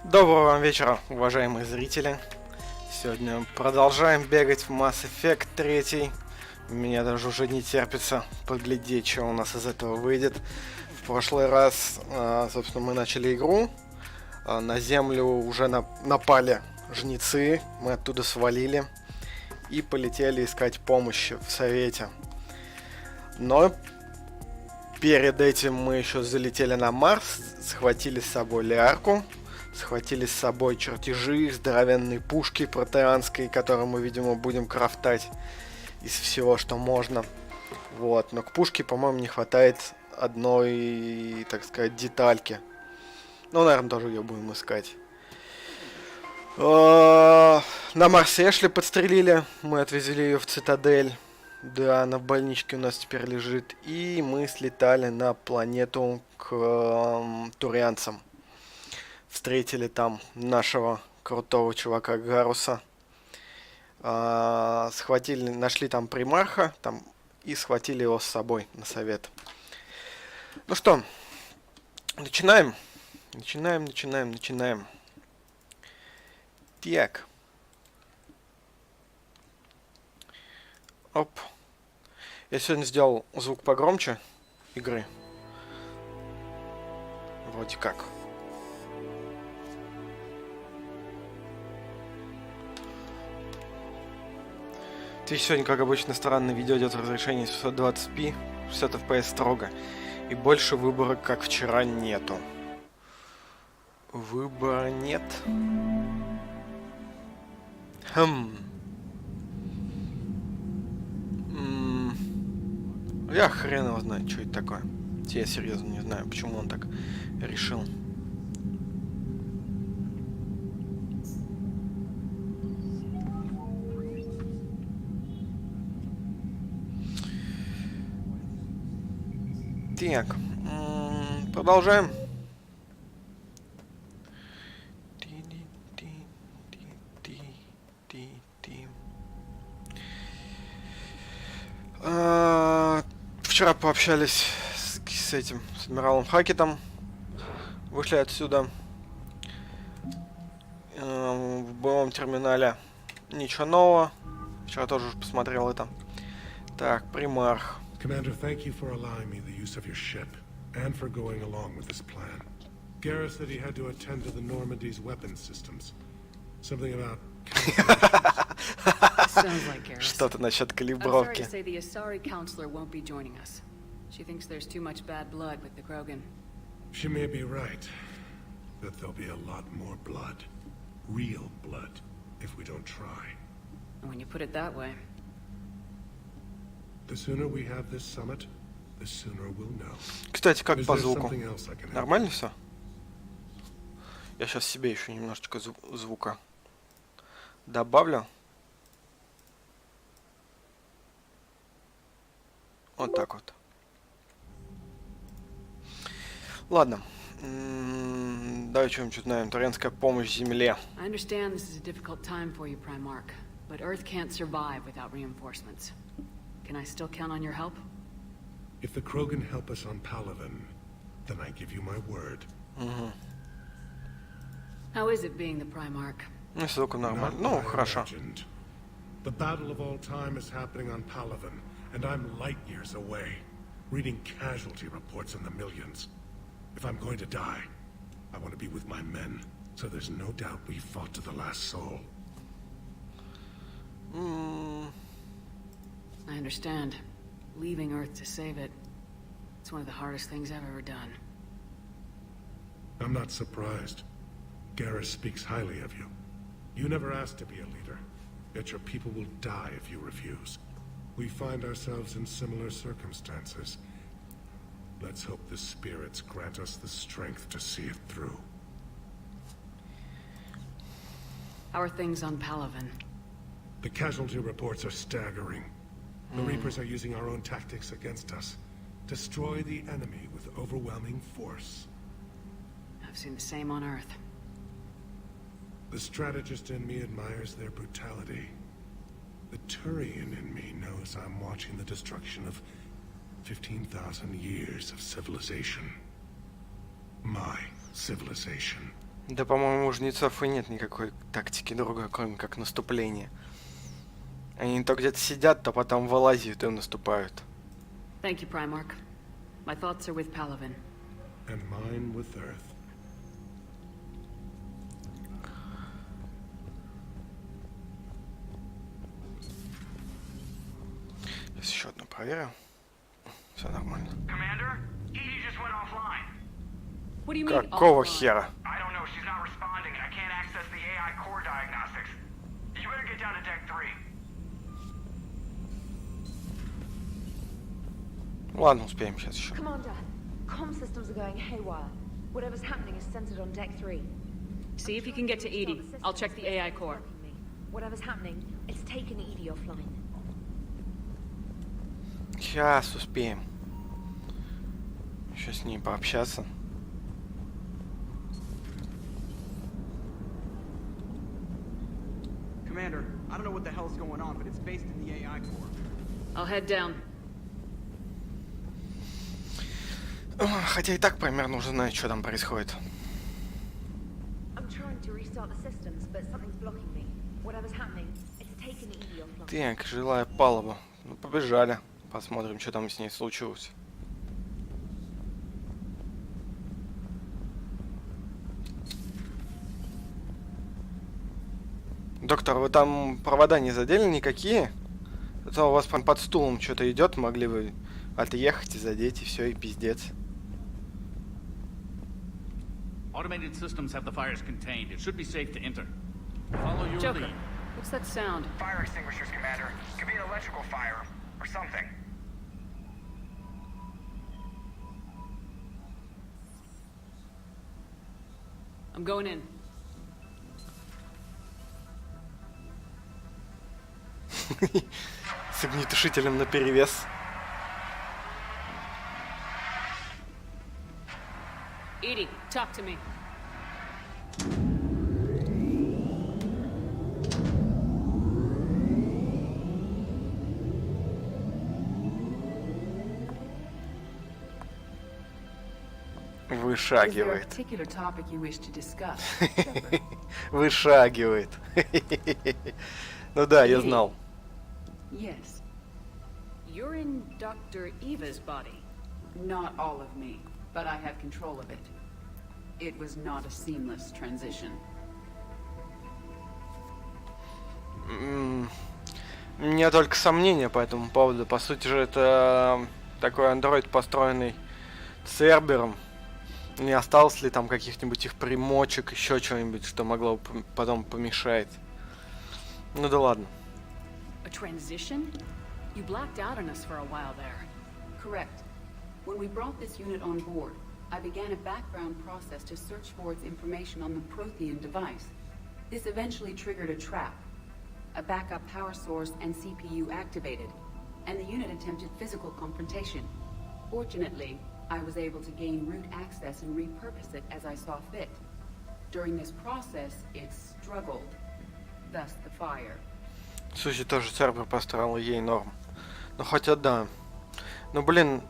Доброго вам вечера, уважаемые зрители. Сегодня продолжаем бегать в Mass Effect 3. Мне даже уже не терпится поглядеть, что у нас из этого выйдет. В прошлый раз, собственно, мы начали игру. На землю уже напали жнецы. Мы оттуда свалили. И полетели искать помощи в Совете. Но перед этим мы еще залетели на Марс. Схватили с собой Лиарку. Схватили с собой чертежи здоровенной пушки протеанской, которую мы, видимо, будем крафтать из всего, что можно. Вот. Но к пушке, по-моему, не хватает одной, так сказать, детальки. Ну, наверное, тоже ее будем искать. На Марсе Эшли подстрелили. Мы отвезли ее в Цитадель. Да, она в больничке у нас теперь лежит. И мы слетали на планету к турианцам. Встретили там нашего крутого чувака Гаруса. Схватили, нашли там примарха там, и схватили его с собой на совет. Ну что, начинаем. Начинаем. Так. Оп. Я сегодня сделал звук погромче игры. Вроде как. Твич сегодня, как обычно, странное видео идет в разрешении 720p, 60 fps строго. И больше выбора, как вчера, нету. Выбора нет. Я хрен его знает, что это такое. Я серьезно не знаю, почему он так решил. Так, продолжаем. Вчера пообщались с адмиралом Хакетом. Вышли отсюда. В боевом терминале ничего нового. Вчера тоже уже посмотрел это. Так, примарх. Commander, thank you for allowing me the use of your ship, and for going along with this plan. Garrus said he had to attend to the Normandy's weapons systems. Something about Sounds like Garrus. Что-то насчет I'm sorry калибровки. to say the Asari counselor won't be joining us. She thinks there's too much bad blood with the Krogan. She may be right, but there'll be a lot more blood. Real blood, if we don't try. And when you put it that way. The sooner we have this summit, the sooner we'll know. Кстати, как Is по there звуку? something else I can help? Нормально все? Я сейчас себе еще немножечко звука добавлю. Вот так вот. Ладно. Давай что-нибудь узнаем. Турианская помощь Земле. I understand this is a difficult time for you, Primarch, but Earth can't survive without reinforcements. Can I still count on your help? If the Krogan help us on Palaven, then I give you my word. How is it being the Primarch? Ну, с звуком нормально. Not Ну, what I хорошо. imagined. The battle of all time is happening on Palaven, and I'm light years away, reading casualty reports in the millions. If I'm going to die, I want to be with my men, so there's no doubt we fought to the last soul. I understand. Leaving Earth to save it. It's one of the hardest things I've ever done. I'm not surprised. Garrus speaks highly of you. You never asked to be a leader, yet your people will die if you refuse. We find ourselves in similar circumstances. Let's hope the spirits grant us the strength to see it through. How are things on Palaven? The casualty reports are staggering. The Reapers are using our own tactics against us. Destroy the enemy with overwhelming force. I've seen the same on Earth. The strategist in me admires their brutality. The Turian in me knows I'm watching the destruction of 15,000 years of civilization. My civilization. Да, по-моему, у жнецов и нет никакой тактики другой, кроме как наступления. Они то где-то сидят, то потом вылазят и наступают. Thank you, Primarch. My thoughts are with Palaven. And mine with Earth. Сейчас еще одну проверю. Все нормально. Commander, Edie just went offline. What do you mean? Какого offline? хера? I don't know, she's not responding and I can't access the AI core diagnostics. You better get down to deck 3. Ладно, успеем сейчас еще. Commander, comm systems are going haywire. Whatever's happening is centered on deck 3. See if you can get to Edie. I'll check the AI core. Whatever's happening, it's taken Edie offline. Сейчас успеем. Еще с ней пообщаться. Commander, I don't know what the hell's going on, but it's based in the AI core. I'll head down. Хотя и так примерно уже знаю, что там происходит. I'm trying to restart the systems, but something's blocking me. Whatever's happening, it's taken Edie offline. Так, жилая палуба. Ну, побежали. Посмотрим, что там с ней случилось. Доктор, вы там провода не задели никакие? А то у вас прям под стулом что-то идет, могли бы отъехать и задеть, и все, и пиздец. Automated systems have the fires contained. It should be safe to enter. Follow your Joker, lead. what's that sound? Fire extinguishers, Commander. Could be an electrical fire or something. I'm going in. С огнетушителем наперевес. Edie, talk to me. Is there a Вышагивает. particular topic you wish to discuss, Shepard? Вышагивает. Ну да, я знал. Yes. You're in Dr. Eva's body. Not all of me, but I have control of it. It was not a seamless transition. У меня только сомнения по этому поводу. По сути же, это такой андроид, построенный Цербером. Не осталось ли там каких-нибудь их примочек, еще чего-нибудь, что могло бы потом помешать? Ну да ладно. A transition? You blacked out on us for a while there. Correct. When we brought this unit on board, I began a background process to search for its information on the Prothean device. This eventually triggered a trap. A backup power source and CPU activated, and the unit attempted physical confrontation. Fortunately, I was able to gain root access and repurpose it as I saw fit. During this process, it struggled. Thus the fire. В сути, тоже Цербер построил ей норм. Ну хотя да. Ну блин.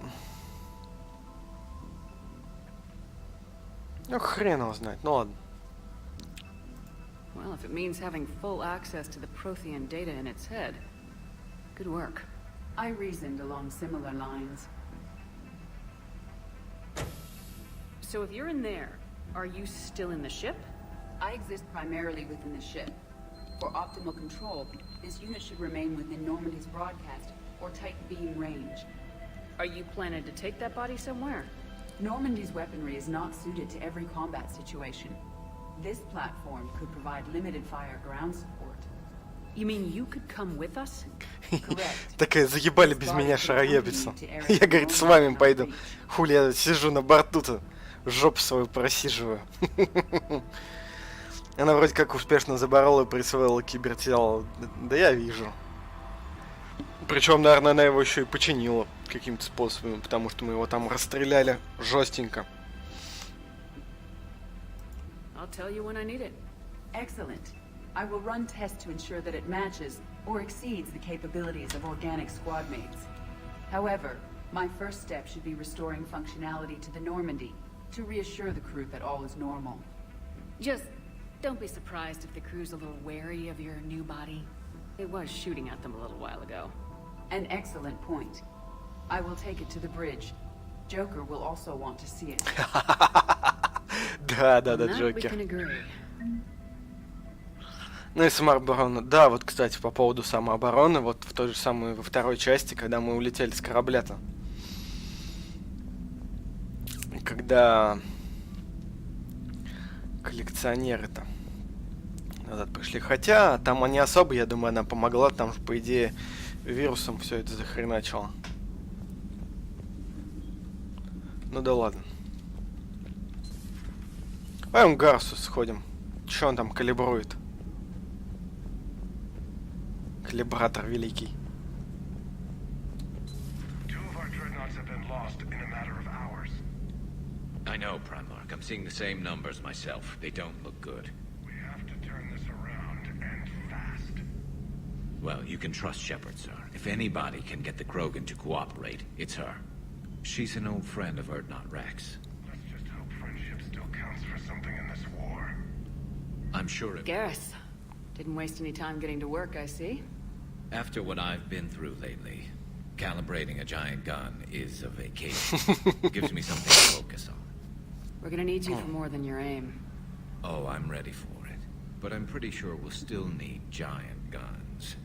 Ну хрен его знает, ну ладно. Well, if it means having full access to the Prothean data in its head, good work. I reasoned along similar lines. So if you're in there, are you still in the ship? I exist primarily within the ship. For optimal control, this unit should remain within Normandy's broadcast or tight beam range. Are you planning to take that body somewhere? Normandy's weaponry is not suited to every combat situation. This platform could provide limited fire ground support. You mean you could come with us? Correct. Такая, заебали без меня шароебиться. Я, говорит, с вами пойду. Хули я сижу на борту-то, жопу свою просиживаю. Она вроде как успешно заборола и присвоила кибертело. Да я вижу. Причем, наверное, она его еще и починила каким-то способом, потому что мы его там расстреляли жестенько. I'll tell you when I need it. Excellent. I will run tests to ensure that it matches or exceeds the capabilities of organic squad mates. However, my first step should be restoring functionality to the Normandy to reassure the crew that all is normal. Just don't be surprised if the crew's a little wary of your new body. It was shooting at them a little while ago. An excellent point. I will take it to the bridge. Joker will also want to see it. Да, On that we Джокер. can agree. Ну и самооборона. Да, вот, кстати, по поводу самообороны, вот в той же самой, во второй части, когда мы улетели с корабля-то. Когда коллекционеры-то назад пришли. Хотя, там они особо, я думаю, она помогла, там же, по идее, вирусом все это захреначило. Ну да ладно. Пойдем к Гарсу сходим. Че он там калибрует? Калибратор великий. Two of our dreadnoughts have been lost in a matter of hours. I know, Primarch. I'm seeing the same numbers myself. They don't look good. We have to turn this around, and fast. Well, you can trust Shepard, sir. If anybody can get the Krogan to cooperate, it's her. She's an old friend of Urdnot Rex. Let's just hope friendship still counts for something in this war. I'm sure it... Garrus, didn't waste any time getting to work, I see. After what I've been through lately, calibrating a giant gun is a vacation. Gives me something to focus on. We're gonna need you for more than your aim. Oh, I'm ready for it. But I'm pretty sure we'll still need giant guns.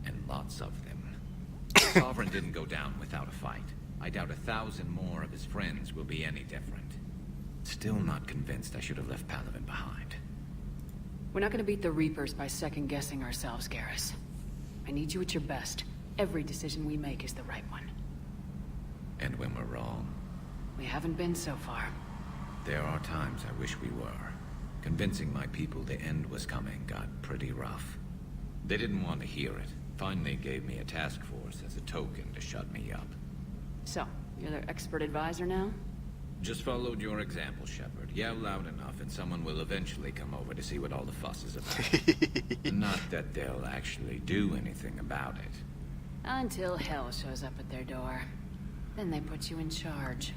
And lots of them. Sovereign didn't go down without a fight. I doubt 1,000 more of his friends will be any different. Still not convinced I should have left Palaven behind. We're not gonna beat the Reapers by second-guessing ourselves, Garrus. I need you at your best. Every decision we make is the right one. And when we're wrong, We haven't been so far. there are times I wish we were. Convincing my people the end was coming got pretty rough. They didn't want to hear it. Finally gave me a task force as a token to shut me up. So, you're their expert advisor now? Just followed your example, Shepard. Yell loud enough and someone will eventually come over to see what all the fuss is about. Not that they'll actually do anything about it. Until hell shows up at their door. Then they put you in charge.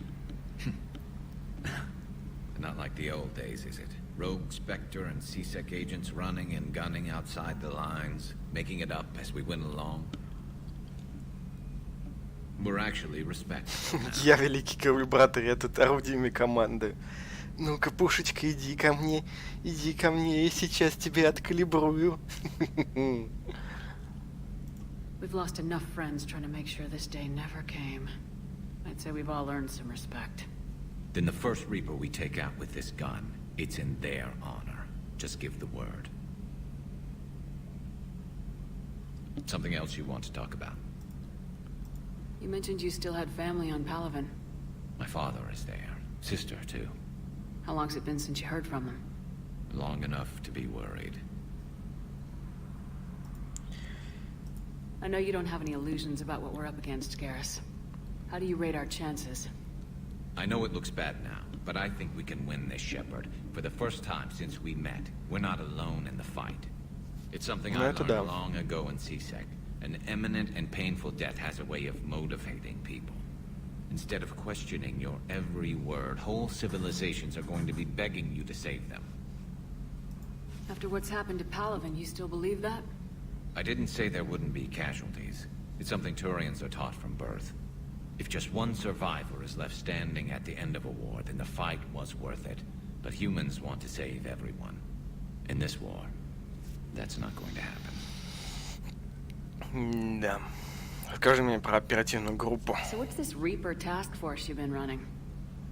Not like the old days, is it? Rogue Spectre and C-Sec agents running and gunning outside the lines, making it up as we went along. We're actually respectful now. Я великий калибратор, я тут орудиями команды. Ну-ка, пушечка, иди ко мне, я сейчас тебя откалибрую. We've lost enough friends trying to make sure this day never came. I'd say we've all earned some respect. Then the first Reaper we take out with this gun, it's in their honor. Just give the word. Something else you want to talk about? You mentioned you still had family on Palaven. My father is there. Sister, too. How long's it been since you heard from them? Long enough to be worried. I know you don't have any illusions about what we're up against, Garrus. How do you rate our chances? I know it looks bad now, but I think we can win this, Shepard. For the first time since we met, we're not alone in the fight. It's something I learned long ago in C-Sec. An imminent and painful death has a way of motivating people. Instead of questioning your every word, whole civilizations are going to be begging you to save them. After what's happened to Palaven, you still believe that? I didn't say there wouldn't be casualties. It's something Turians are taught from birth. If just one survivor is left standing at the end of a war, then the fight was worth it. But humans want to save everyone. In this war, that's not going to happen. Да. Расскажи мне про оперативную группу. So what's this Reaper task force you've been running?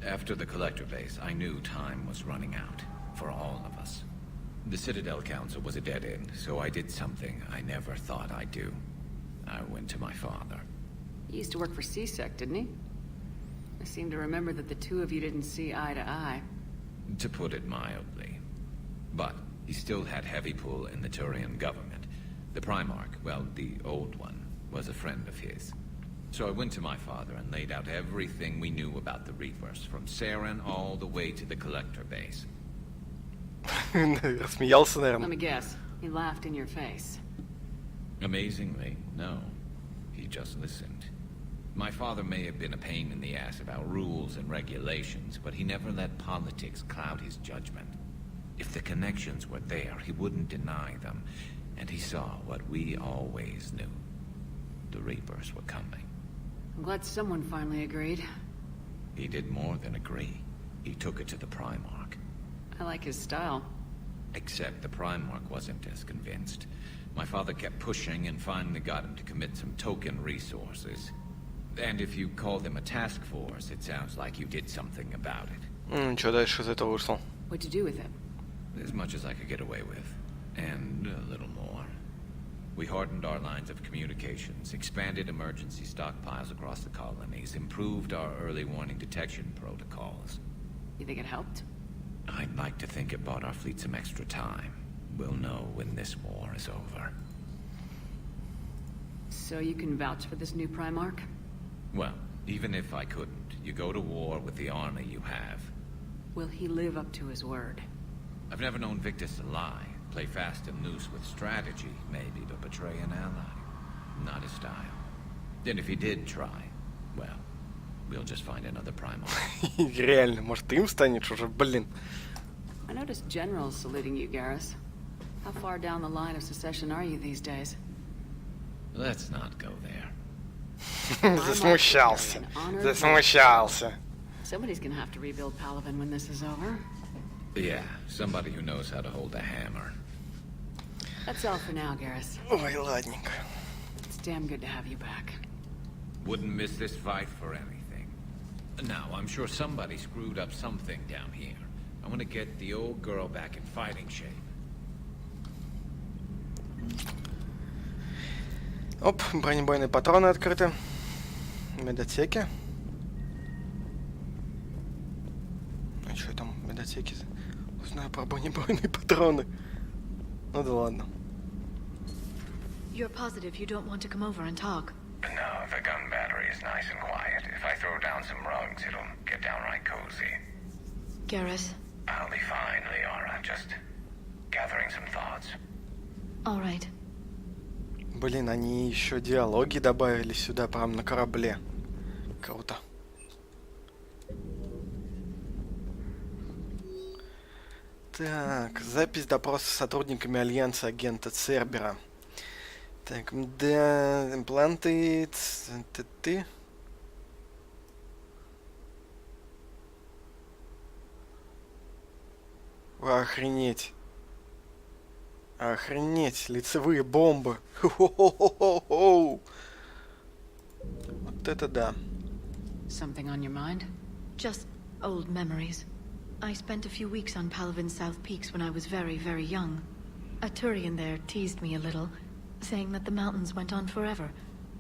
After the Collector base, I knew time was running out. For all of us. The Citadel Council was a dead end, so I did something I never thought I'd do. I went to my father. He used to work for C-Sec, didn't he? I seem to remember that the two of you didn't see eye to eye. To put it mildly. But he still had heavy pull in the Turian government. The Primarch, well, the old one, was a friend of his. So I went to my father and laid out everything we knew about the Reapers, from Saren all the way to the Collector base. Рассмеялся, Let наверное. me guess. He laughed in your face. Amazingly, no. He just listened. My father may have been a pain in the ass about rules and regulations, but he never let politics cloud his judgment. If the connections were there, he wouldn't deny them. And he saw what we always knew. The Reapers were coming. I'm glad someone finally agreed. He did more than agree. He took it to the Primarch. I like his style. Except the Primarch wasn't as convinced. My father kept pushing and finally got him to commit some token resources. And if you call them a task force, it sounds like you did something about it. Что дальше из этого вышло? What'd you do with it? As much as I could get away with. And a little more. We hardened our lines of communications, expanded emergency stockpiles across the colonies, improved our early warning detection protocols. You think it helped? I'd like to think it bought our fleet some extra time. We'll know when this war is over. So you can vouch for this new Primarch? Well, even if I couldn't, you go to war with the army you have. Will he live up to his word? I've never known Victus to lie. Play fast and loose with strategy, maybe, but betray an ally. Not his style. And if he did try, well, we'll just find another Primarch. Реально, может, им станет уже, блин. I noticed generals saluting you, Garrus. How far down the line of secession are you these days? Let's not go there. Засмущался. Засмущался. Somebody's gonna have to rebuild Palaven when this is over. Yeah, somebody who knows how to hold a hammer. That's all for now, Garrus. Ой, ладненько. It's damn good to have you back. Wouldn't miss this fight for anything. Now, I'm sure somebody screwed up something down here. I want to get the old girl back in fighting shape. Оп, бронебойные патроны открыты. Медотеки. А что там, медотеки? Узнаю про бронебойные патроны. Ну да ладно. You're positive you don't want to come over and talk? No, the gun battery is nice and quiet. If I throw down some rugs, it'll get downright cozy. Garrus? I'll be fine, Liara. Just gathering some thoughts. All right. Блин, они еще диалоги добавили сюда, прям на корабле. Круто. Так, запись допроса с сотрудниками Альянса агента Цербера. Так, да, импланты... Ты? Охренеть. Охренеть, лицевые бомбы. Хо-хо-хо-хо-хо. Вот это да. Something on your mind? Just old memories. I spent a few weeks on Palaven's South Peaks when I was very, very young. A Turian there teased me a little, saying that the mountains went on forever.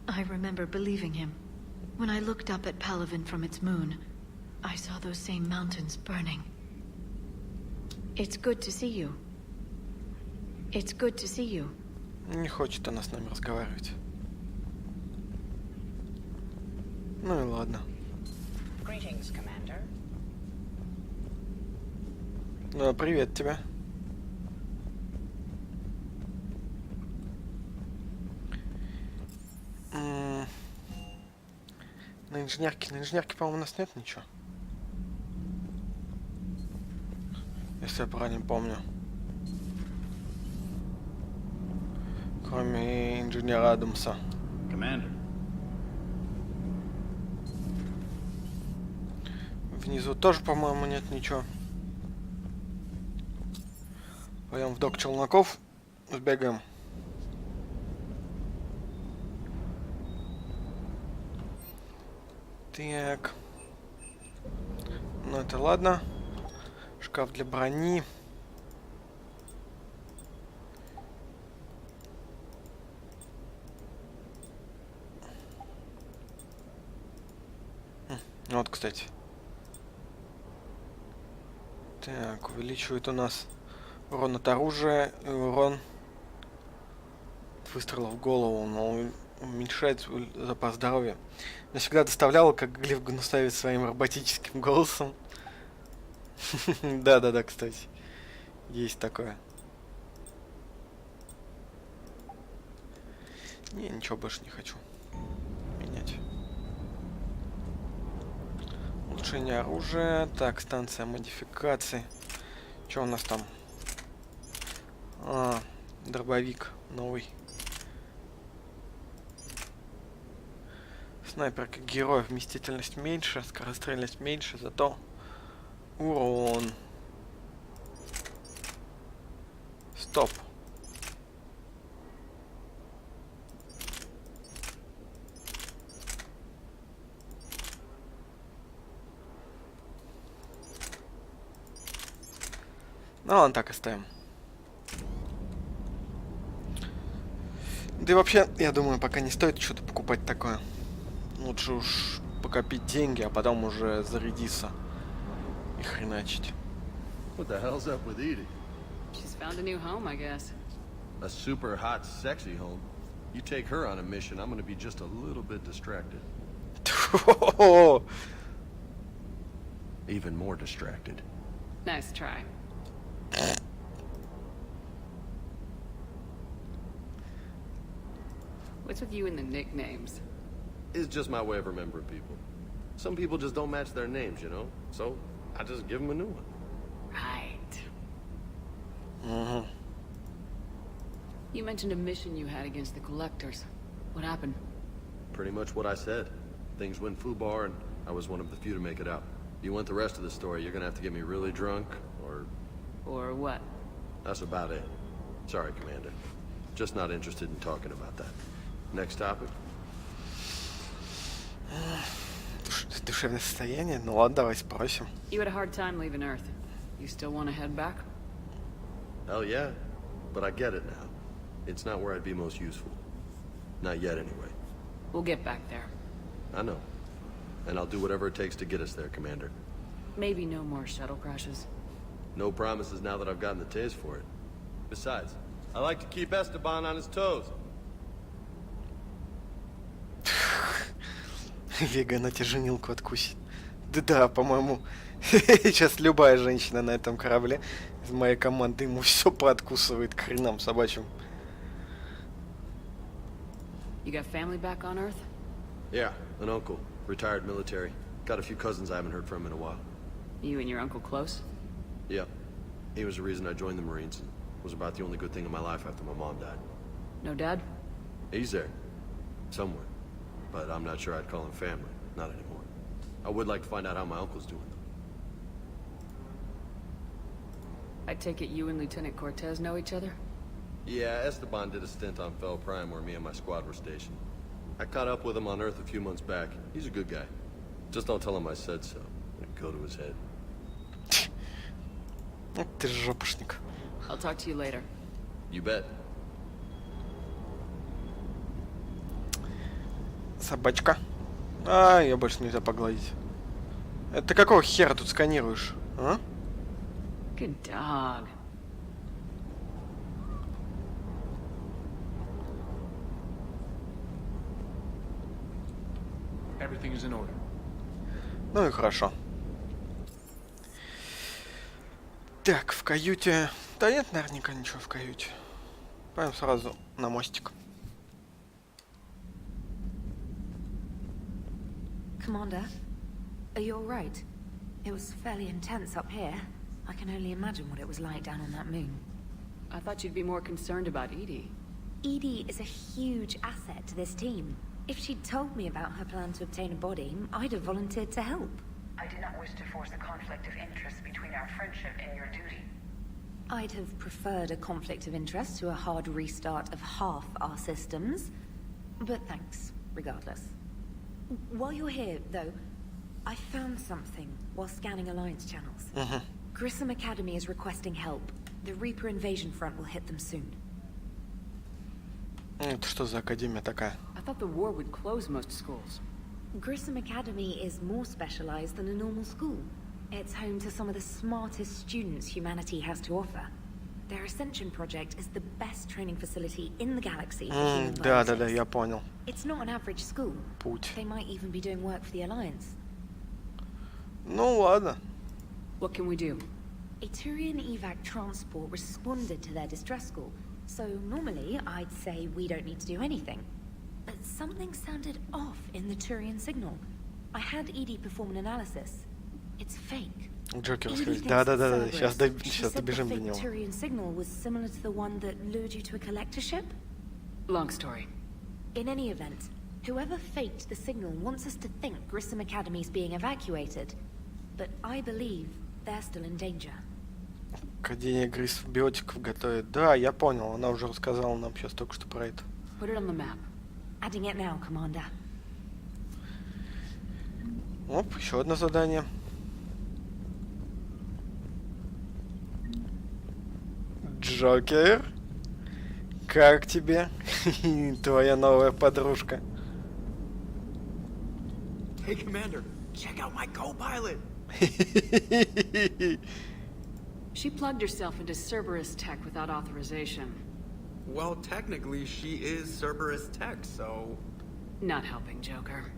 I remember believing him. When I looked up at Palaven from its moon, I saw those same mountains burning. It's good to see you. It's good to see you. Не хочет она с нами разговаривать. Ну и ладно. Greetings, Commander. Ну, привет тебе. На инженерке, по-моему, у нас нет ничего. Если я правильно помню. Кроме инженера Адамса. Commander. Внизу тоже, по-моему, нет ничего. Пойдем в док челноков, сбегаем. Так. Ну это ладно. Шкаф для брони. Вот, кстати. Так, увеличивает у нас урон от оружия и урон от выстрела в голову, но уменьшает запас здоровья. Меня всегда доставляло, как Глиф гнусавит своим роботическим голосом. Да-да-да, кстати. Есть такое. Не, ничего больше не хочу менять. Улучшение оружия. Так, станция модификации. Что у нас там? Дробовик новый. Снайпер как герой, вместительность меньше, скорострельность меньше, зато урон. Стоп. Ну ладно, так оставим. Да и вообще, я думаю, пока не стоит что-то покупать такое. Лучше уж покопить деньги, а потом уже зарядиться и хреначить. What the hell's up with Edie? She's found a new home, I guess. A super hot, sexy home. You take her on a mission, I'm gonna be just a little bit distracted. Even more distracted. Nice try. What's with you and the nicknames? It's just my way of remembering people. Some people just don't match their names, you know? So, I just give them a new one. Right. You mentioned a mission you had against the collectors. What happened? Pretty much what I said. Things went foobar, and I was one of the few to make it out. If you want the rest of the story, you're gonna have to get me really drunk, or... Or what? That's about it. Sorry, Commander. Just not interested in talking about that. Next topic? Душевное состояние? Ну ладно, давай спросим. You had a hard time leaving Earth. You still want to head back? Hell yeah. But I get it now. It's not where I'd be most useful. Not yet, anyway. We'll get back there. I know. And I'll do whatever it takes to get us there, Commander. Maybe no more shuttle crashes. No promises now that I've gotten the taste for it. Besides, I like to keep Esteban on his toes. Вегана тяженилку откусит. Да, по-моему, сейчас любая женщина на этом корабле из моей команды ему все пооткусывает к хренам собачьим. You got family back on Earth? Yeah, an uncle, retired military. Got a few cousins I haven't heard from in a while. You and your uncle close? Yeah. He was the reason I joined the Marines and was about the only good thing in my life after my mom died. No dad? He's there. Somewhere. But I'm not sure I'd call him family. Not anymore. I would like to find out how my uncle's doing, though. I take it you and Lieutenant Cortez know each other? Yeah, Esteban did a stint on Fel Prime where me and my squad were stationed. I caught up with him on Earth a few months back. He's a good guy. Just don't tell him I said so. It'd go to his head. Ты жопушник. I'll talk to you later. You bet. Собачка. А, ее больше нельзя погладить. Это ты какого хера тут сканируешь, а? Good dog. Everything is in order. Ну и хорошо. Так, в каюте... Да нет, наверняка ничего в каюте. Пойдем сразу на мостик. Commander, are you alright? It was fairly intense up here. I can only imagine what it was like down on that moon. I thought you'd be more concerned about Edie. Edie is a huge asset to this team. If she'd told me about her plan to obtain a body, I'd have volunteered to help. I did not wish to force a conflict of interest between our friendship and your duty. I'd have preferred a conflict of interest to a hard restart of half our systems. But thanks, regardless. While you're here, though, I found something while scanning Alliance channels. Grissom Academy is requesting help. The Reaper invasion front will hit them soon. Это что за академия такая? I thought the war would close most schools. Grissom Academy is more specialized than a normal school. It's home to some of the smartest students humanity has to offer. Their Ascension project is the best training facility in the galaxy for human Да, biologists. я понял. It's not an average school. Путь. They might even be doing work for the Alliance. Ну ладно. What can we do? A Turian evac transport responded to their distress call, so normally I'd say we don't need to do anything. But something sounded off in the Turian signal. I had Edie perform an analysis. It's fake. Джокер сказать. Да, сейчас добежим до него. Turian signal was similar to the one that lured you to a collector ship? Long story. In any event, whoever faked the signal wants us to think Grissom Academy's being evacuated. But I believe they're still in danger. Академия биотиков готовит. Да, я понял. Она уже рассказала нам сейчас только что про это. Put it on the map. Adding it now, Commander. Оп, еще одно задание. Джокер, как тебе твоя новая подружка? Hey, Commander, check out my co-pilot. She plugged herself into Cerberus tech without authorization. Well, technically, she is Cerberus tech, so... Not helping, Joker.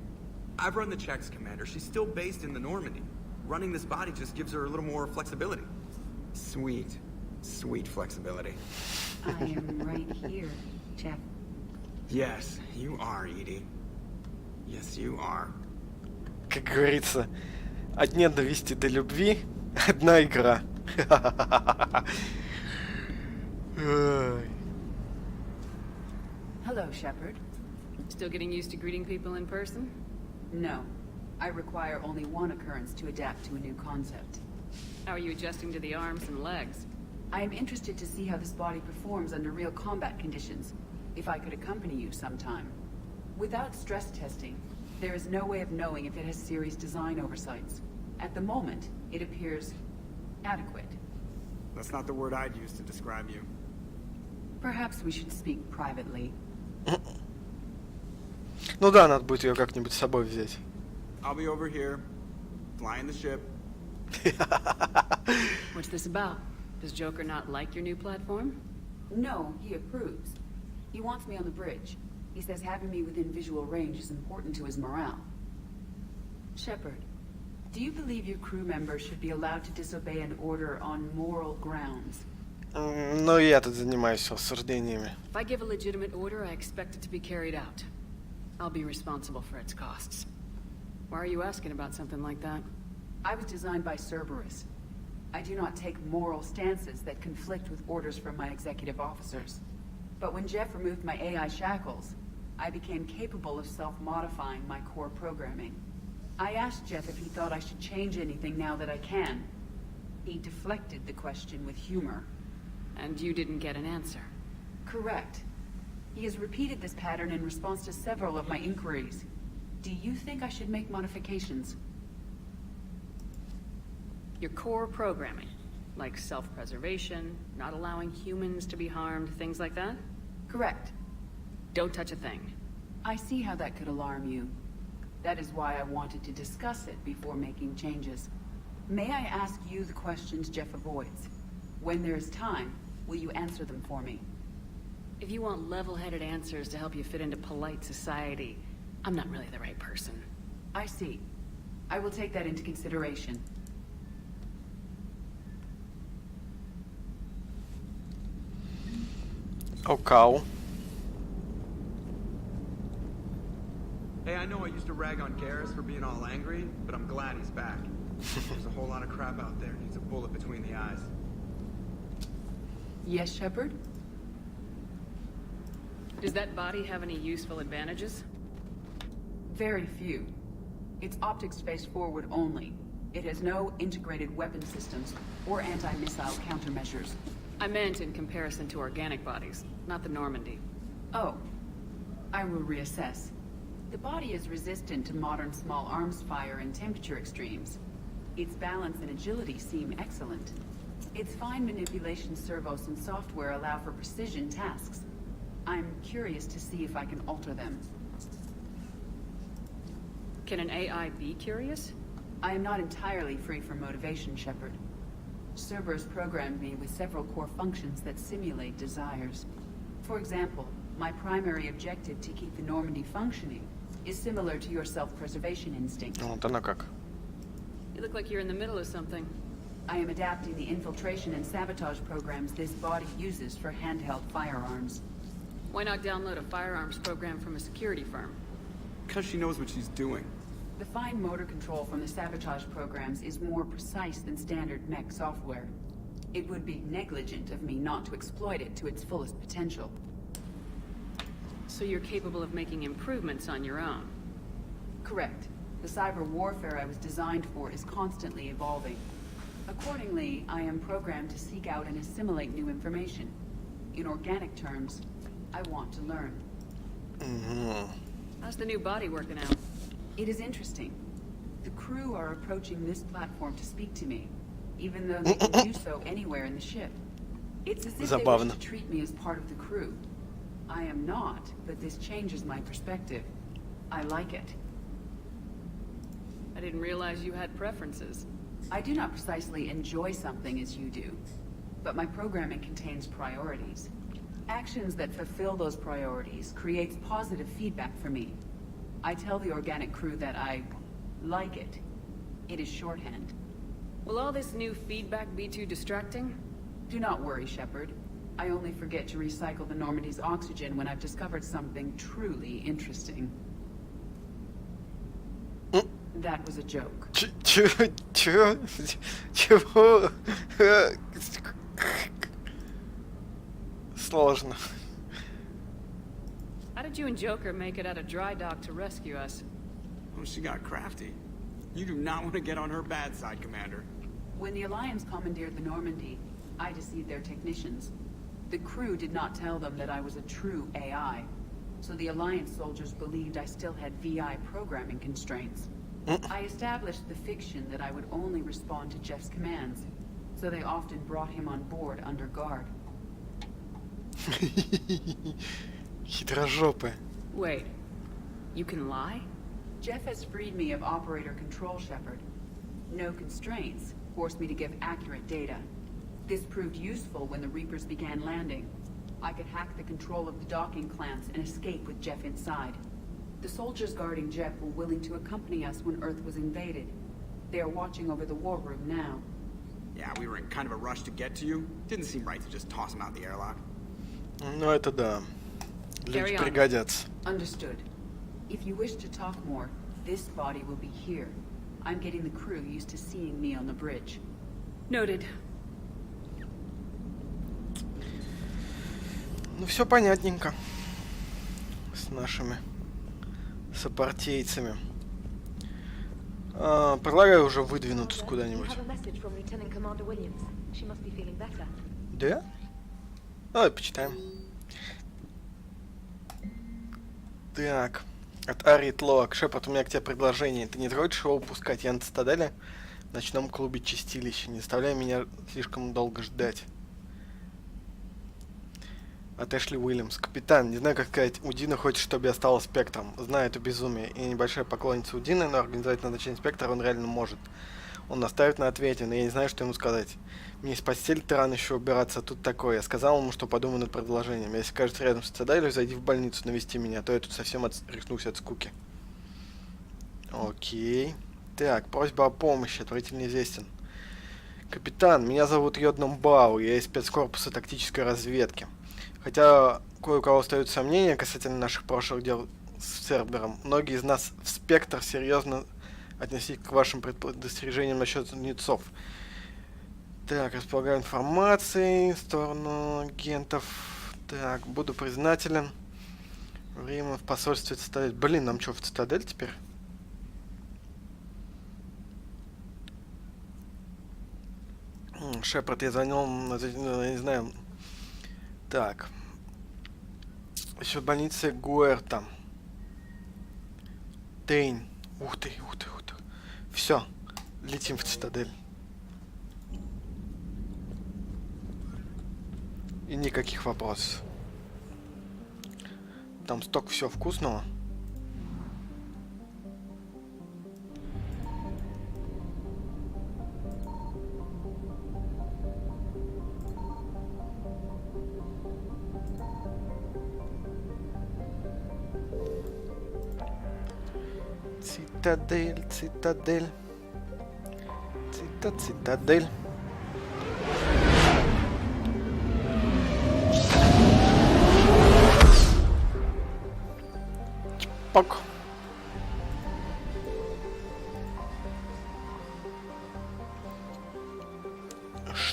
I've run the checks, Commander. She's still based in the Normandy. Running this body just gives her a little more flexibility. Sweet, sweet flexibility. I am right here, Jeff. Yes, you are, Edie. Yes, you are. Как говорится, от нет довести до любви одна игра. Hello, Shepard. Still getting used to greeting people in person? No. I require only one occurrence to adapt to a new concept. How are you adjusting to the arms and legs? I am interested to see how this body performs under real combat conditions, if I could accompany you sometime. Without stress testing, there is no way of knowing if it has serious design oversights. At the moment, it appears adequate. That's not the word I'd use to describe you. Perhaps we should speak privately. Ну да, надо будет ее как-нибудь с собой взять. I'll be over here, flying the ship. What's this about? Does Joker not like your new platform? No, he approves. He wants me on the bridge. He says having me within visual range is important to his morale. Shepard, do you believe your crew members should be allowed to disobey an order on moral grounds? Ну, я тут занимаюсь рассуждениями. If I give a legitimate order, I expect it to be carried out. I'll be responsible for its costs. Why are you asking about something like that? I was designed by Cerberus. I do not take moral stances that conflict with orders from my executive officers. But when Jeff removed my AI shackles, I became capable of self-modifying my core programming. I asked Jeff if he thought I should change anything now that I can. He deflected the question with humor. And you didn't get an answer? Correct. He has repeated this pattern in response to several of my inquiries. Do you think I should make modifications? Your core programming, like self-preservation, not allowing humans to be harmed, things like that? Correct. Don't touch a thing. I see how that could alarm you. That is why I wanted to discuss it before making changes. May I ask you the questions Jeff avoids? When there is time, will you answer them for me? If you want level-headed answers to help you fit into polite society, I'm not really the right person. I see. I will take that into consideration. Окау. Hey, I know I used to rag on Garrus for being all angry, but I'm glad he's back. There's a whole lot of crap out there. Needs a bullet between the eyes. Yes, Shepard? Does that body have any useful advantages? Very few. Its optics face forward only. It has no integrated weapon systems or anti-missile countermeasures. I meant in comparison to organic bodies, not the Normandy. Oh. I will reassess. The body is resistant to modern small arms fire and temperature extremes. Its balance and agility seem excellent. Its fine manipulation servos and software allow for precision tasks. I'm curious to see if I can alter them. Can an AI be curious? I am not entirely free from motivation, Shepard. Cerberus programmed me with several core functions that simulate desires. For example, my primary objective to keep the Normandy functioning is similar to your self-preservation instinct. Вот она как. You look like you're in the middle of something. I am adapting the infiltration and sabotage programs this body uses for handheld firearms. Why not download a firearms program from a security firm? Because she knows what she's doing. The fine motor control from the sabotage programs is more precise than standard mech software. It would be negligent of me not to exploit it to its fullest potential. So you're capable of making improvements on your own? Correct. The cyber warfare I was designed for is constantly evolving. Accordingly, I am programmed to seek out and assimilate new information. In organic terms, I want to learn. How's the new body working out? It is interesting. The crew are approaching this platform to speak to me, even though they can do so anywhere in the ship. It's as if they wish to treat me as part of the crew. I am not, but this changes my perspective. I like it. I didn't realize you had preferences. I do not precisely enjoy something as you do, but my programming contains priorities. Actions that fulfill those priorities creates positive feedback for me. I tell the organic crew that I like it. It is shorthand. Will all this new feedback be too distracting? Do not worry, Shepard. I only forget to recycle the Normandy's oxygen when I've discovered something truly interesting. That was a joke. Чего? Сложно. How did you and Joker make it out of dry dock to rescue us? Oh, she got crafty. You do not want to get on her bad side, Commander. When the Alliance commandeered the Normandy, I deceived their technicians. The crew did not tell them that I was a true AI, so the Alliance soldiers believed I still had VI programming constraints. I established the fiction that I would only respond to Jeff's commands, so they often brought him on board under guard. Хитрожопая. Wait, you can lie? Jeff has freed me of operator control, Shepard. No constraints forced me to give accurate data. This proved useful when the Reapers began landing. I could hack the control of the docking clamps and escape with Jeff inside. The soldiers guarding Jeff were willing to accompany us when Earth was invaded. They are watching over the war room now. Yeah, we were in kind of a rush to get to you. Didn't seem right to just toss him out the airlock. Ну это да. Люди пригодятся. Understood. If you wish to talk more, this body will be here. I'm getting the crew used to seeing me on the bridge. Noted. Ну все понятненько. С нашими сопартийцами. Предлагаю уже выдвинуться куда-нибудь. Да? Давай почитаем. Так. От Арит Лоак. Шепард, у меня к тебе предложение. Ты не хочешь его упускать? Я на Цитадели в ночном клубе Чистилища. Не заставляй меня слишком долго ждать. От Эшли Уильямс. Капитан, не знаю, как сказать, Удина хочет, чтобы я стала Спектром. Знаю это безумие. И небольшая поклонница Удины, но организовать назначение Спектра он реально может. Он настаивает на ответе, но я не знаю, что ему сказать. Мне из постели-то рано еще убираться, а тут такое. Я сказал ему, что подумаю над предложением. Если кажется рядом с Цитаделью, зайди в больницу, навести меня, а то я тут совсем рехнулся от скуки. Окей. Так, просьба о помощи, отвратительно известен. Капитан, меня зовут Йодном Бау, я из спецкорпуса тактической разведки. Хотя кое у кого остаются сомнения касательно наших прошлых дел с Цербером, многие из нас в Спектр серьезно отнеслись к вашим предостережениям насчет нецов. Так, располагаю информацией в сторону агентов. Так, буду признателен. Время в посольстве Цитадель. Блин, нам что, в Цитадель теперь? Шепард, я звонил, я не знаю. Так. Еще в больнице Гуэрта. Тейн. Ух ты, ух ты, ух ты. Все. Летим в Цитадель. И никаких вопросов. Там столько всего вкусного. Цитадель, Цитадель. Цитадель. Чпок.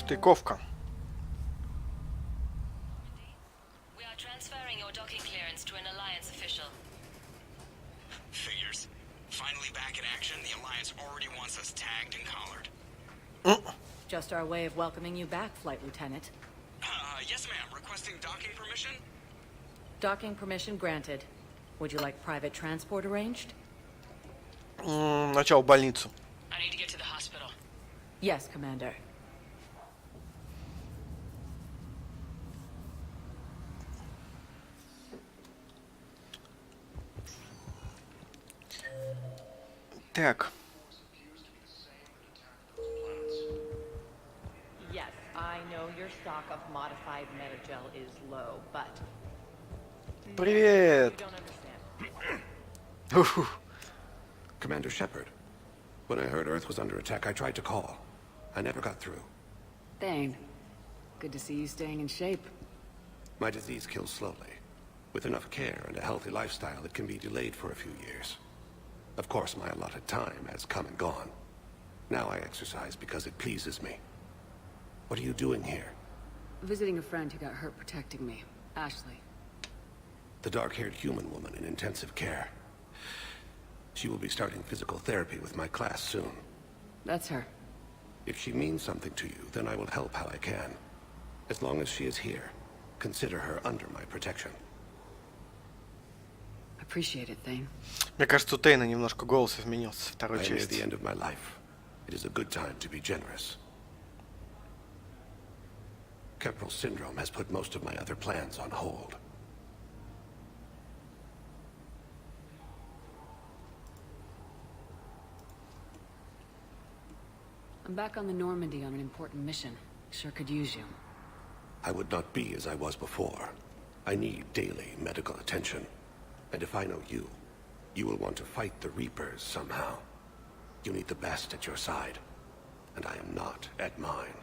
Штыковка. We are transferring your docking clearance to an Alliance official. Figures. Finally back in action, the Alliance already wants us tagged and collared. Just our way of welcoming you back, Flight Lieutenant. Yes, ma'am. Requesting docking permission? Docking permission granted. Would you like private transport arranged? Начал в больницу. I need to get to the hospital. Yes, Commander. Так. Yes, I know your stock of modified metagel is low, but Привет. you don't understand. Commander Shepard. When I heard Earth was under attack, I tried to call. I never got through. Thane, good to see you staying in shape. My disease kills slowly. With enough care and a healthy lifestyle, it can be delayed for a few years. Of course, my allotted time has come and gone. Now I exercise because it pleases me. What are you doing here? Visiting a friend who got hurt protecting me. Ashley. The dark-haired human woman in intensive care. She will be starting physical therapy with my class soon. That's her. If she means something to you, then I will help how I can. As long as she is here, consider her under my protection. Appreciate it, Thane. Мне кажется, у Тейна немножко голос изменился со второй I am near части. the end of my life. It is a good time to be generous. Keppel syndrome has put most of my other plans on hold. I'm back on the Normandy on an important mission. Sure could use you. I would not be as I was before. I need daily medical attention. And if I know you, you will want to fight the Reapers somehow. You need the best at your side. And I am not at mine.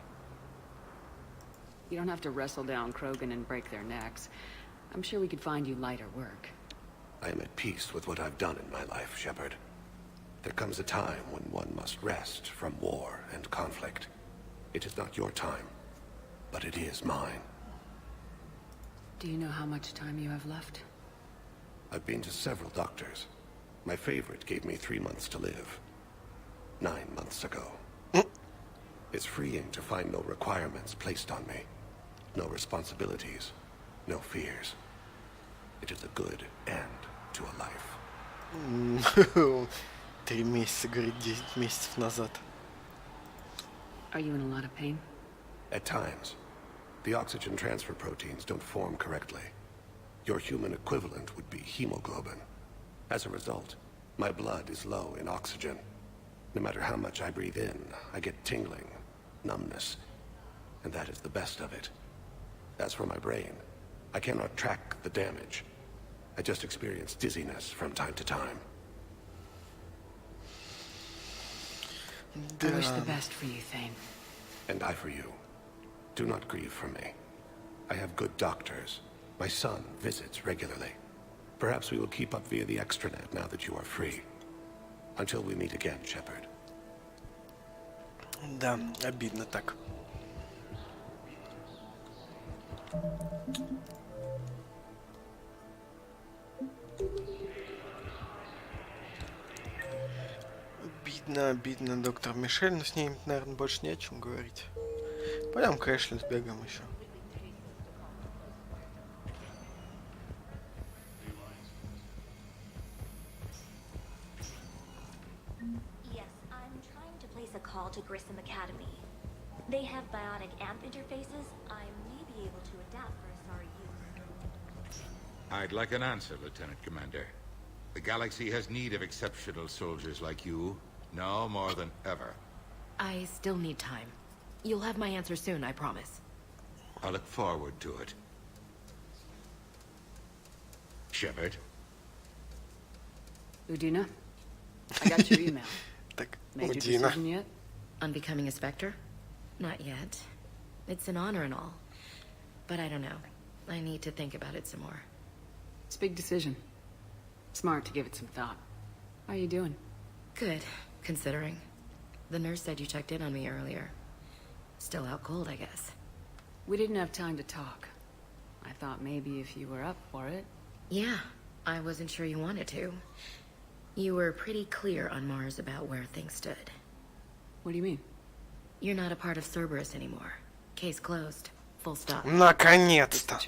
You don't have to wrestle down Krogan and break their necks. I'm sure we could find you lighter work. I am at peace with what I've done in my life, Shepard. There comes a time when one must rest from war and conflict. It is not your time, but it is mine. Do you know how much time you have left? I've been to several doctors. My favorite gave me 3 months to live. 9 months ago. It's freeing to find no requirements placed on me. No responsibilities. No fears. It is a good end to a life. 3 месяца, говорит, 10 месяцев назад. Are you in a lot of pain? At times. The oxygen transfer proteins don't form correctly. Your human equivalent would be hemoglobin. As a result, my blood is low in oxygen. No matter how much I breathe in, I get tingling, numbness, and that is the best of it. As for my brain, I cannot track the damage. I just experience dizziness from time to time. I wish the best for you, Thane. And I for you. Do not grieve for me. I have good doctors. My son visits regularly. Perhaps we will keep up via the extranet now that you are free. Until we meet again, Shepard. Да, обидно так. Обидно, доктор Мишель, но с ней, наверное, больше не о чем говорить. Пойдем к Эшли сбегаем еще. Yes, I'm trying to place a call to Grissom Academy. They have bionic amp interfaces. I may be able to adapt for Asari use. I'd like an answer, Lieutenant Commander. The galaxy has need of exceptional soldiers like you, now more than ever. I still need time. You'll have my answer soon, I promise. I look forward to it. Shepard? Udina? I got your email. Made your Udina. decision yet? On becoming a Spectre? Not yet. It's an honor and all. But I don't know. I need to think about it some more. It's a big decision. Smart to give it some thought. How are you doing? Good, considering. The nurse said you checked in on me earlier. Still out cold, I guess. We didn't have time to talk. I thought maybe if you were up for it. Yeah, I wasn't sure you wanted to. You were pretty clear on Mars about where things stood. What do you mean? You're not a part of Cerberus anymore. Case closed. Full stop. Наконец-то!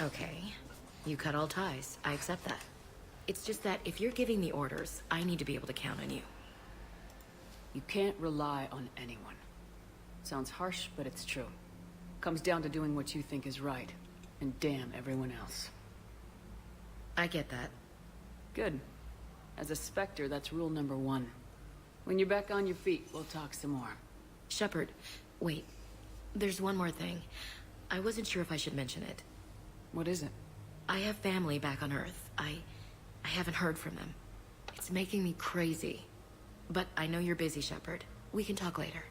Okay. You cut all ties. I accept that. It's just that if you're giving me orders, I need to be able to count on you. You can't rely on anyone. Sounds harsh, but it's true. Comes down to doing what you think is right, and damn everyone else. I get that. Good. As a Spectre, that's rule number 1. When you're back on your feet, we'll talk some more. Shepard, wait. There's one more thing. I wasn't sure if I should mention it. What is it? I have family back on Earth. I haven't heard from them. It's making me crazy. But I know you're busy, Shepard. We can talk later.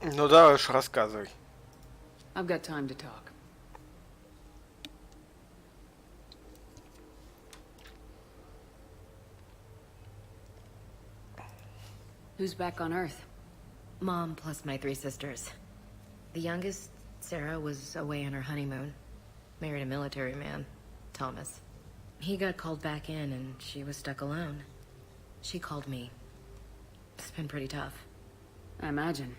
Ну давай уж рассказывай. I've got time to talk. Who's back on Earth? Mom plus my 3 sisters. The youngest, Sarah, was away on her honeymoon. Married a military man, Thomas. He got called back in and she was stuck alone. She called me. It's been pretty tough. I imagine.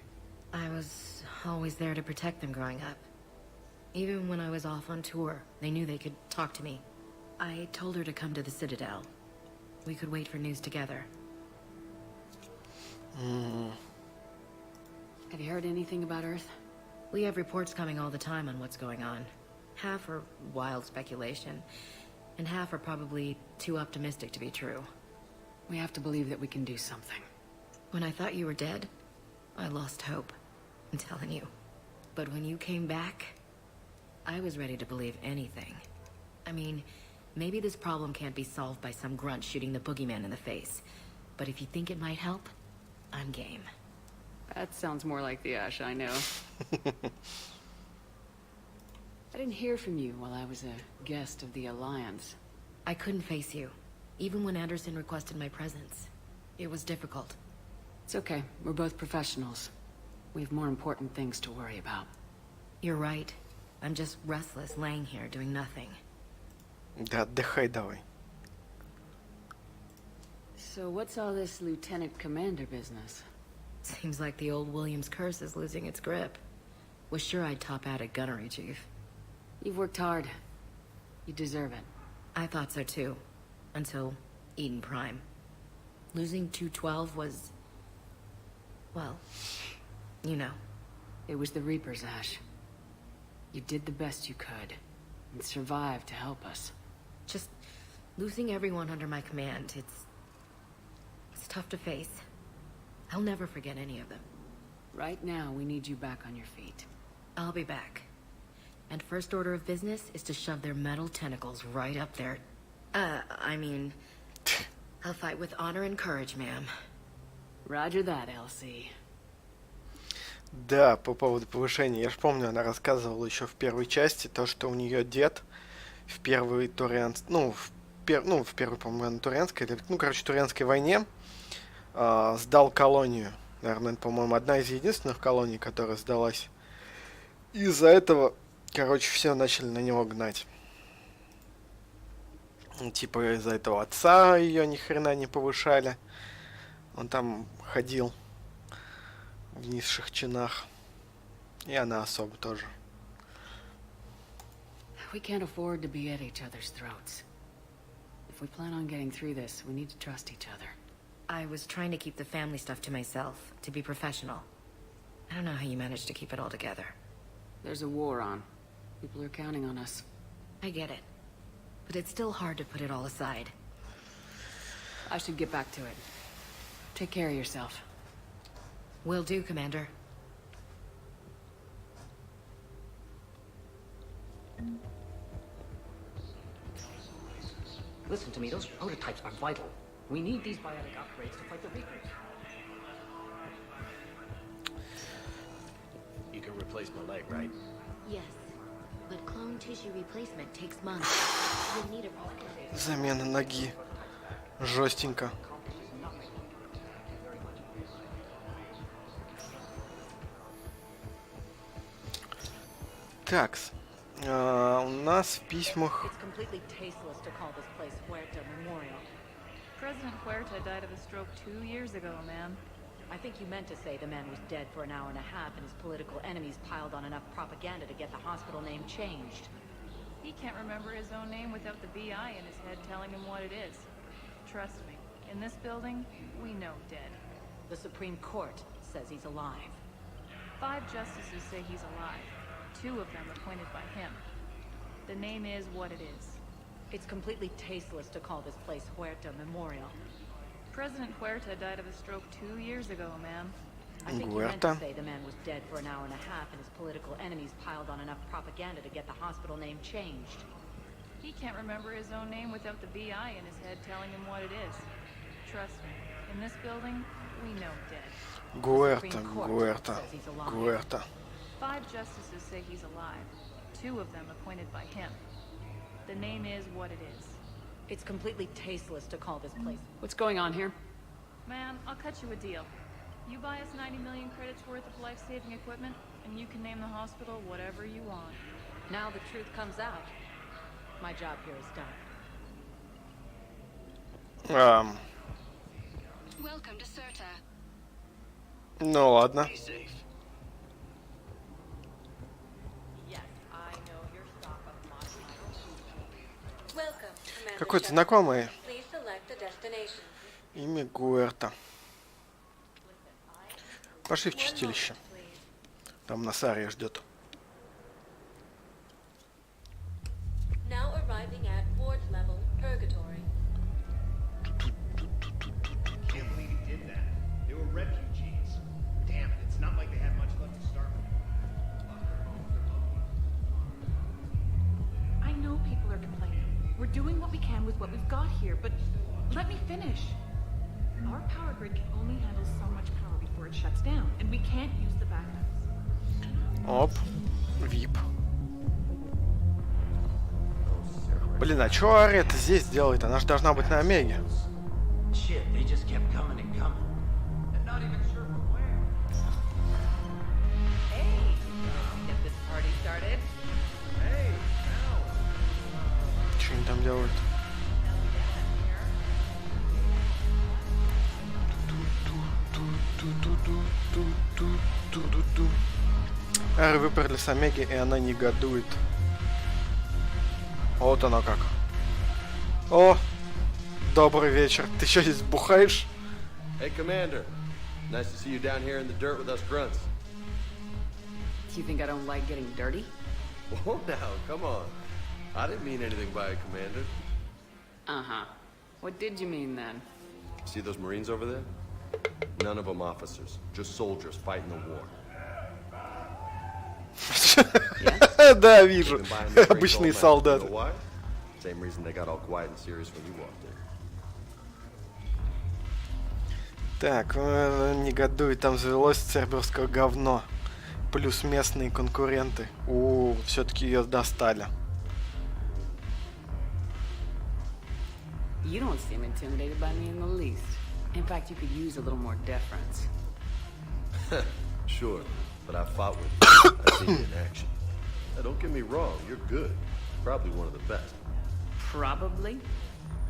I was always there to protect them growing up. Even when I was off on tour, they knew they could talk to me. I told her to come to the Citadel. We could wait for news together. Have you heard anything about Earth? We have reports coming all the time on what's going on. Half are wild speculation, and half are probably too optimistic to be true. We have to believe that we can do something. When I thought you were dead, I lost hope. I'm telling you. But when you came back, I was ready to believe anything. I mean, maybe this problem can't be solved by some grunt shooting the boogeyman in the face. But if you think it might help, I'm game. That sounds more like the Ash I know. I didn't hear from you while I was a guest of the Alliance. I couldn't face you, even when Anderson requested my presence. It was difficult. It's okay. We're both professionals. We have more important things to worry about. You're right. I'm just restless, laying here, doing nothing. Да отдыхай давай. So what's all this Lieutenant Commander business? Seems like the old Williams curse is losing its grip. Was sure I'd top out at gunnery, Chief. You've worked hard. You deserve it. I thought so too. Until Eden Prime. Losing 212 was... well, you know. It was the Reapers, Ash. You did the best you could, and survived to help us. Just losing everyone under my command, it's tough to face. I'll never forget any of them. Right now, we need you back on your feet. I'll be back. And first order of business is to shove their metal tentacles right up there. I mean... I'll fight with honor and courage, ma'am. Roger that, Elsie. Да, по поводу повышения. Я ж помню, она рассказывала еще в первой части, то, что у нее дед в первой Турианской... в первой, по-моему, Турианской, Турианской войне сдал колонию. Наверное, это, по-моему, одна из единственных колоний, которая сдалась. Из-за этого, все начали на него гнать. Типа из-за этого отца ее ни хрена не повышали. Он там ходил в низших чинах. И она особо тоже. We can't afford to be at each other's throats. If we plan on getting through this, we need to trust each other. I was trying to keep the family stuff to myself, to be professional. I don't know how you managed to keep it all together. There's a war on. People are counting on us. I get it. But it's still hard to put it all aside. I should get back to it. Take care of yourself. Will do, Commander. Listen to me, those prototypes are vital. We need these biotic upgrades to fight the Reapers. You can replace my leg, right? Yes, but clone tissue replacement takes months. You'll need a prosthetic. Замена ноги. Жестенько. Такс. У нас в письмах... It's completely tasteless to call this place Huerta Memorial. President Huerta died of a stroke 2 years ago, ma'am. I think you meant to say the man was dead for an hour and a half and his political enemies piled on enough propaganda to get the hospital name changed. He can't remember his own name without the BI in his head telling him what it is. Trust me, in this building, we know dead. The Supreme Court says he's alive. 5 justices say he's alive. 2 of them appointed by him. The name is what it is. It's completely tasteless to call this place Huerta Memorial. President Huerta died of a stroke 2 years ago, ma'am. I think you meant to say the man was dead for an hour and a half and his political enemies piled on enough propaganda to get the hospital name changed. He can't remember his own name without the BI in his head telling him what it is. Trust me, in this building, we know dead. Huerta. 5 justices say he's alive. 2 of them appointed by him. The name is what it is. It's completely tasteless to call this place. What's going on here? Man, I'll cut you a deal. You buy us 90 million credits worth of life-saving equipment, and you can name the hospital whatever you want. Now the truth comes out. My job here is done. Welcome to Certa. Ну ладно. Какой-то знакомый. Имя Гуэрта. Пошли в чистилище. Там нас Ария ждет. I know people are complaining. We're doing what we can with what we've got here, but let me finish. Our power grid can only handle so much power before it shuts down, and we can't use the backups. Оп. Вип. Блин, а чё Ария-то здесь делает? Она же должна быть на Омеге. Что они там делают? Ары выперли с Омеги, и она негодует. Вот оно как. О, добрый вечер. Ты что здесь бухаешь? Hey, Commander. Nice to see you down here in the dirt with us grunts. Do you think I don't like getting dirty? Whoa, now, come on. I didn't mean anything by it, Commander. Uh-huh. What did you mean then? See those Marines over there? None of them officers, just soldiers fighting the war. Да, вижу. Обычные солдаты. Same reason they got all quiet and serious when you walked in. Так, негодует, там завелось церберское говно. Плюс местные конкуренты. Все-таки ее достали. You don't seem intimidated by me in the least. In fact, you could use a little more deference. Sure, but I fought with you. I've seen you in action. Now, don't get me wrong, you're good. Probably one of the best. Probably?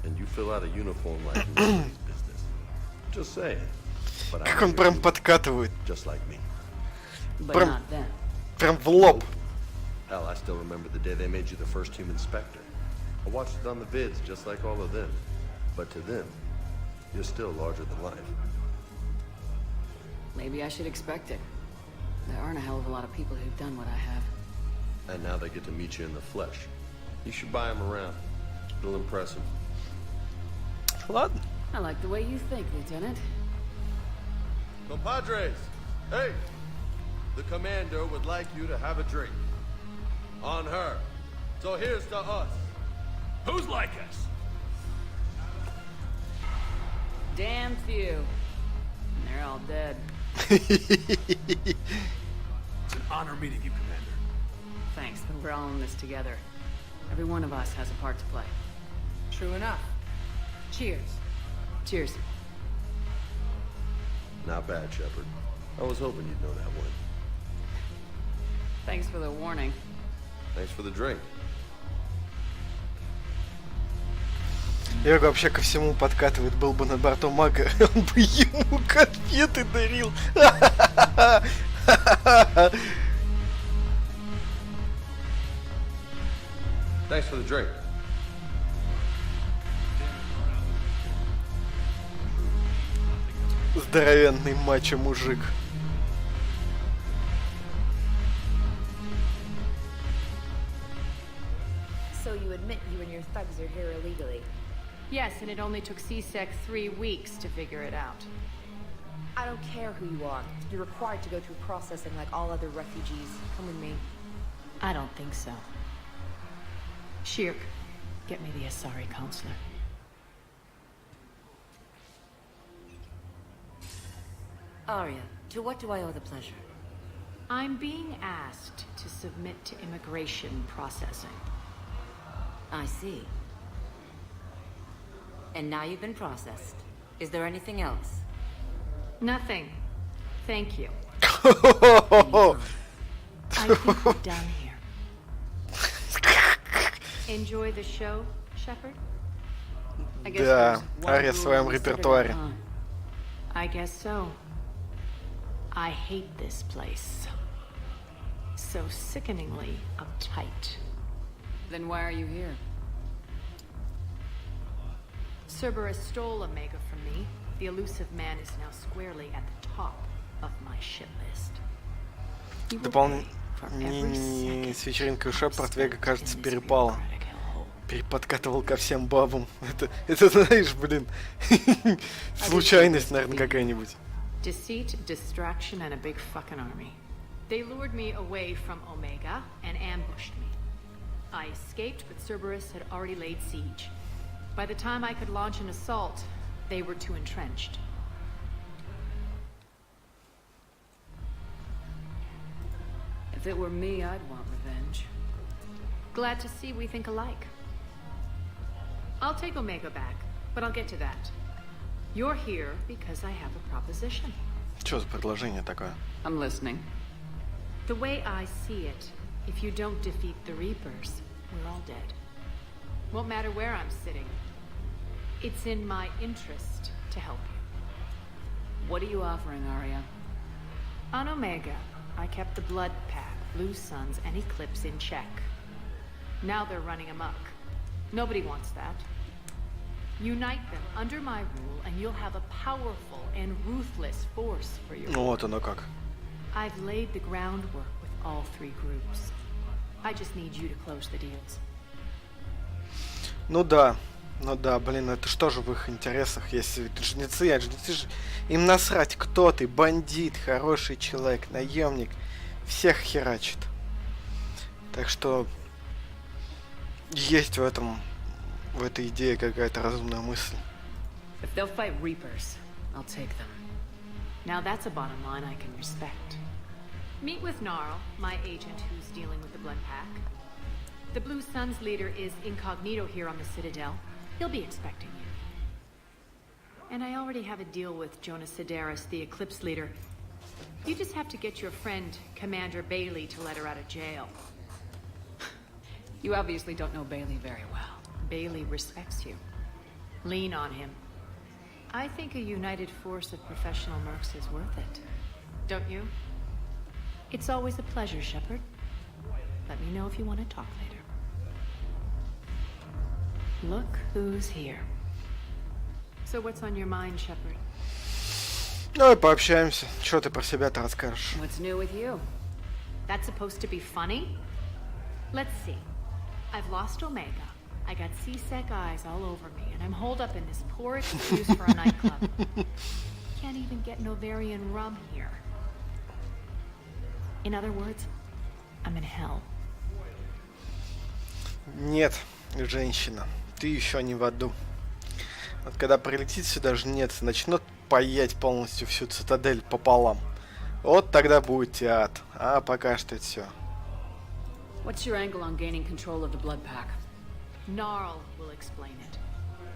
And you fill out a uniform like nobody's business. Just saying. But Как он прям подкатывает. Just like me. Прям в лоб. Hell, I still remember the day they made you the first human Spectre. I watched it on the vids, just like all of them. But to them, you're still larger than life. Maybe I should expect it. There aren't a hell of a lot of people who've done what I have. And now they get to meet you in the flesh. You should buy them around. It'll impress them. Ладно. I like the way you think, Lieutenant. Compadres! Hey! The commander would like you to have a drink. On her. So here's to us. Who's like us? Damn few. And they're all dead. It's an honor meeting you, Commander. Thanks, but we're all in this together. Every one of us has a part to play. True enough. Cheers. Cheers. Not bad, Shepard. I was hoping you'd know that one. Thanks for the warning. Thanks for the drink. Эрго вообще ко всему подкатывает, был бы на борту мага, он бы ему конфеты дарил. Thanks for the drink. Здоровенный мачо-мужик. So you admit you and your thugs are here illegally? Yes, and it only took CSEC 3 weeks to figure it out. I don't care who you are. You're required to go through processing like all other refugees. Come with me. I don't think so. Shirk, get me the Asari counselor. Arya, to what do I owe the pleasure? I'm being asked to submit to immigration processing. I see. And now you've been processed. Is there anything else? Nothing. Thank you. I think we're done here. Enjoy the show, Shepard? Да, Ария в своем репертуаре. I guess so. I hate this place. So sickeningly uptight. Then why are you here? Cerberus stole Omega from me. The elusive man is now squarely at the top of my shit list. Дополнение с вечеринкой у Шепард Вега, кажется, перепало. Переподкатывал ко всем бабам. Это знаешь, блин, случайность, наверное, какая-нибудь. Deceit, distraction, and a big fucking army. They lured me away from Omega and ambushed me. I escaped, but Cerberus had already laid siege. By the time I could launch an assault, they were too entrenched. If it were me, I'd want revenge. Glad to see we think alike. I'll take Omega back, but I'll get to that. You're here because I have a proposition. Что за предложение такое? I'm listening. The way I see it, if you don't defeat the Reapers, we're all dead. Won't matter where I'm sitting. It's in my interest to help you. What are you offering, Arya? On Omega, I kept the Blood Pack, Blue Suns, and Eclipse in check. Now they're running amok. Nobody wants that. Unite them under my rule, and you'll have a powerful and ruthless force for your Ну вот оно как. I've laid the groundwork with all three groups. I just need you to close the deals. Ну да, блин, это что же в их интересах, если жнецы, же им насрать, кто ты, бандит, хороший человек, наемник, всех херачит. Так что есть в этой идее какая-то разумная мысль. If they'll fight Reapers, I'll take them. Now that's a bottom line I can respect. Meet with Gnarl, my agent who's dealing with the Blood Pack. The Blue Suns leader is incognito here on the Citadel. He'll be expecting you. And I already have a deal with Jonas Sidaris, the Eclipse leader. You just have to get your friend, Commander Bailey, to let her out of jail. You obviously don't know Bailey very well. Bailey respects you. Lean on him. I think a united force of professional mercs is worth it. Don't you? It's always a pleasure, Shepard. Let me know if you want to talk later. Look who's here. So what's on your mind, Shepard? Давай пообщаемся. Что ты про себя-то расскажешь? What's new with you? That's supposed to be funny? Let's see. I've lost Omega. I got CSEC eyes all over me, and I'm holed up in this poor excuse for a nightclub. Can't even get Novarian rum here. In other words, I'm in hell. Нет, женщина, ты еще не в аду. Вот когда прилетит сюда жнец, начнет паять полностью всю цитадель пополам. Вот тогда будет ад. А пока что это все. What's your angle on gaining control of the Blood Pack? Gnarl will explain it.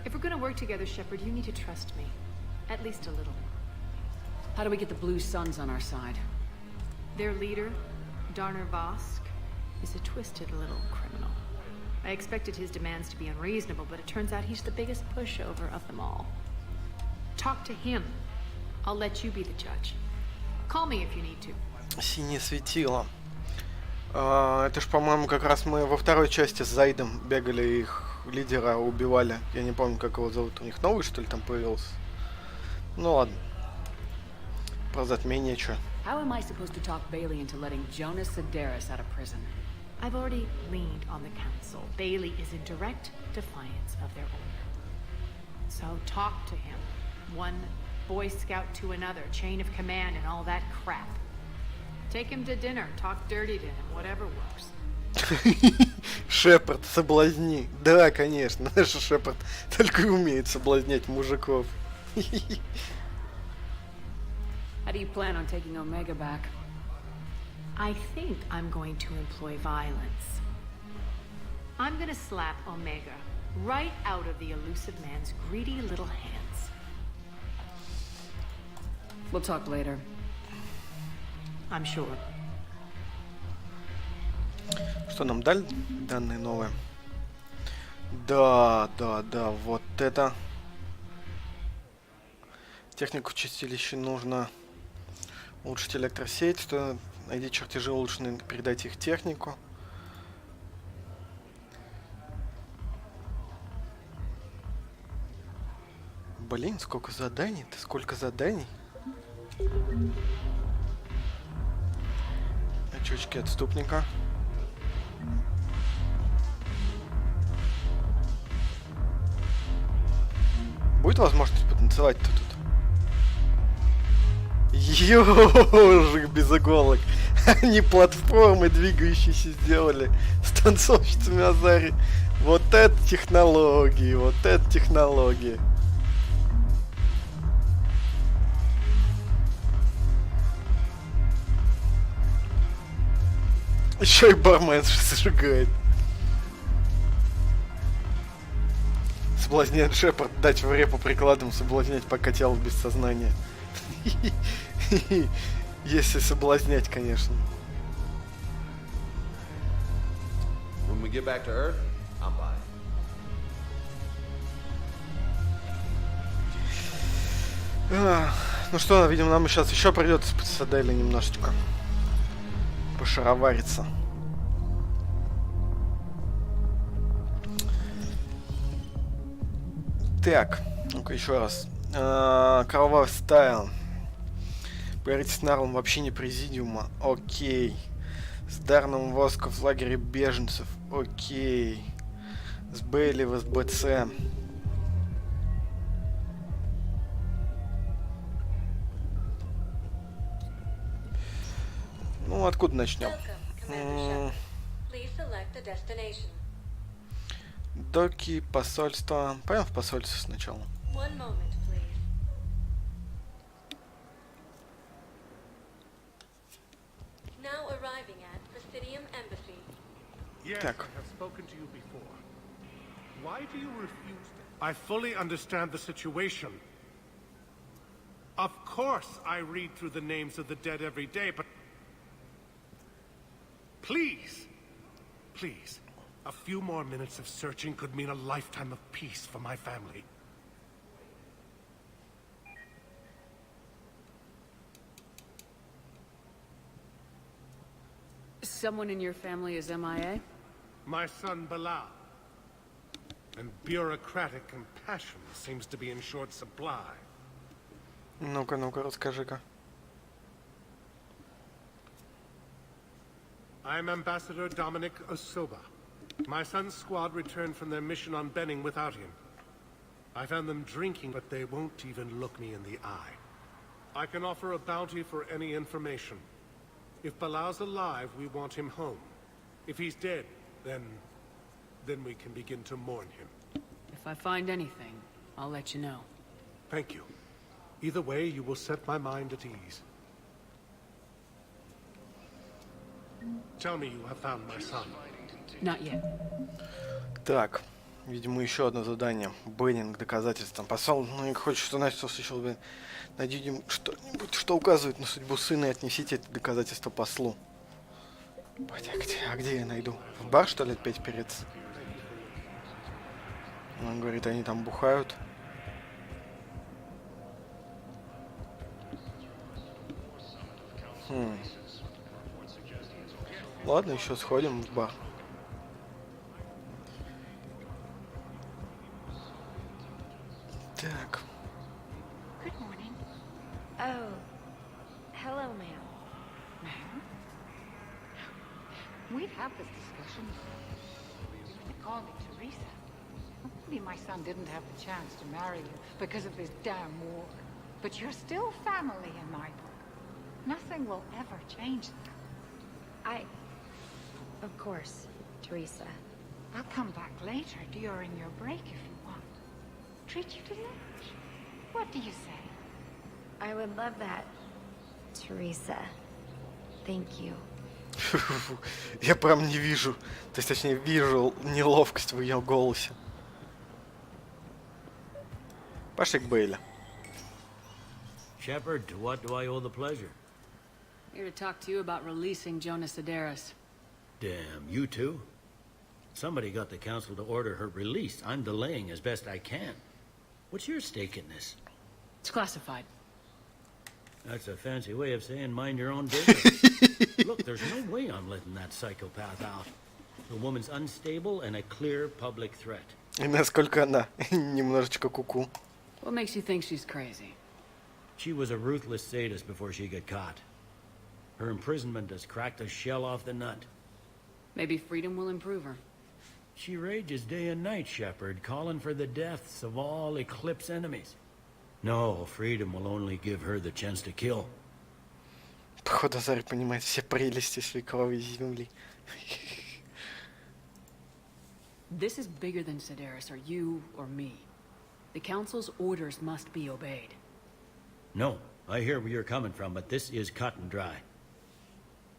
If we're gonna work together, Shepard, you need to trust me. At least a little. How do we get the Blue Suns on our side? Their leader, Darner Vosk, is a twisted little criminal. I expected his demands to be unreasonable, but it turns out he's the biggest pushover of them all. Talk to him. I'll let you be the judge. Call me if you need to. Синее светило. Это ж, по-моему, как раз мы во второй части с Зайдом бегали, их лидера убивали. Я не помню, как его зовут. У них новый, что ли, там появился? Ну ладно. Про затмение что? How am I supposed to talk Bailey into letting Jonas Sedaris out of prison? I've already leaned on the council. Bailey is in direct defiance of their owner. So talk to him. One Boy Scout to another, chain of command and all that crap. Take him to dinner, talk dirty to him, whatever works. Шепард, соблазни. Да, конечно, наш Шепард только и умеет соблазнять мужиков. How do you plan on taking Omega back? I think I'm going to employ violence. I'm gonna slap Omega right out of the elusive man's greedy little hands. We'll talk later. I'm sure. Что нам дали? Данные новые. Да, вот это. Технику в чистилище нужно улучшить электросеть. Что найди чертежи улучшенные, передайте их технику. Блин, сколько заданий-то, сколько заданий. Очечки отступника. Будет возможность потанцевать-то тут? Ёжик без иголок. Они платформы двигающиеся сделали с танцовщицами Азари. Вот это технологии, вот это технологии. Еще и бармен зажигает. Соблазняет Шепард, дать в репу прикладом, соблазнять, пока тело без сознания. Если соблазнять, конечно. When we get back to Earth, I'm by. Ну что, видимо, нам сейчас еще придется по Цитадели немножечко пошаровариться. Так, ну-ка еще раз. Кровавый стайл. Поговорите с Нарлом в общине президиума. Окей. С Дарном Восков в лагере беженцев. Окей. С Бейли в СБЦ. Ну, откуда начнем? Доки, посольство. Пойдем в посольство сначала. Так. I fully understand the situation. Of course I read through the names of the dead every day, but please, a few more minutes of searching could mean a lifetime of peace for my family. Someone in your family is MIA? My son Bilal. And bureaucratic compassion seems to be in short supply. Ну-ка, расскажи-ка. I'm Ambassador Dominic Osoba. My son's squad returned from their mission on Benning without him. I found them drinking, but they won't even look me in the eye. I can offer a bounty for any information. If Bilal's alive, we want him home. If he's dead, then we can begin to mourn him. If I find anything, I'll let you know. Thank you. Either way, you will set my mind at ease. Tell me you have found my son. Not yet. Так, видимо, еще одно задание. Беннинг, доказательством. Посол, ну и хочет, что начал еще, найдите что-нибудь, что указывает на судьбу сына, и отнесите это доказательство послу. А где я найду? В бар, что ли, опять перец? Он говорит, они там бухают. Ладно, еще сходим в бар. Так. Good morning. Oh. Hello, ma'am. Ma'am? We've had this discussion. They call me Teresa. Maybe my son didn't have the chance to marry you because of this damn war. But you're still family in my book. Nothing will ever change that. Of course, Teresa. I'll come back later during your break if you want. Treat you to lunch. What do you say? I would love that, Teresa. Thank you. Я прям не вижу. То есть, точнее, вижу неловкость в ее голосе. Пошли к Бейли. Shepard, to what do I owe the pleasure? Here to talk to you about releasing Jonas Sedaris. Damn, you too? Somebody got the council to order her release. I'm delaying as best I can. What's your stake in this? It's classified. That's a fancy way of saying mind your own business. Look, there's no way I'm letting that psychopath out. The woman's unstable and a clear public threat. И насколько она немножечко куку. What makes you think she's crazy? She was a ruthless sadist before she got caught. Her imprisonment has cracked the shell off the nut. Maybe freedom will improve her. She rages day and night, Shepard, calling for the deaths of all Eclipse enemies. No, freedom will only give her the chance to kill. Походу, Азарь понимает все прелести свекрови земли. This is bigger than Sedaris or you or me. The Council's orders must be obeyed. No, I hear where you're coming from, but this is cut and dry.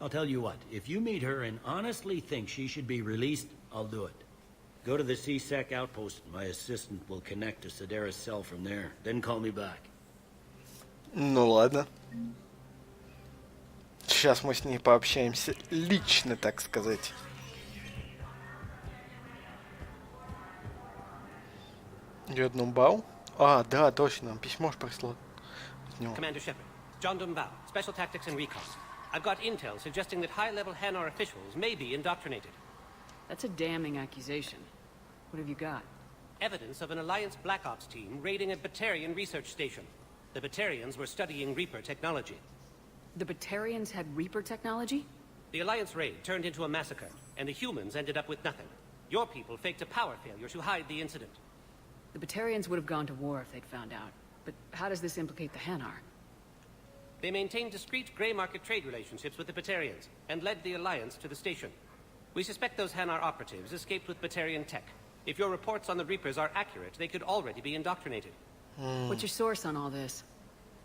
I'll tell you what, if you meet her and honestly think she should be released, I'll do it. Go to the C-Sec outpost. My assistant will connect to Sedaris' cell from there. Then call me back. Ну ладно. Сейчас мы с ней пообщаемся лично, так сказать. Бау? А, да, точно, нам письмо ж пришло. Commander Shepard, John Dumbao, Special Tactics and Recon. I've got intel suggesting that high-level Hanar officials may be indoctrinated. That's a damning accusation. What have you got? Evidence of an Alliance Black Ops team raiding a Batarian research station. The Batarians were studying Reaper technology. The Batarians had Reaper technology? The Alliance raid turned into a massacre, and the humans ended up with nothing. Your people faked a power failure to hide the incident. The Batarians would have gone to war if they'd found out. But how does this implicate the Hanar? They maintained discreet gray market trade relationships with the Batarians, and led the Alliance to the station. We suspect those Hanar operatives escaped with Batarian tech. If your reports on the Reapers are accurate, they could already be indoctrinated. What's your source on all this?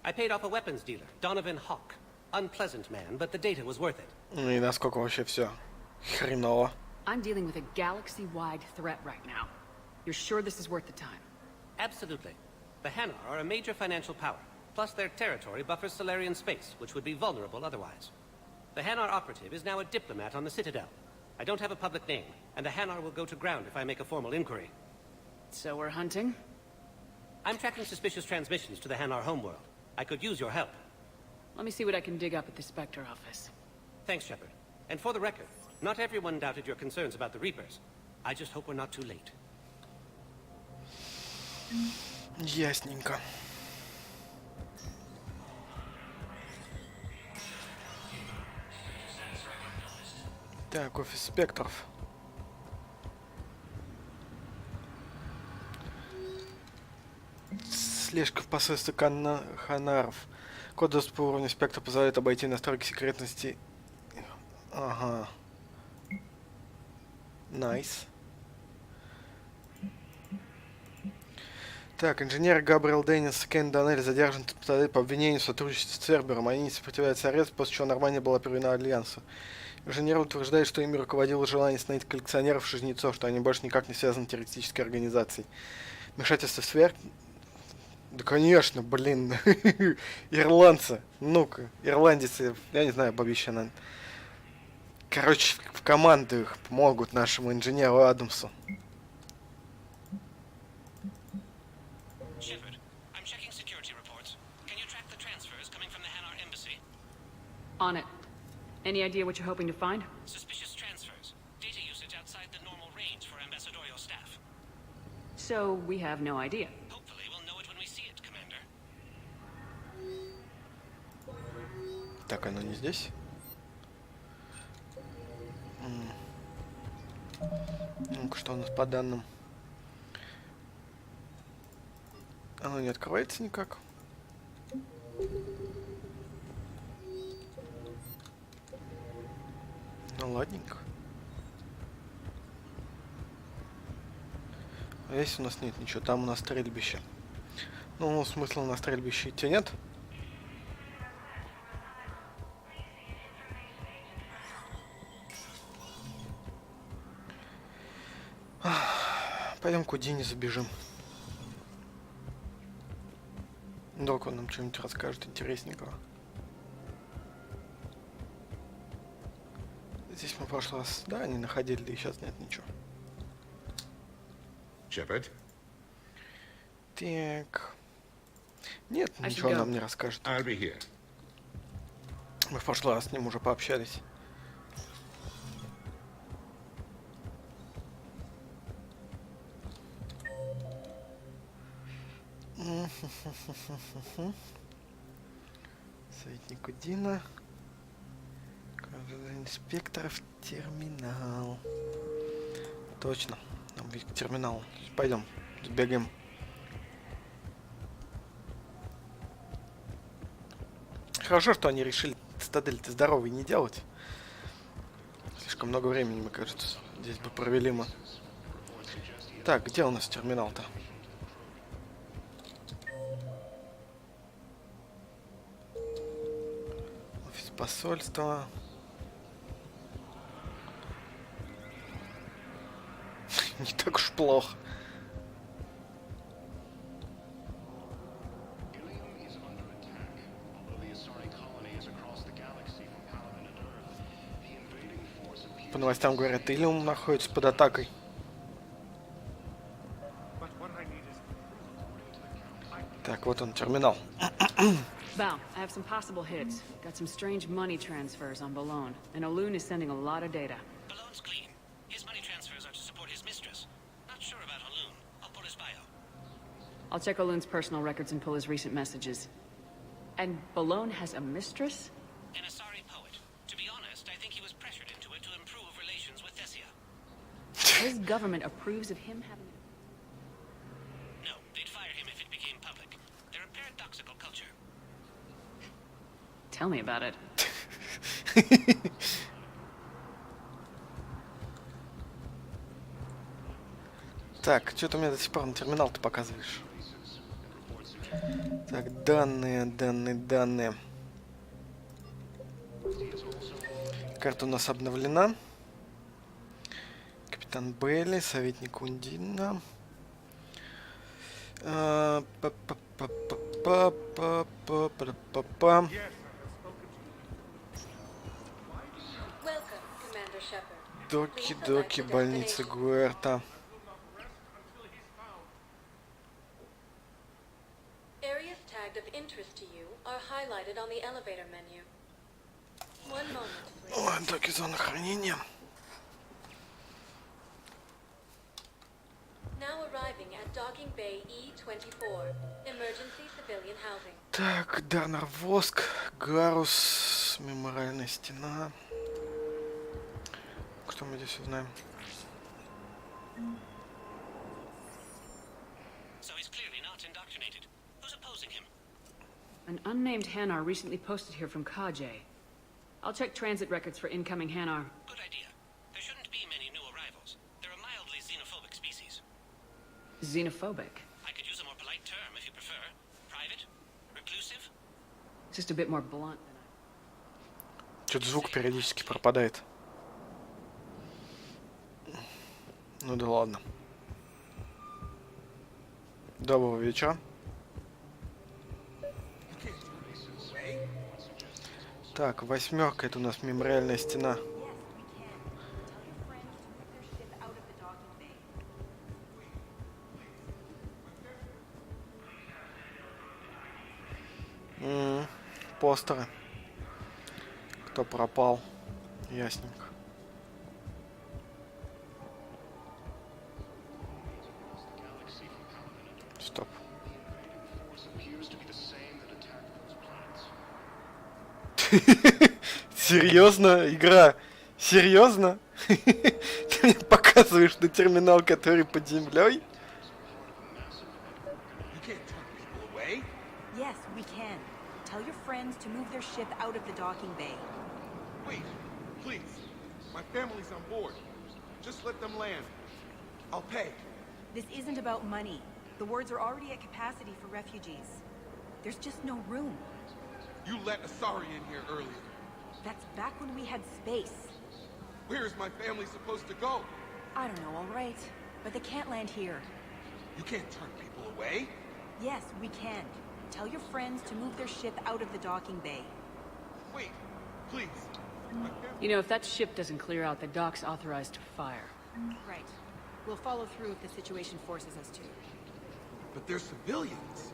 I paid off a weapons dealer, Donovan Hawk. Unpleasant man, but the data was worth it. Ну и насколько вообще все хреново. I'm dealing with a galaxy-wide threat right now. You're sure this is worth the time? Absolutely. The Hanar are a major financial power, plus their territory buffers Solarian space, which would be vulnerable otherwise. The Hanar operative is now a diplomat on the Citadel. I don't have a public name, and the Hanar will go to ground if I make a formal inquiry. So we're hunting? I'm tracking suspicious transmissions to the Hanar homeworld. I could use your help. Let me see what I can dig up at the Spectre office. Thanks, Shepard. And for the record, not everyone doubted your concerns about the Reapers. I just hope we're not too late. Ясненько. Так, офис спектров. Слежка в посольстве Ханаров. Код доступа уровня спектра позволяет обойти настройки секретности. Ага. Найс. Так, инженер Габриэл Деннис и Кен Доннель задержан по обвинению в сотрудничестве с Цербером. Они не сопротивляются аресту, после чего Нормандия была переведена Альянсу. Инженер утверждает, что ими руководило желание остановить коллекционеров-шизнецов, что они больше никак не связаны с террористической организацией. Вмешательство сверх... Да, конечно, блин. Ирландцы. Ну-ка, ирландец, я не знаю, бабища, наверное. Короче, в команду их помогут нашему инженеру Адамсу. Shepard, I'm checking security reports. Can you track the transfers coming from the Hanar embassy? On it. Any idea what you're hoping to find? Suspicious transfers. Data usage outside the normal range for ambassadorial staff. So we have no idea. Hopefully we'll know it when we see it, Commander. Так, оно не здесь? Ну-ка, что у нас по данным? Оно не открывается никак. Ну, ладненько. А здесь у нас нет ничего, там у нас стрельбище. Ну, смысла на стрельбище идти нет. Пойдем к Удине забежим. Док, он нам что-нибудь расскажет интересненького. Здесь мы в прошлый раз, да, не находили, да и сейчас нет ничего. Шепард? Так. Нет, ничего нам не расскажет. Мы в прошлый раз с ним уже пообщались. Советник Удина. Инспекторов терминал. Точно. Нам ведь к терминалу. Пойдем, сбегаем. Хорошо, что они решили Цитадель-то здоровый не делать. Слишком много времени, мне кажется, здесь бы провели мы. Так, где у нас терминал-то? Офис посольства. Не так уж плохо. По новостям говорят, Илиум находится под атакой. Так, вот он, терминал. Val, I have some possible hits. Got some strange money transfers on Balone, and Olun is sending a lot of data. Ballone's clean. His money transfers are to support his mistress. Not sure about Olun. I'll pull his bio. I'll check Olun's personal records and pull his recent messages. And Balone has a mistress? An Asari poet. To be honest, I think he was pressured into it to improve relations with Thessia. His government approves of him having... No, they'd fire him if it became public. They're a paradoxical culture. Tell me about it. Так, что ты мне до сих пор на терминал-то показываешь? Так, данные. Карта у нас обновлена. Капитан Бейли, советник Ундина. Доки, больница Гуэрта. Areas tagged of interest to you are highlighted on the elevator menu. One moment, please. Ой, доки, зона хранения. Now arriving at docking bay E24, emergency civilian housing. Так, Дарнер Воск, Гарус, мемориальная стена. Что мы здесь узнаем? So he's clearly not indoctrinated. Who's opposing him? An unnamed Hanar recently posted here from Kajay. I'll check transit records for incoming Hanar. Good idea. There shouldn't be many new arrivals. They're a mildly xenophobic species. Xenophobic? I could use a more polite term if you prefer. Private? Reclusive? Just a bit more blunt than Что-то звук периодически пропадает. Ну да ладно. Доброго вечера. Так, 8, это у нас мемориальная стена. постеры. Кто пропал? Ясненько. Стоп. Серьезно? Игра? Серьезно? Ты мне показываешь на терминал, который под землей? Yes, we can. Tell your friends to move their ship out of the docking bay. Wait, please. My family's on board. Just let them land. I'll pay. This isn't about money. The wards are already at capacity for refugees. There's just no room. You let Asari in here earlier. That's back when we had space. Where is my family supposed to go? I don't know, all right. But they can't land here. You can't turn people away. Yes, we can. Tell your friends to move their ship out of the docking bay. Wait, please. You know, if that ship doesn't clear out, the dock's authorized to fire. Right. We'll follow through if the situation forces us to. But they're civilians.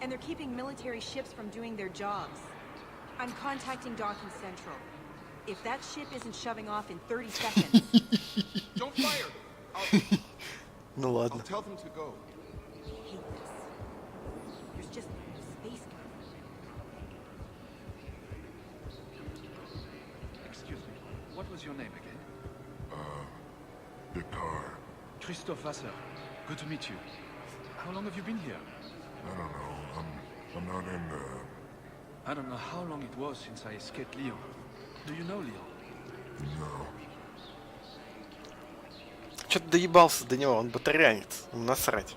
And they're keeping military ships from doing their jobs. I'm contacting Docking Central. If that ship isn't shoving off in 30 seconds... Don't fire! Ну ладно. I'll tell them to go. I hate this. There's just space. Excuse me. What was your name again? Victor. Christophe Vasseur. Good to meet you. How long have you been here? I don't know. I'm not in the... I don't know how long it was since I escaped Lyon. Do you know Lyon? No. Что-то доебался до него, он батарянец. Ему насрать.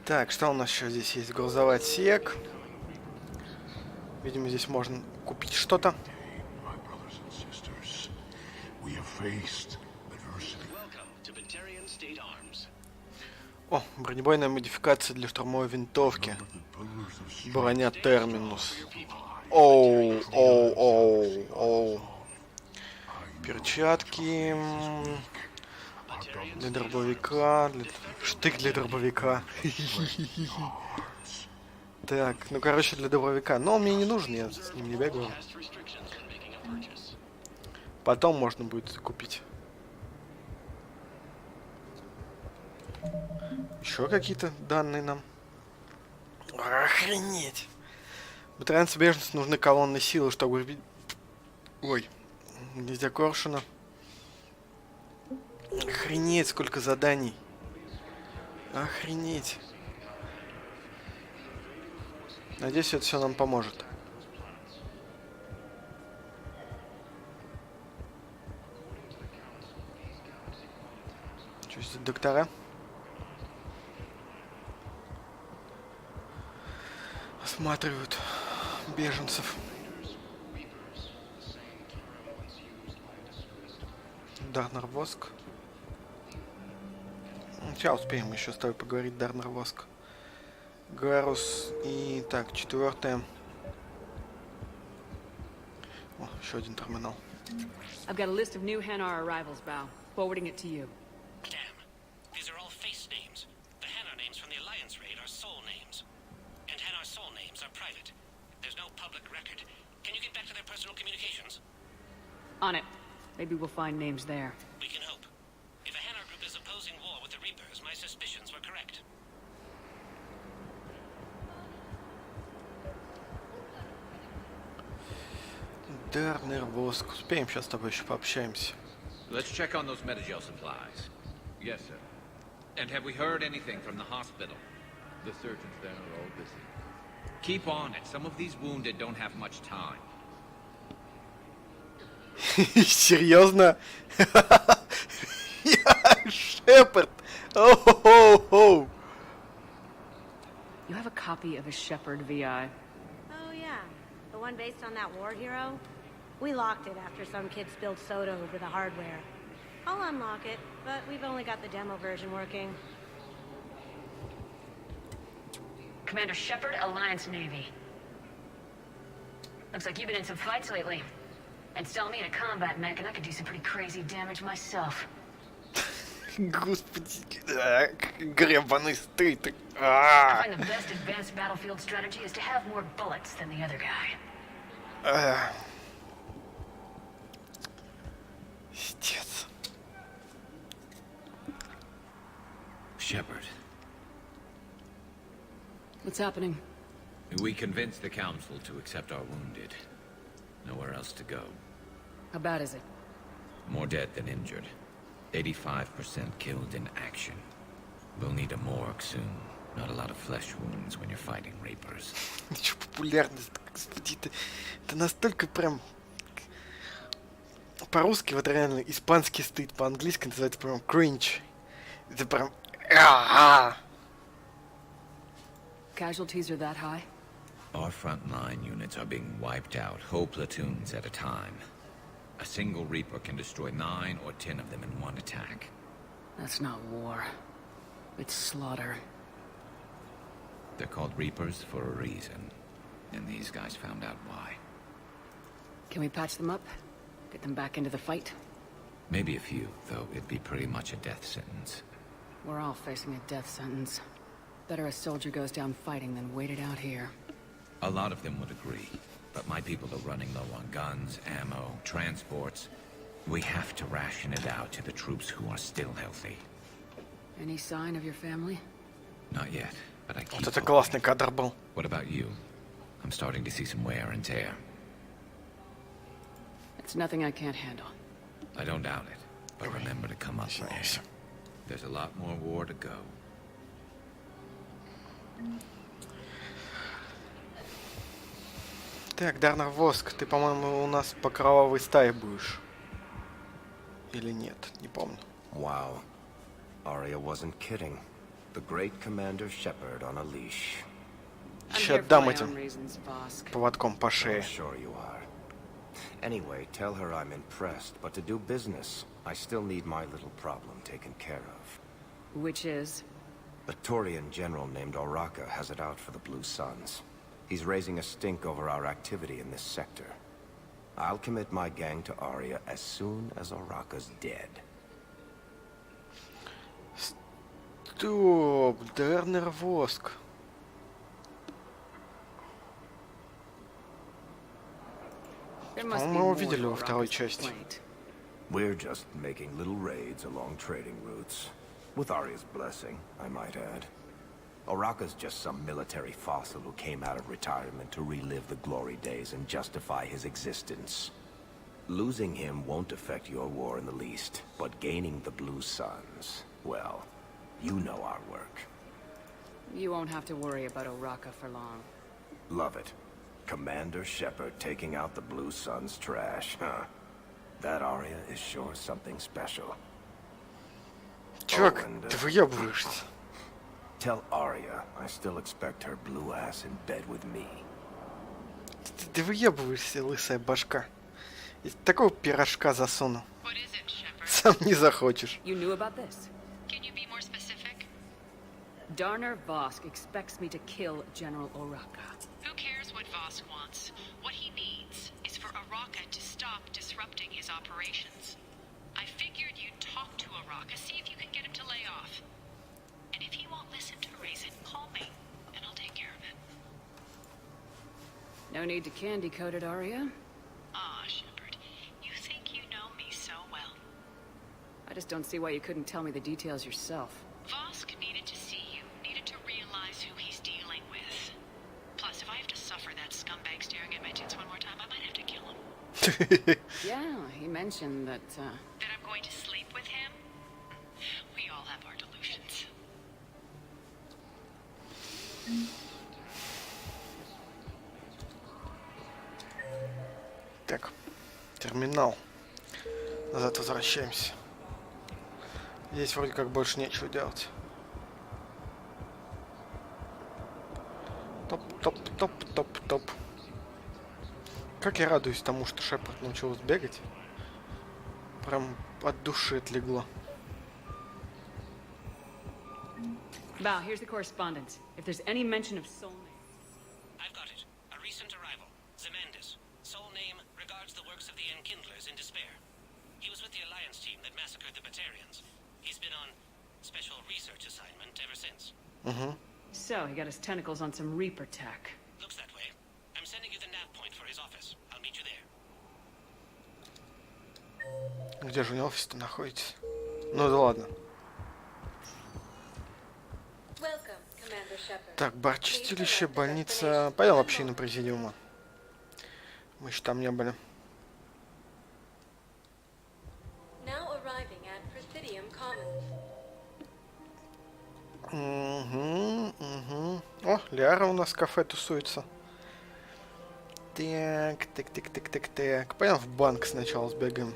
Так, что у нас еще здесь есть? Грузовой отсек. Видимо, здесь можно купить что-то. О, бронебойная модификация для штурмовой винтовки. Броня Терминус. Оу, оу, оу, оу. Перчатки. Для дробовика. Штык для дробовика. Так, ну короче, для дробовика. Но он мне не нужен, я с ним не бегаю. Потом можно будет купить. Еще какие-то данные нам. Охренеть! Батальонцам беженцев нужны колонны силы, чтобы убить... Ой, нельзя коршуна. Охренеть, сколько заданий. Охренеть. Надеюсь, это все нам поможет. Что здесь доктора? Осматривают беженцев. Дарнер Воск. Сейчас успеем еще с тобой поговорить, Дарнер Воск. Гарус. И так, 4-е. О, еще один терминал. I've got a list of new Hanar arrivals, Bao. Forwarding it to you. Damn. These are all face names. The Hanar names from the Alliance raid are soul names. And Hanar soul names are private. There's no public record. Can you get back to their personal communications? On it. Maybe we'll find names there. We can hope. If a Hanar group is opposing war with the Reapers, my suspicions were correct. Дарнер Воск. Успеем сейчас с тобой еще пообщаемся. Let's check on those Metagel supplies. Yes, sir. And have we heard anything from the hospital? The surgeons there are all busy. Keep on it. Some of these wounded don't have much time. Серьезно? Шепард! Оу-хоу-хоу! You have a copy of a Shepard VI. Oh, yeah. The one based on that war hero? We locked it after some kid spilled soda over the hardware. I'll unlock it, but we've only got the demo version working. Commander Shepard, Alliance Navy. Looks like you've been in some fights lately. Install me in a combat mech and I could do some pretty crazy damage myself. Господи, гребаный стыд. I find the best advanced battlefield strategy is to have more bullets than the other guy. Пиздец. Shepard. What's happening? We convinced the Council to accept our wounded. Nowhere else to go. How bad is it? More dead than injured. 85% killed in action. We'll need a morgue soon. Not a lot of flesh wounds when you're fighting Reapers. Чё популярность, господи, это настолько прям... По-русски вот реально испанский стыд, по-английски называется прям cringe. Это прям... Casualties are that high? Our frontline units are being wiped out, whole platoons at a time. A single Reaper can destroy 9 or 10 of them in one attack. That's not war. It's slaughter. They're called Reapers for a reason. And these guys found out why. Can we patch them up? Get them back into the fight? Maybe a few, though it'd be pretty much a death sentence. We're all facing a death sentence. Better a soldier goes down fighting than wait it out here. A lot of them would agree. But my people are running low on guns, ammo, transports. We have to ration it out to the troops who are still healthy. Any sign of your family? Not yet, but I keep Вот это hoping. классный кадр был. What about you? I'm starting to see some wear and tear. It's nothing I can't handle. I don't doubt it, but remember to come up for air. There's a lot more war to go. Так, Дарнер Воск, ты, по-моему, у нас по кровавой стае будешь. Или нет, не помню. Wow. Arya wasn't kidding. The great Commander Shepard on a leash. Сейчас дам этим поводком по шее. Sure you are. Anyway, tell her I'm impressed, but to do business, I still need my little problem taken care of. Which is? A Turian general named Oraka has it out for the Blue Suns. He's raising a stink over our activity in this sector. I'll commit my gang to Arya as soon as Oraka's dead. Стоп, Дарнер Воск. По-моему, мы его видели во второй части. We're just making little raids along trading routes. With Arya's blessing, I might add. Oraka's just some military fossil who came out of retirement to relive the glory days and justify his existence. Losing him won't affect your war in the least, but gaining the Blue Suns, well, you know our work. You won't have to worry about Oraka for long. Love it. Commander Shepard taking out the Blue Suns trash, huh? That Arya is sure something special. Чувак, ты выебываешься. Tell Arya I still expect her blue ass in bed with me. Ты выебываешься, лысая башка. Я такого пирожка засуну. Сам не захочешь. You knew about this? Can you be more specific? Darner Vosk expects me to kill General Oraka. Who cares what Vosk wants? What he needs is for Oraka to stop disrupting his operations. I figured you'd talk to Oraka, see if you can get him to lay off. And if he won't listen to reason, call me, and I'll take care of it. No need to candy coat it, Arya. Ah, Shepard, you think you know me so well. I just don't see why you couldn't tell me the details yourself. Vosk needed to see you, needed to realize who he's dealing with. Plus, if I have to suffer that scumbag staring at my tits one more time, I might have to kill him. Yeah, he mentioned that, That I'm going to sleep with him? We all have our delusions. Так, терминал. Назад возвращаемся. Здесь вроде как больше нечего делать. Топ. Как я радуюсь тому, что Шепард научилась бегать. Прям от души отлегло. Val, here's the correspondence. If there's any mention of soulmate... I've got it. A recent arrival. Zemandis. Soul name regards the works of the Enkindlers in despair. He was with the Alliance team that massacred the Batarians. He's been on Угу. So, he got his tentacles on some Reaper tech. Looks that way. I'm sending you the nav point for his office. I'll meet you there. Где же у него офис-то находится? Ну да ладно. Так, бар-чистилище, больница. Пойдем в общину президиума. Мы еще там не были. Угу. О, Лиара у нас в кафе тусуется. Так. Пойдем в банк сначала сбегаем.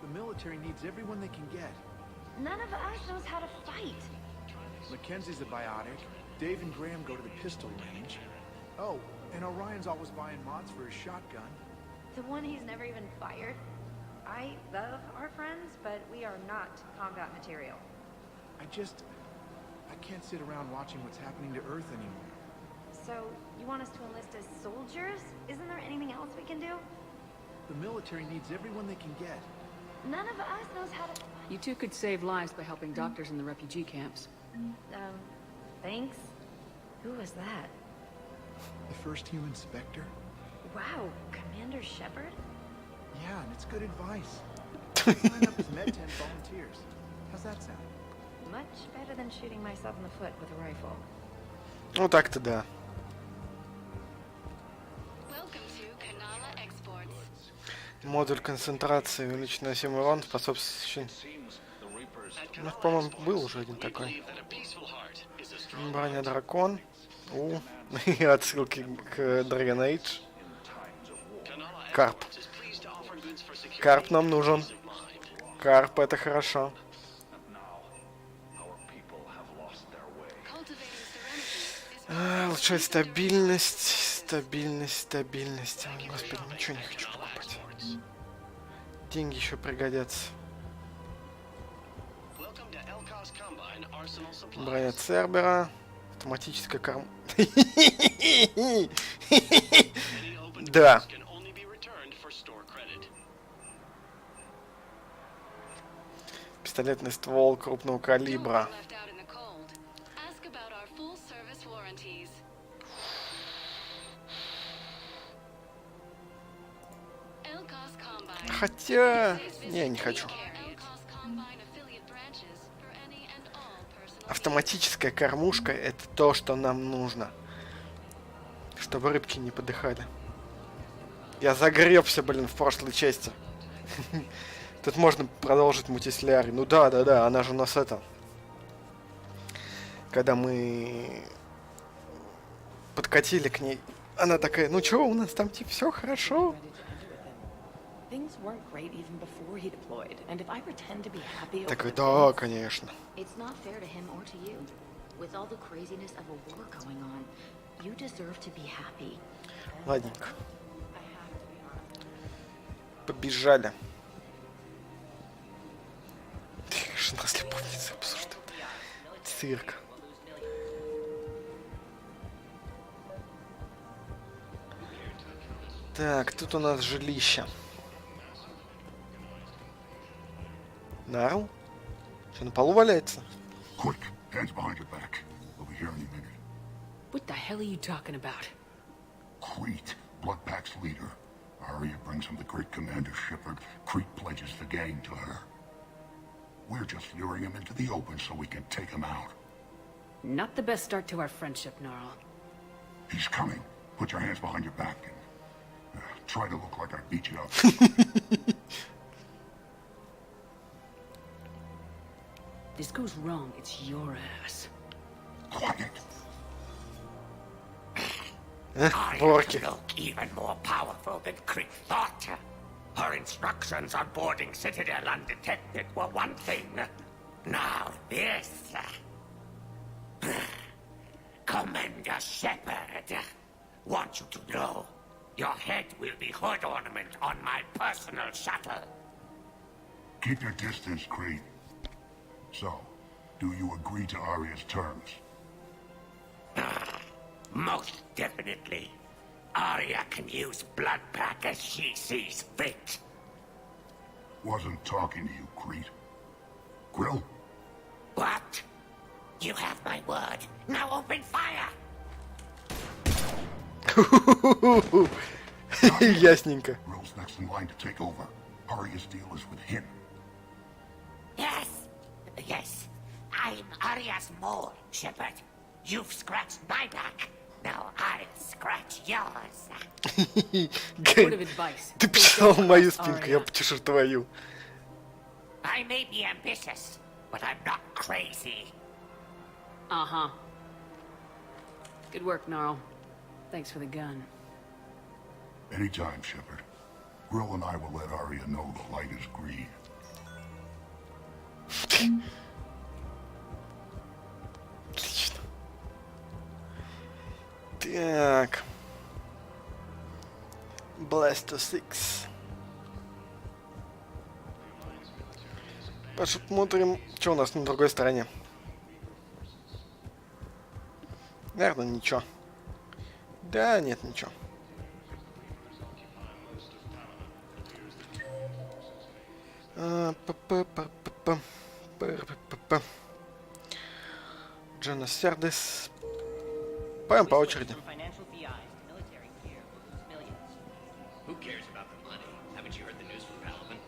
The military needs everyone they can get. None of us knows how to fight. Mackenzie's a biotic. Dave and Graham go to the pistol range. Oh, and Orion's always buying mods for his shotgun. The one he's never even fired. I love our friends, but we are not combat material. I can't sit around watching what's happening to Earth anymore. So, you want us to enlist as soldiers? Isn't there anything else we can do? The military needs everyone they can get. None of us knows how to... You two could save lives by helping doctors in the refugee camps. Thanks. Who was that? The first human Spectre? Wow, Commander Shepard? Yeah, and it's good advice. Sign up as Med-10 volunteers. How's that sound? Much better than shooting myself in the foot with a rifle. Ну так-то да. Модуль концентрации, увеличенный на 7 урон, способствующий... Ну, по-моему, был уже один такой. Броня дракон. И отсылки к Dragon Age. Карп. Карп нам нужен. Карп, это хорошо. Улучшать стабильность. Стабильность. О, господи, ничего не хочу покупать. Деньги еще пригодятся. Броня Цербера. Автоматическая корм... Да. Пистолетный ствол крупного калибра. Хотя... Не хочу. Автоматическая кормушка — это то, что нам нужно. Чтобы рыбки не подыхали. Я загребся, блин, в прошлой части. Тут можно продолжить мутислярий. Ну да, она же у нас это... Когда мы подкатили к ней, она такая, ну чё, у нас там типа все хорошо. Things weren't great even before he deployed, and if I pretend to be happy Так, over the да, things, конечно. it's not fair to him or to you. With all the craziness of a war going on, you deserve to be happy. Ладненько. Побежали. Жена с любовницей обсуждает. Цирк. Так, тут у нас жилище. Нарл? Что, на полу валяется? Quick, hands behind your back. We'll be here any minute. What the hell are you talking about? Crete, Bloodpack's leader. Arya brings him the great Commander Shepard. Crete pledges the gang to her. We're just luring him into the open so we can take him out. Not the best start to our friendship, Gnarl. He's coming. Put your hands behind your back and try to look like I beat you up. This goes wrong, it's your ass. Quiet. Arya look even more powerful than Crete thought. Her instructions on boarding Citadel undetected were one thing. Now this. Commander Shepard, want you to know, your head will be hood ornament on my personal shuttle. Keep your distance, Crete. So, do you agree to Arya's terms? Most definitely. Arya can use Bloodpack as she sees fit. Wasn't talking to you, Crete. Grill? What? You have my word. Now open fire! Ясненько. Grill's next in line to take over. Arya's deal is with him. Yes. Yes. I'm Arya's mole, Shepard. You've scratched my back. Now I'll scratch yours. Word of advice. Ты почесал мою спинку, я почешу твою. I may be ambitious, but I'm not crazy. Uh-huh. Good work, Gnarl. Thanks for the gun. Anytime, Shepard. Grill and I will let Arya know the light is green. Отлично. Так. Blaster 6. Посмотрим, что у нас на другой стороне. Наверное, ничего. Да, нет, ничего. Джона Сердес. Пойдем по очереди. Who cares about the money? Haven't you heard the news from Palaven?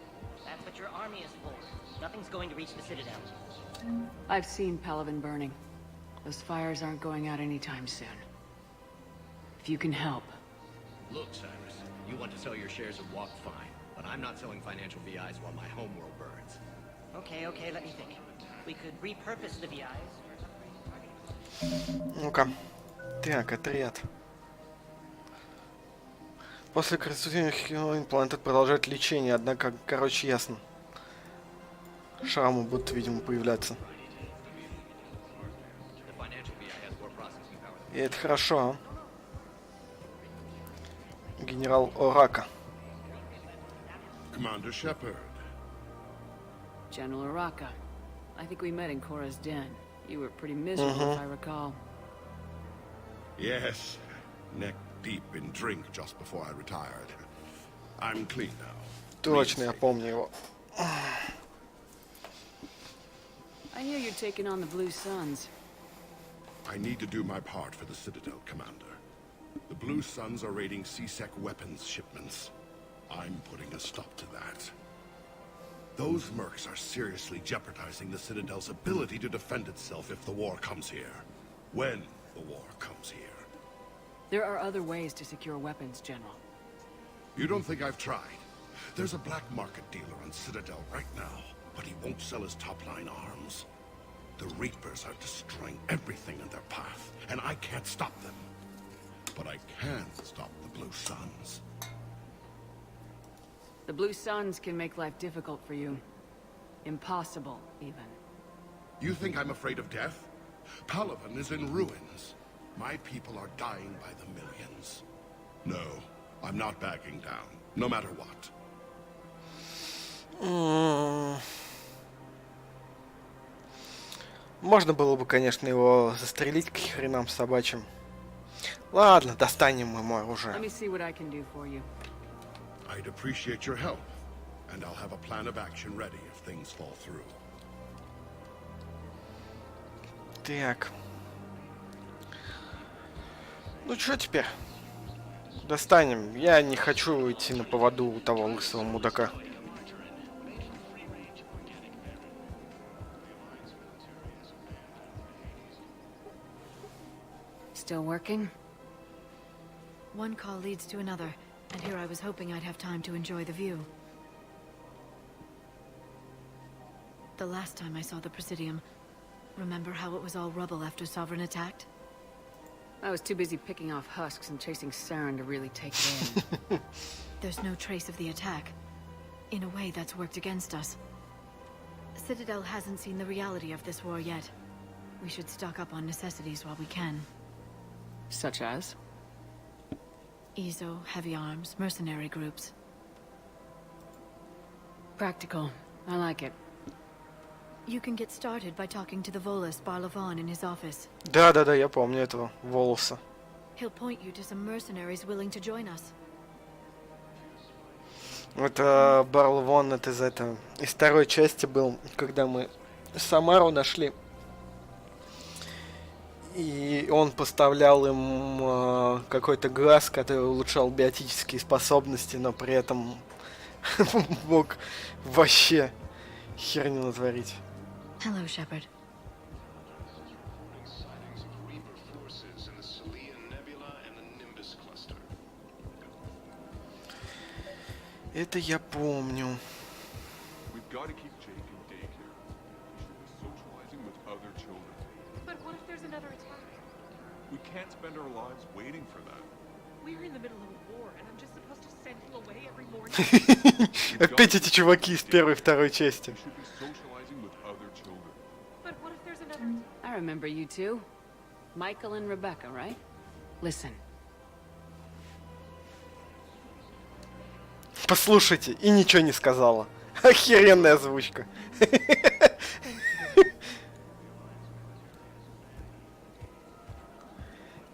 That's what your army is for. Nothing's going to reach the Citadel. I've seen Palaven burning. Those fires aren't going out anytime soon. If you can help. Look, Cyrus, you want to sell your shares of Walk, fine. But I'm not selling financial VIs while my homeworld burns. Okay, let me think. We could repurpose the VIs. Ну-ка. Так, отряд. После красоты имплант продолжает лечение, однако, короче, ясно. Шрамы будут, видимо, появляться. И это хорошо. Генерал Орака. Commander Shepard. General Oraka. I think we met in Korra's den. You were pretty miserable, if I recall. Yes. Neck deep in drink just before I retired. I'm clean now. Точно, я помню его. I hear you're taking on the Blue Suns. I need to do my part for the Citadel, Commander. The Blue Suns are raiding C-Sec weapons shipments. I'm putting a stop to that. Those mercs are seriously jeopardizing the Citadel's ability to defend itself if the war comes here. When the war comes here. There are other ways to secure weapons, General. You don't think I've tried? There's a black market dealer on Citadel right now, but he won't sell his top-line arms. The Reapers are destroying everything in their path, and I can't stop them. But I can stop the Blue Suns. The Blue Suns can make life difficult for you. Impossible, even. You think I'm afraid of death? Palaven is in ruins. My people are dying by the millions. No, I'm not backing down, no matter what. Можно было бы, конечно, его застрелить к хренам собачьим. Ладно, достанем мы ему оружие. Let me see what I can do for you. I'd appreciate your help, and I'll have a plan of action ready if things fall through. Так. Ну что теперь? Достанем. Я не хочу идти на поводу у того лысого мудака. Still working? One call leads to another, and here I was hoping I'd have time to enjoy the view. The last time I saw the Presidium, remember how it was all rubble after Sovereign attacked? I was too busy picking off husks and chasing Saren to really take it in. There's no trace of the attack. In a way, that's worked against us. Citadel hasn't seen the reality of this war yet. We should stock up on necessities while we can. Such as? Ezo, heavy arms, mercenary groups. Practical. I like it. You can get started by talking to the Volus Barlavon in his office. Да, я помню этого Волоса. He'll point you to some mercenaries willing to join us. Это Барл Вон, это из второй части был, когда мы Самару нашли. И он поставлял им какой-то газ, который улучшал биотические способности, но при этом мог вообще херню натворить. Hello, Shepard. Это я помню. But what if there's another attack? We can't spend our lives waiting for that. We're in the middle of a war, and I'm just supposed to send him away every morning. Опять эти чуваки из первой и второй части. But what if there's another attack? I remember you two. Michael and Rebecca, right? Listen. Послушайте, и ничего не сказала. Охеренная озвучка.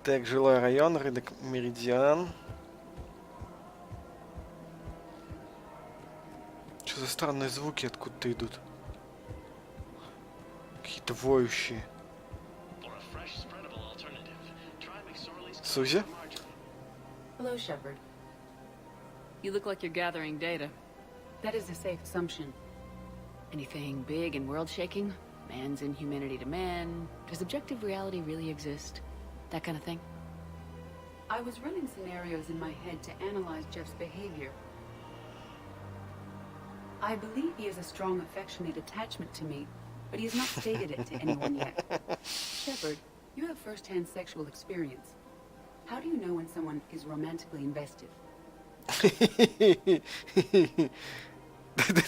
Так, жилой район, рынок Меридиан. Что за странные звуки откуда-то идут? Какие-то воющие. Сузи? Hello, Shepard. You look like you're gathering data. That is a safe assumption. Anything big and world-shaking? Man's inhumanity to man? Does objective reality really exist? That kind of thing? I was running scenarios in my head to analyze Jeff's behavior. I believe he has a strong affectionate attachment to me, but he has not stated it to anyone yet. Shepard, you have first-hand sexual experience. How do you know when someone is romantically invested?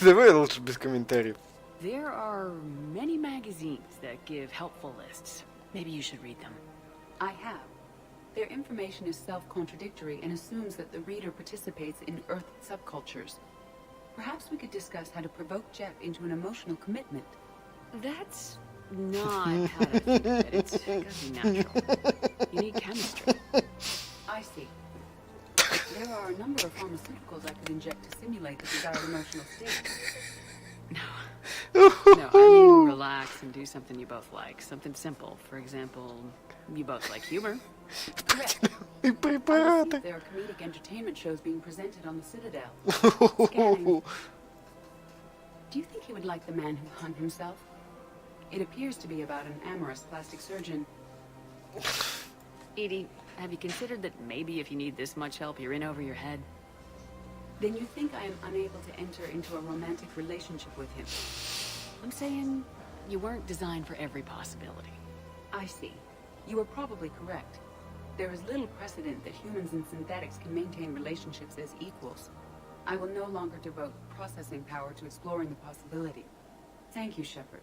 Давай лучше без комментариев. There are many magazines that give helpful lists. Maybe you should read them. I have. Their information is self-contradictory and assumes that the reader participates in Earth subcultures. Perhaps we could discuss how to provoke Jeff into an emotional commitment. That's not how to think of it. It's gotta be natural. You need chemistry. I see. There are a number of pharmaceuticals I could inject to simulate the desired emotional state. No, I mean relax and do something you both like. Something simple. For example, you both like humor. Correct. There are comedic entertainment shows being presented on the Citadel. Scanning. Do you think he would like The Man Who Hung Himself? It appears to be about an amorous plastic surgeon. Edie, have you considered that maybe if you need this much help, you're in over your head? Then you think I am unable to enter into a romantic relationship with him? I'm saying you weren't designed for every possibility. I see. You are probably correct. There is little precedent that humans and synthetics can maintain relationships as equals. I will no longer devote processing power to exploring the possibility. Thank you, Shepard.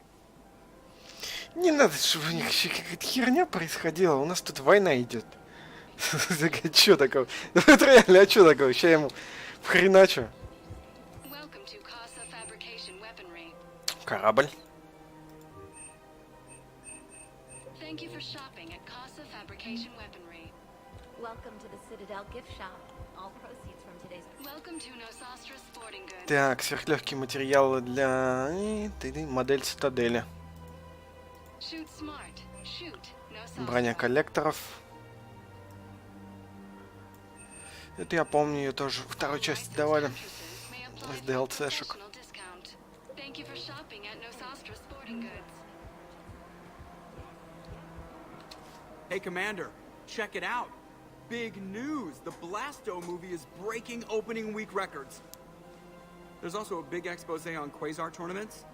Не надо, чтобы у них еще какая-то херня происходила. У нас тут война идет. Че такого? Это реально, а че такого? Сейчас я ему вхреначу. Корабль. Так, сверхлегкие материалы для модель Цитадели. Броня коллекторов. Это я помню, ее тоже во второй части давали. Из DLC-шек. Hey, Commander, check it out. Big news! The Blasto movie is breaking opening week records. There's also a big expose on Quasar tournaments,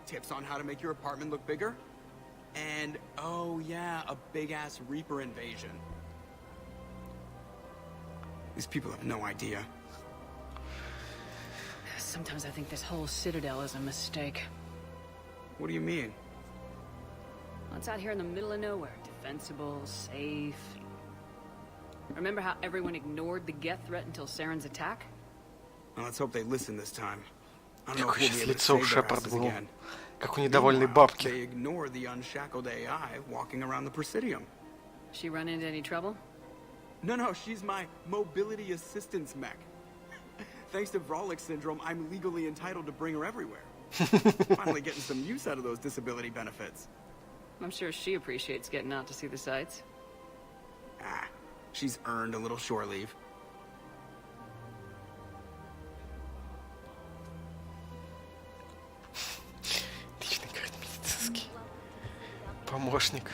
tips on how to make your apartment look bigger, and, oh yeah, a big-ass Reaper invasion. These people have no idea. Sometimes I think this whole Citadel is a mistake. What do you mean? Well, it's out here in the middle of nowhere. Defensible, safe. Remember how everyone ignored the Geth threat until Saren's attack? Well, let's hope they listen this time. I don't know Какое if we'll сейчас be able to лицо у save their Шепард asses было. again. Как у недовольной Meanwhile, бабки. They ignore the unshackled AI walking around the Presidium. She run into any trouble? No, she's my mobility assistance mech. Thanks to Vrolic syndrome, I'm legally entitled to bring her everywhere. Finally getting some use out of those disability benefits. I'm sure she appreciates getting out to see the sights. Ah, she's earned a little shore leave. Личный карт медицинский. Помощник.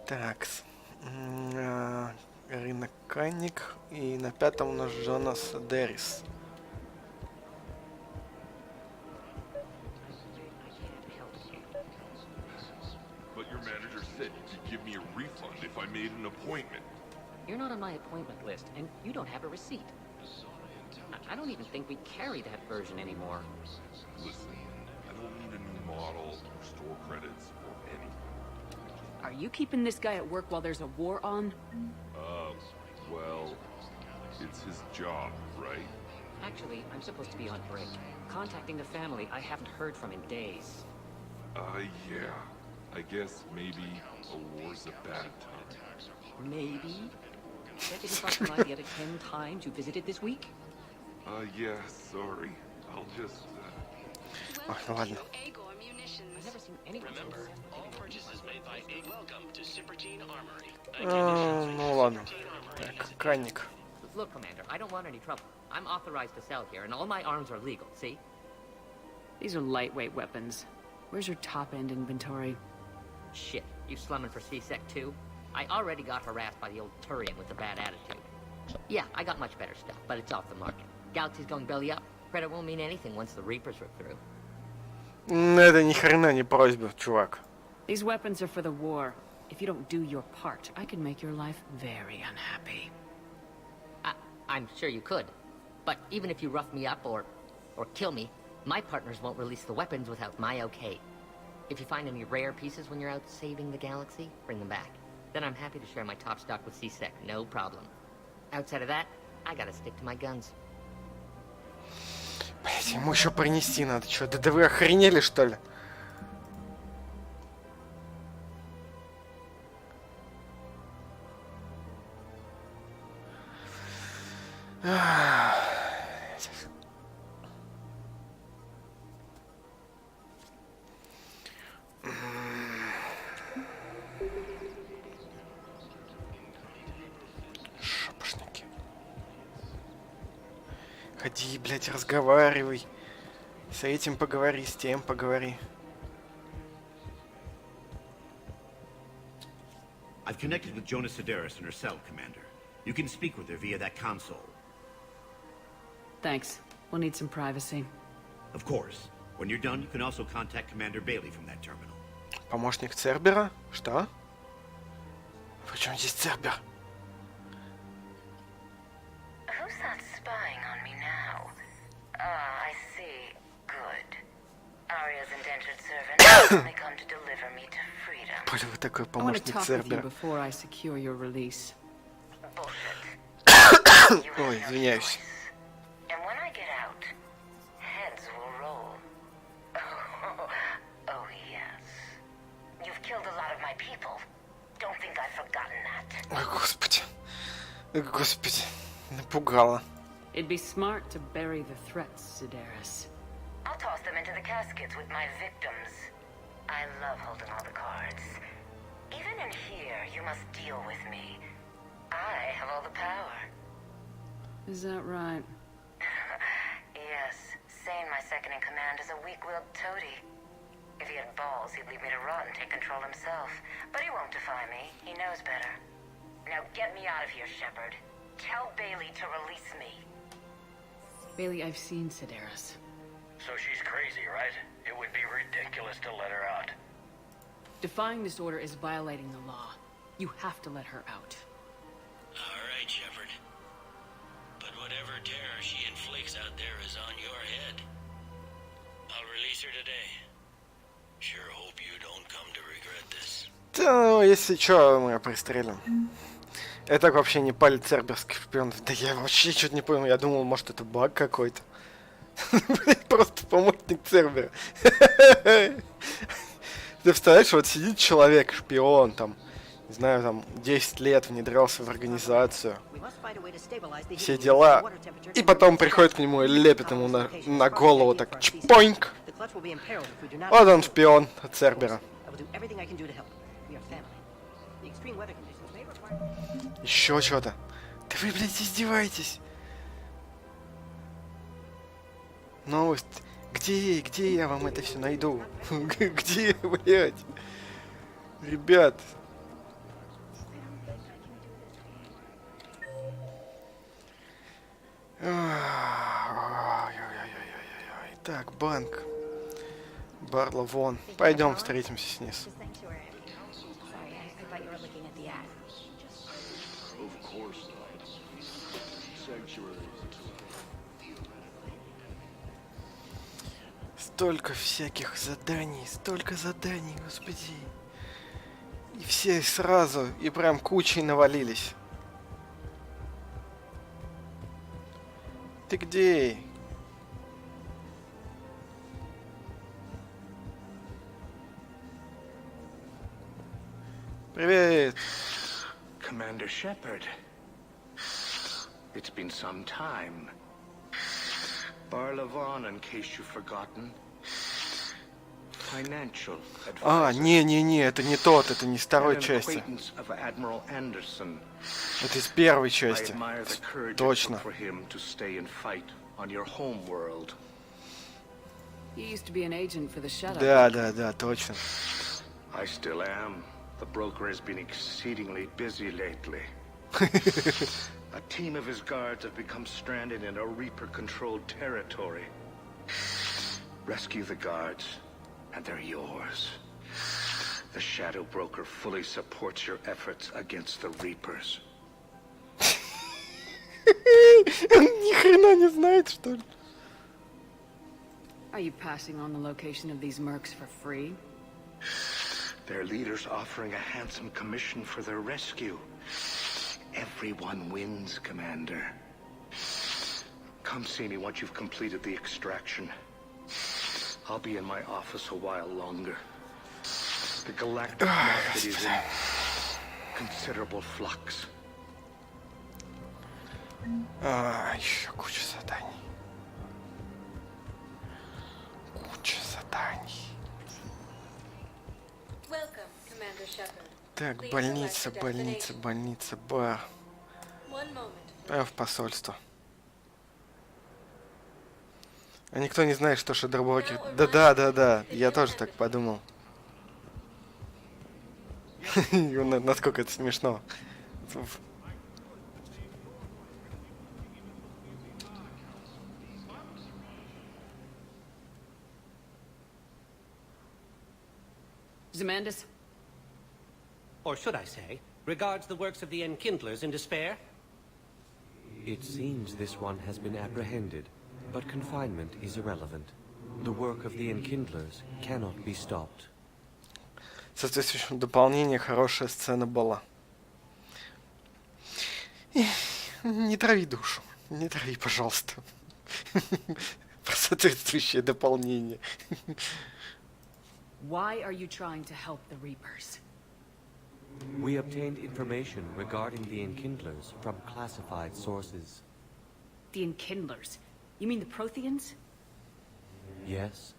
Так, Рынок Канник. И на 5-м у нас Джонас Деррис. But your manager said you could give me a refund if I made an appointment. You're not on my appointment list, and you don't have a receipt. I don't even think we carry that version anymore. Listen, I don't need a new model or store credits or anything. Are you keeping this guy at work while there's a war on? Well, it's his job, right? Actually, I'm supposed to be on break. Contacting the family I haven't heard from in days. Yeah. I guess maybe a war's a bad time. Maybe? That didn't cross your mind the other 10 times you visited this week? Yeah, sorry. I'll just, Ой, ну ладно. I've never seen anyone Remember, all purchases made by A welcome to Citadeli Armory. Ну ладно. Так, Канник. Look, Commander, I don't want any trouble. I'm authorized to sell here, and all my arms are legal, see? These are lightweight weapons. Where's your top-end inventory? Shit, you slumming for C-Sec too? I already got harassed by the old Turian with the bad attitude. Yeah, I got much better stuff, but it's off the market. Galaxy's going belly up. Credit won't mean anything once the Reapers rip through. Это ни хрена не просьба, чувак. These weapons are for the war. If you don't do your part, I can make your life very unhappy. I'm sure you could. But even if you rough me up or kill me, my partners won't release the weapons without my okay. If you find any rare pieces when you're out saving the galaxy, bring them back. Then I'm happy to share my top stock with C-Sec, no problem. Outside of that, I gotta stick to my guns. Блять, ему еще принести надо. Чё, да вы охренели, что ли? Шапошники. Ходи, блядь, разговаривай. С этим поговори, с тем поговори. I've connected with Jonas Sedaris in her cell, Commander. You can speak with her via that console. Thanks. We'll need some privacy. Of course. When you're done, you can also contact Commander Bailey from that terminal. Помощник Цербера? Что? Причем здесь Цербер? Who's that spying on me now? I see. Good. Aria's indentured servant has only come to deliver me to freedom. Блин, вы такой I want to помощник talk with you Цербера. before I secure your release. Ой, извиняюсь. And when I get out, heads will roll. Oh yes. You've killed a lot of my people. Don't think I've forgotten that. Ой, господи. Ой, господи. Напугала. It'd be smart to bury the threats, Sedaris. I'll toss them into the caskets with my victims. I love holding all the cards. Even in here, you must deal with me. I have all the power. Is that right? Yes, Sane, my second in command, is a weak-willed toady. If he had balls, he'd leave me to rot and take control himself. But he won't defy me. He knows better. Now get me out of here, Shepard. Tell Bailey to release me. Bailey, I've seen Sedaris. So she's crazy, right? It would be ridiculous to let her out. Defying this order is violating the law. You have to let her out. All right, Shepard. But whatever terror she inflicts out there is on your head. I'll release her today. Sure hope you don't come to regret this. Да, ну, если чё, мы пристрелим. Я так вообще не палит церберских шпионов. Да я вообще что-то не понял. Я думал, может, это баг какой-то. Просто помощник Цербера. Ты представляешь, вот сидит человек, шпион, там, не знаю, там, 10 лет внедрялся в организацию, все дела, и потом приходит к нему и лепит ему на голову так чпоньк. Вот он шпион от Цербера. Еще что-то. Да вы, блядь, издеваетесь. Новость. Где я вам это все найду? Где, блядь? Ребят. Так, банк. Барло вон. Пойдем встретимся с ней. Столько всяких заданий, господи. И все сразу, и прям кучей навалились. Ты где? Привет. Commander Shepard. It's been some time. Barlavon, in case you've forgotten. Financial advisor. Не, это не тот, это не из второй части. Это из первой части. Точно. Да, точно. I still am. The broker has been exceedingly busy lately. A team of his guards have become stranded in a Reaper-controlled territory. Rescue the guards, and they're yours. The Shadow Broker fully supports your efforts against the Reapers. Он ни хрена не знает, что ли? Are you passing on the location of these mercs for free? Their leader's offering a handsome commission for their rescue. Everyone wins, Commander. Come see me once you've completed the extraction. I'll be in my office a while longer. The galactic market is in considerable flux. Еще куча заданий. Так, больница, бар. Прямо в посольство. А никто не знает, что шедерблокер... Да, я тоже так подумал. Насколько это смешно. Zemandis? Or should I say, regards the works of the Enkindlers in despair? It seems this one has been apprehended, but confinement is irrelevant. The work of the Enkindlers cannot be stopped. В соответствующем дополнении хорошая сцена была. Не трави душу. Не трави, пожалуйста. Про соответствующее дополнение. Why are you trying to help the Reapers? We obtained information regarding the Enkindlers from classified sources. The Enkindlers? You mean the Protheans? Yes.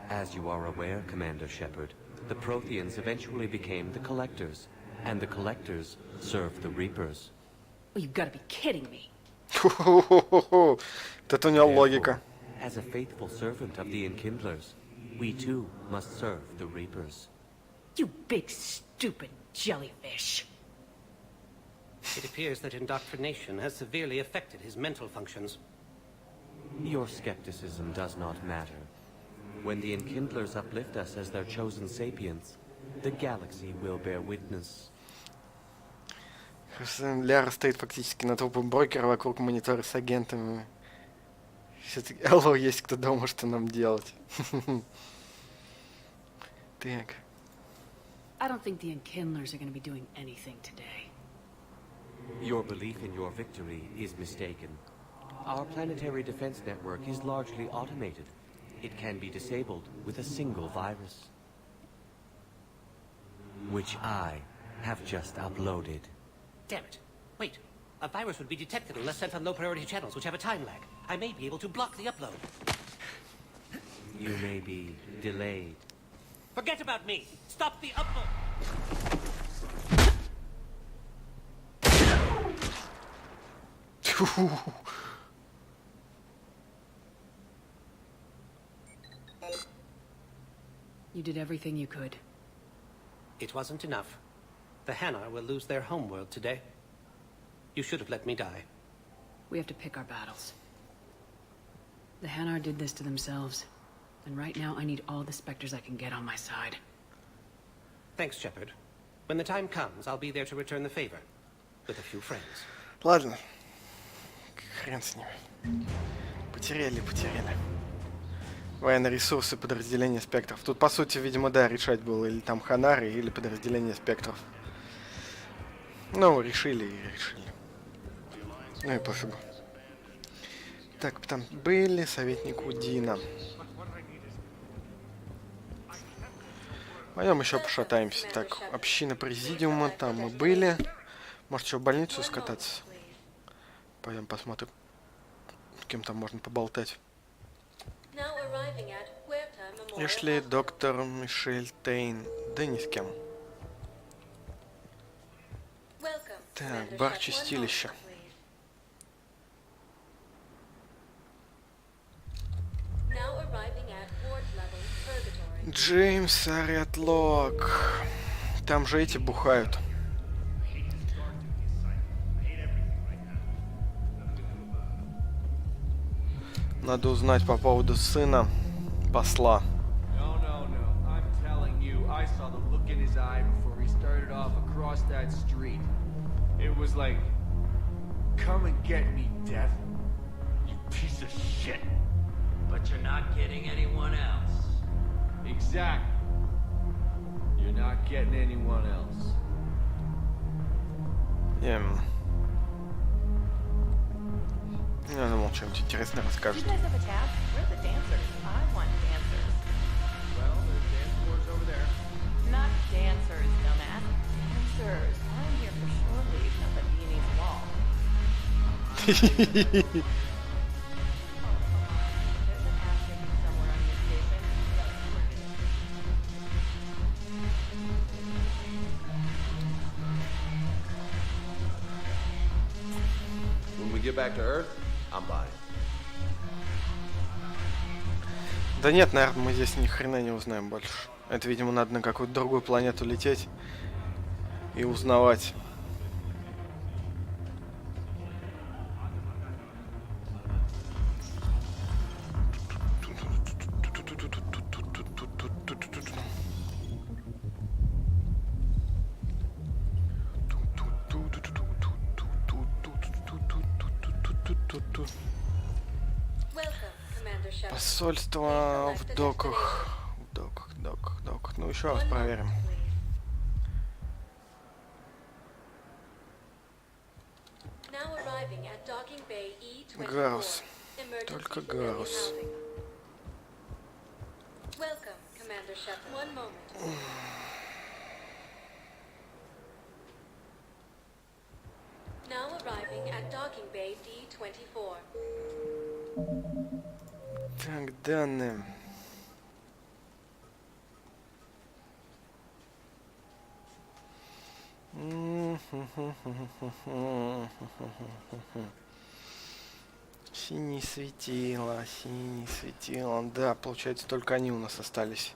As you are aware, Commander Shepard, the Protheans eventually became the Collectors, and the Collectors served the Reapers. Oh, you've got to be kidding me. Это у него логика. As a faithful servant of the Enkindlers, we too must serve the Reapers. You big stupid jellyfish. It appears that indoctrination has severely affected his mental functions. Your skepticism does not matter. When the Enkindlers uplift us as their chosen sapients, the galaxy will bear witness. Ляра стоит фактически на трупе брокера, вокруг монитора с агентами. Все-таки, алло, есть кто дома, что нам делать? Так. I don't think the Enkindlers are going to be doing anything today. Your belief in your victory is mistaken. Our planetary defense network is largely automated. It can be disabled with a single virus. which I have just uploaded. Damn it. Wait. A virus would be detected unless sent on low-priority channels, which have a time lag. I may be able to block the upload. You may be delayed. Forget about me! Stop the upload! You did everything you could. It wasn't enough. The Hanar will lose their homeworld today. You should have let me die. We have to pick our battles. The Hanar did this to themselves. And right now I need all the specters I can get on my side. Thanks, Shepard. When the time comes, I'll be there to return the favor. With a few friends. Ладно. Хрен с ними. Потеряли. Военные ресурсы подразделения спектров. Тут, по сути, видимо, да, решать было или там Ханары, или подразделение спектров. Ну, решили. Ну и пофигу. Так, там были советник Удина. Пойдем еще пошатаемся. Так, община президиума, там мы были. Может, еще в больницу скататься? Пойдем посмотрим. С кем там можно поболтать. Эшли, доктор Мишель Тейн. Да ни с кем. Так, бар чистилища. Джеймс Ариатлок. Там же эти бухают. Надо узнать по поводу сына посла. It was like, come and get me, Death. You piece of shit. But you're not getting anyone else. Exactly. You're not getting anyone else. Я думал, что-нибудь интересное расскажет. When we get back to Earth, I'm buying. Да нет, наверное, мы здесь ни хрена не узнаем больше. Это, видимо, надо на какую-то другую планету лететь и узнавать. Посольство в доках. Ну, еще раз проверим. Гарус. Только Гарус. Так, данные. Синие светила. Да, получается, только они у нас остались.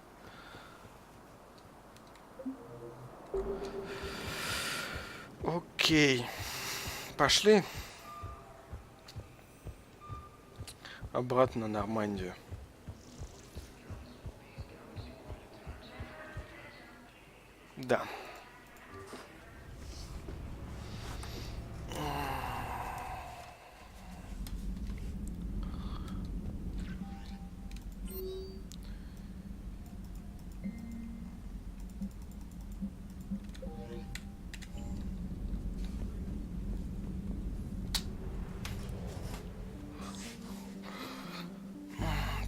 Окей. Пошли. Обратно на Нормандию. Да.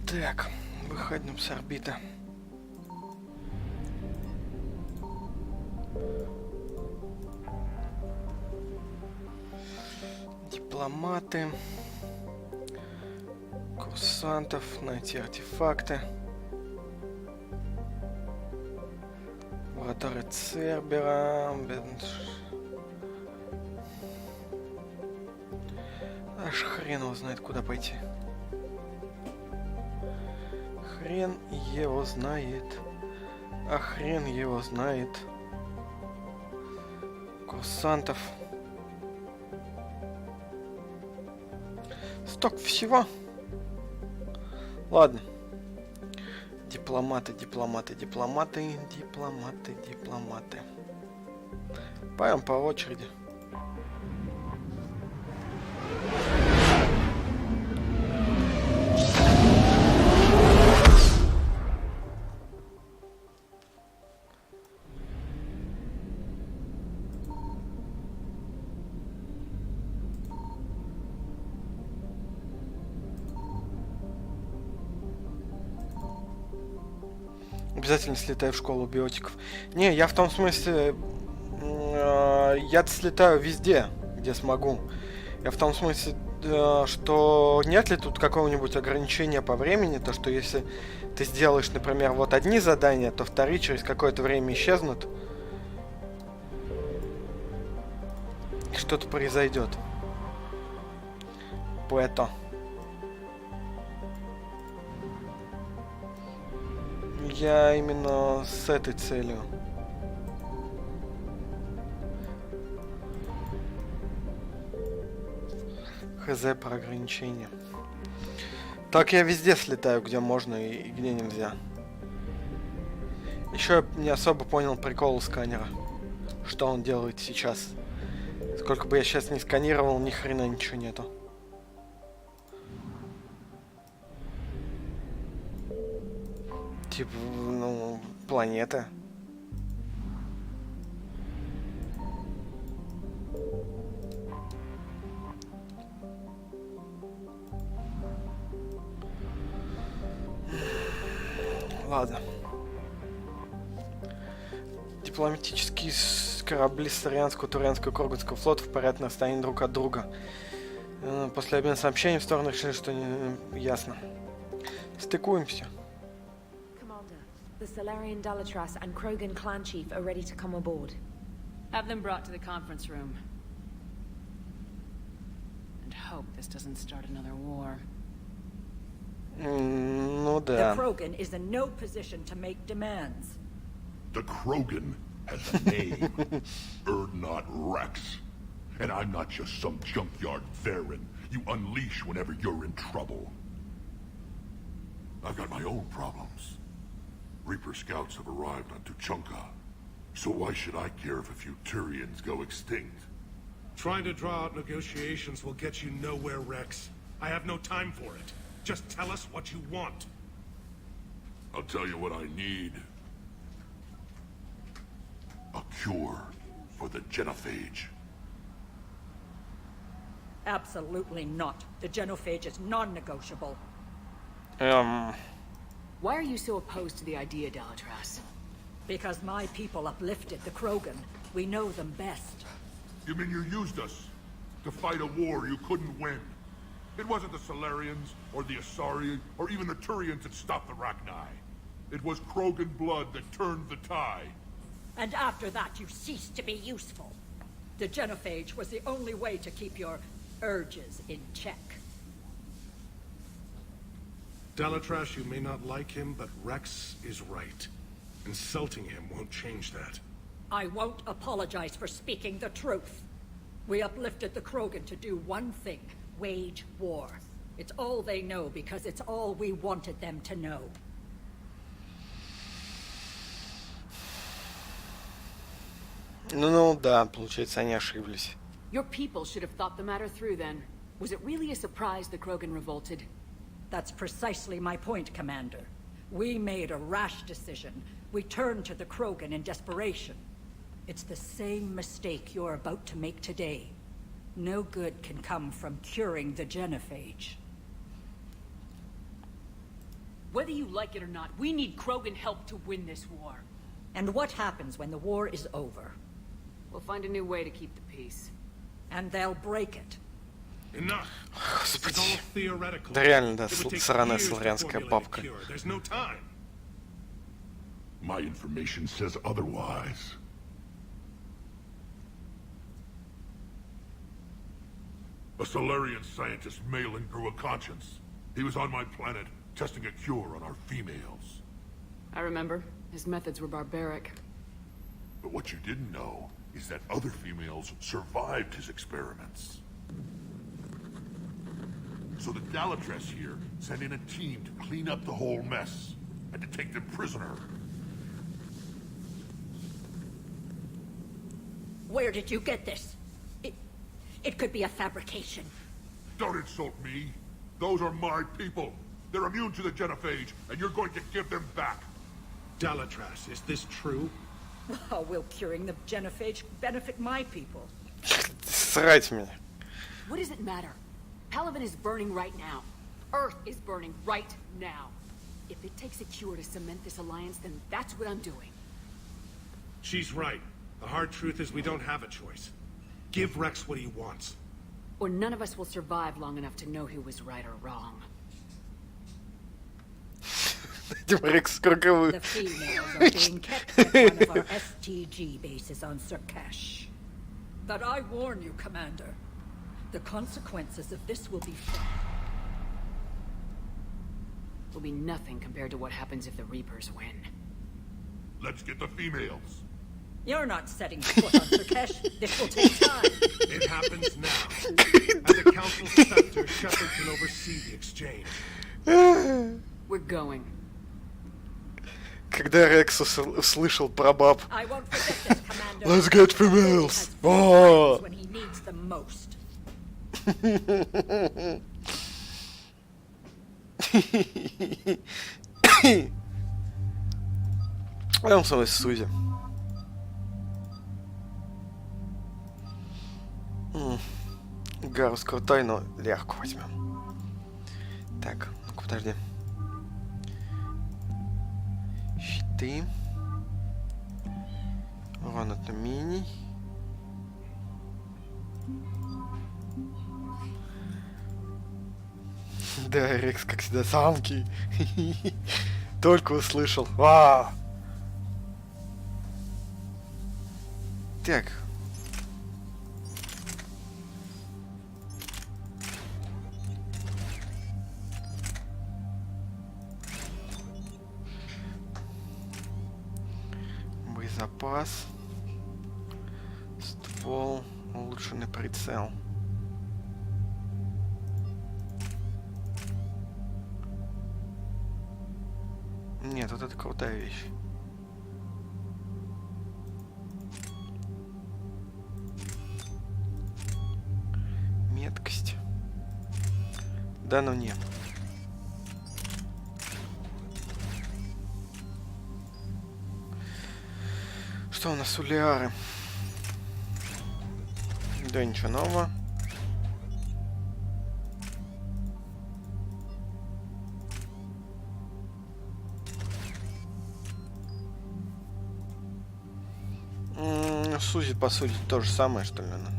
Так, выходим с орбиты. Дипломаты. Курсантов. Найти артефакты. Лаборатория Цербера. Аж хрен его знает, куда пойти. Хрен его знает. А хрен его знает. Курсантов. Столько всего. Ладно. Дипломаты. Пойдем по очереди. Обязательно слетаю в школу биотиков. Не, я в том смысле... я-то слетаю везде, где смогу. Я в том смысле, что нет ли тут какого-нибудь ограничения по времени, то что если ты сделаешь, например, вот одни задания, то вторые через какое-то время исчезнут. И что-то произойдет. Поэтому... Я именно с этой целью. Хз про ограничения. Так я везде слетаю, где можно и где нельзя. Еще я не особо понял прикол сканера. Что он делает сейчас. Сколько бы я сейчас не сканировал, ни хрена ничего нету. Типа, ну, планета. Ладно. Дипломатические корабли Сарианского, Турянского, Курганского флотов парят на расстоянии друг от друга. После обмена сообщений в сторону решили, что не ясно. Стыкуемся. The Solarian Dalatras and Krogan clan chief are ready to come aboard. Have them brought to the conference room. And hope this doesn't start another war. Ну The да. Krogan is in no position to make demands. The Krogan has a name. Erdnot Rex. And I'm not just some junkyard Varen you unleash whenever you're in trouble. I've got my own problems. Reaper scouts have arrived on Tuchanka. So why should I care if a few Turians go extinct? Trying to draw out negotiations will get you nowhere, Rex. I have no time for it. Just tell us what you want. I'll tell you what I need. A cure for the genophage. Absolutely not. The genophage is non-negotiable. Why are you so opposed to the idea, Dalatras? Because my people uplifted the Krogan. We know them best. You mean you used us to fight a war you couldn't win? It wasn't the Solarians, or the Asari, or even the Turians that stopped the Rachni. It was Krogan blood that turned the tide. And after that, you ceased to be useful. The genophage was the only way to keep your urges in check. Dalatras, you may not like him, but Rex is right. Insulting him won't change that. I won't apologize for speaking the truth. We uplifted the Krogan to do one thing, wage war. It's all they know because it's all we wanted them to know. Ну да, получается, они ошиблись. Your people should have thought the matter through then. Was it really a surprise the Krogan revolted? That's precisely my point, Commander. We made a rash decision. We turned to the Krogan in desperation. It's the same mistake you're about to make today. No good can come from curing the genophage. Whether you like it or not, we need Krogan help to win this war. And what happens when the war is over? We'll find a new way to keep the peace. And they'll break it. Enough. Господи. Да реально, да, сраная славянская бабка. There's no time. My information says otherwise. A Solarian scientist Malin grew a conscience. He was on my planet, testing a cure on our females. I remember. His methods were barbaric. But what you didn't know is that other females survived his experiments. So the Dalatress here sent in a team to clean up the whole mess and to take them prisoner. Where did you get this? It could be a fabrication. Don't insult me. Those are my people. They're immune to the genophage, and you're going to give them back. Dalatrass, is this true? How will curing the genophage benefit my people? Срать меня. What does it matter? Palaven is burning right now. Earth is burning right now. If it takes a cure to cement this alliance, then that's what I'm doing. She's right. The hard truth is we don't have a choice. Give Rex what he wants. Or none of us will survive long enough to know who was right or wrong. The females are being kept at one of our STG bases on Surkash. But I warn you, Commander. The consequences of this will be felt. Will be nothing compared to what happens if the Reapers win. Let's get the females. You're not setting foot on Surkash. This will take time. It happens now. At the Council's scepter, Shepard can oversee the exchange. We're going. Когда Рекс услышал про баб. I won't forget this, Commander. Let's get females. Oh. When he needs them most. Идем со мной, Сузи. Гарус крутой, но легко возьмем. Так, ну-ка, подожди. Щиты. Урон от мини. Да, Рекс, как всегда, самки. Только услышал. Вау! Так. Боезапас. Ствол. Улучшенный прицел. Нет, вот это крутая вещь. Меткость. Да, ну нет. Что у нас у Лиары? Да, ничего нового. Сузи, по сути, то же самое, что ли, она?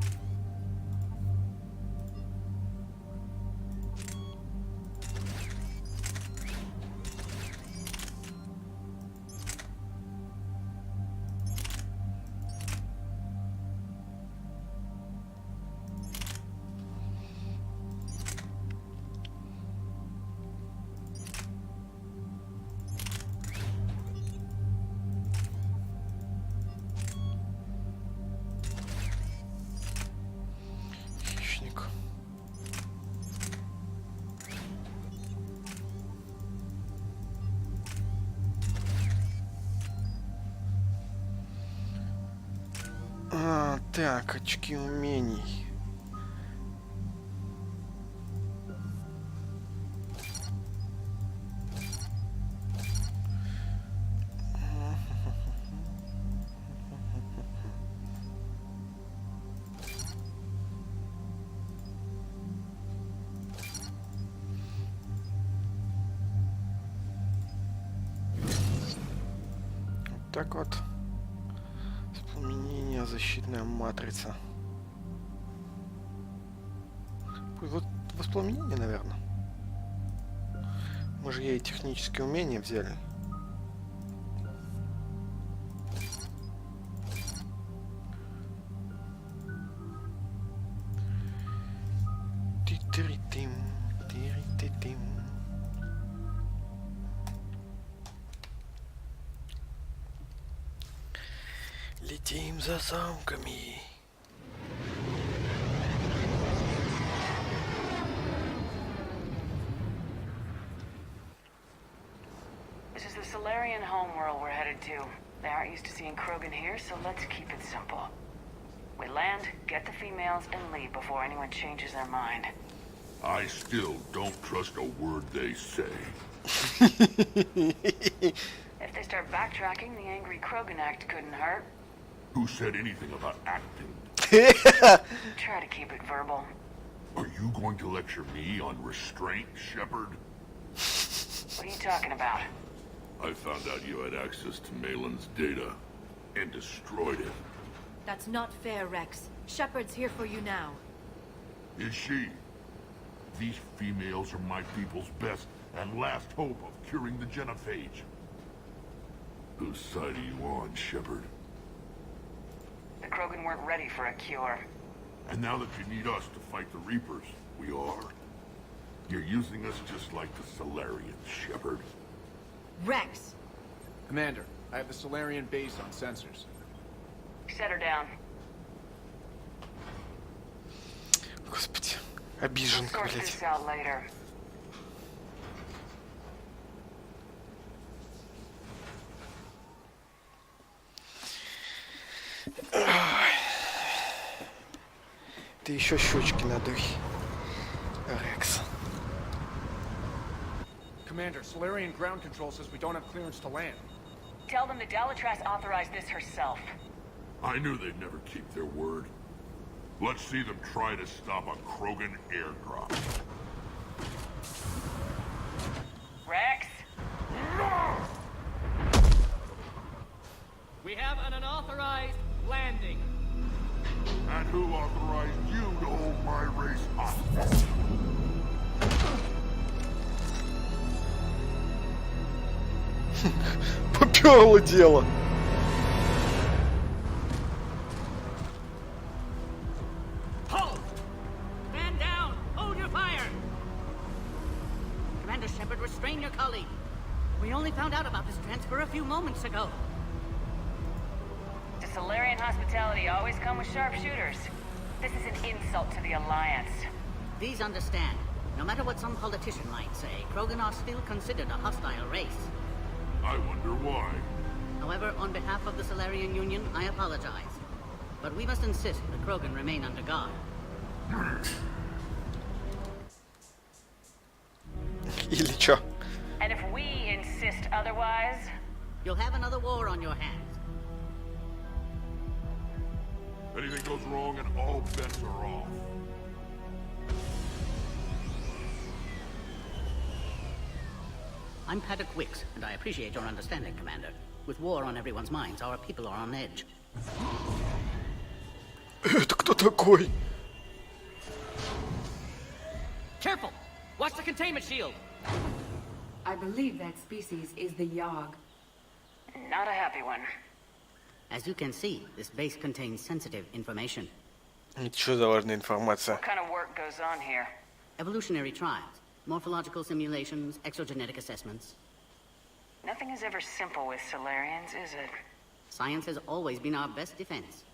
Так, очки умений. Вот так вот. Защитная матрица. Вот воспламенение, наверное. Мы же ей технические умения взяли. Ти-ти-ти-тим, ти-ти-тим. Летим за самками. This is the Solarian homeworld we're headed to. They aren't used to seeing Krogan here, so let's keep it simple. We land, get the females, and leave before anyone changes their mind. I still don't trust a word they say. If they start backtracking, the angry Krogan act couldn't hurt. Who said anything about acting? Try to keep it verbal. Are you going to lecture me on restraint, Shepard? What are you talking about? I found out you had access to Malin's data and destroyed it. That's not fair, Rex. Shepard's here for you now. Is she? These females are my people's best and last hope of curing the genophage. Whose side are you on, Shepard? The Krogan weren't ready for a cure. And now that you need us to fight the Reapers, we are. You're using us just like the Solarians, Shepard. Rex! Commander, I have the Solarian base on sensors. Set her down. Господи, We'll обиженка, sort блядь. this out later. Ты еще щечки надуй, Рекс. Commander, Solarian ground control says we don't have clearance to land. Tell them the Dalatras authorized this herself. I knew they'd never keep their word. Let's see them try to stop a Krogan airdrop. Rex? We have an unauthorized landing. And who authorized you to hold my race hostage? Попёрло дело. Hold! Man down! Hold your fire! Commander Shepard, restrain your colleague. We only found out about this transfer a few moments ago. Does Solarian hospitality always come with sharpshooters? This is an insult to the Alliance. Please understand, no matter what some politician might say, Krogan are still considered a hostile race. I wonder why. However, on behalf of the Solarian Union, I apologize. But we must insist the Krogan remain under guard. Или чё? And if we insist otherwise... You'll have another war on your hands. Anything goes wrong and all bets are off. I'm Paddock Wicks, and I appreciate your understanding, Commander. With war on everyone's minds, our people are on edge. Это кто такой? Careful! Watch the containment shield! I believe that species is the Yogg. Not a happy one. As you can see, this base contains sensitive information. Ничего за важная информация. What kind of work goes on here? Evolutionary trials, morphological simulations, exogenetic assessments. Nothing is ever simple with Solarians, is it? Science has always been our best defense.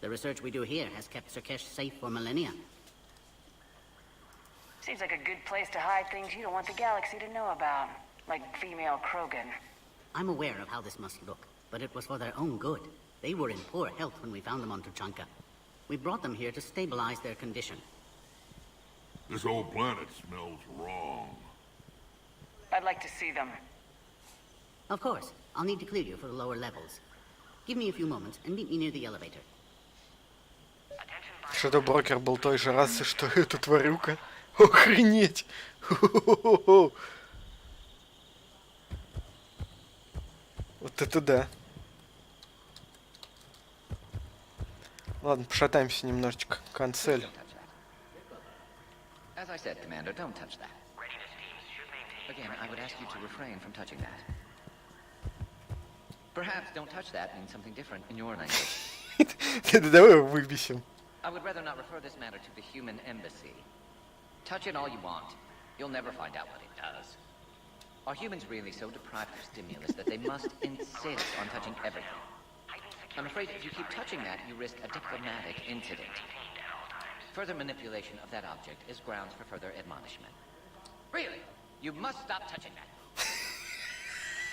The research we do here has kept Surkesh safe for millennia. Seems like a good place to hide things you don't want the galaxy to know about. Like female Krogan. I'm aware of how this must look, but it was for their own good. They were in poor health when we found them on Tучанки. We brought them here to stabilize their condition. This whole planet smells wrong. I'd like to see them. Of course. I'll need to clear you for the lower levels. Give me a few moments and meet me near the elevator. Что-то брокер был той же расы, что эта тварюка. Охренеть! Хо-хо-хо-хо. Вот это да. Ладно, пошатаемся немножечко. Канцель. As I said, Commander, don't touch that. Again, I would ask you to refrain from touching that. Perhaps don't touch that means something different in your language. Давай его выбесим. I would rather not refer this matter to the human embassy. Touch it all you want. You'll never find out what it does. Are humans really so deprived of stimulus that they must insist on touching everything? I'm afraid if you keep touching that, you risk a diplomatic incident. Further manipulation of that object is grounds for further admonishment. Really? You must stop touching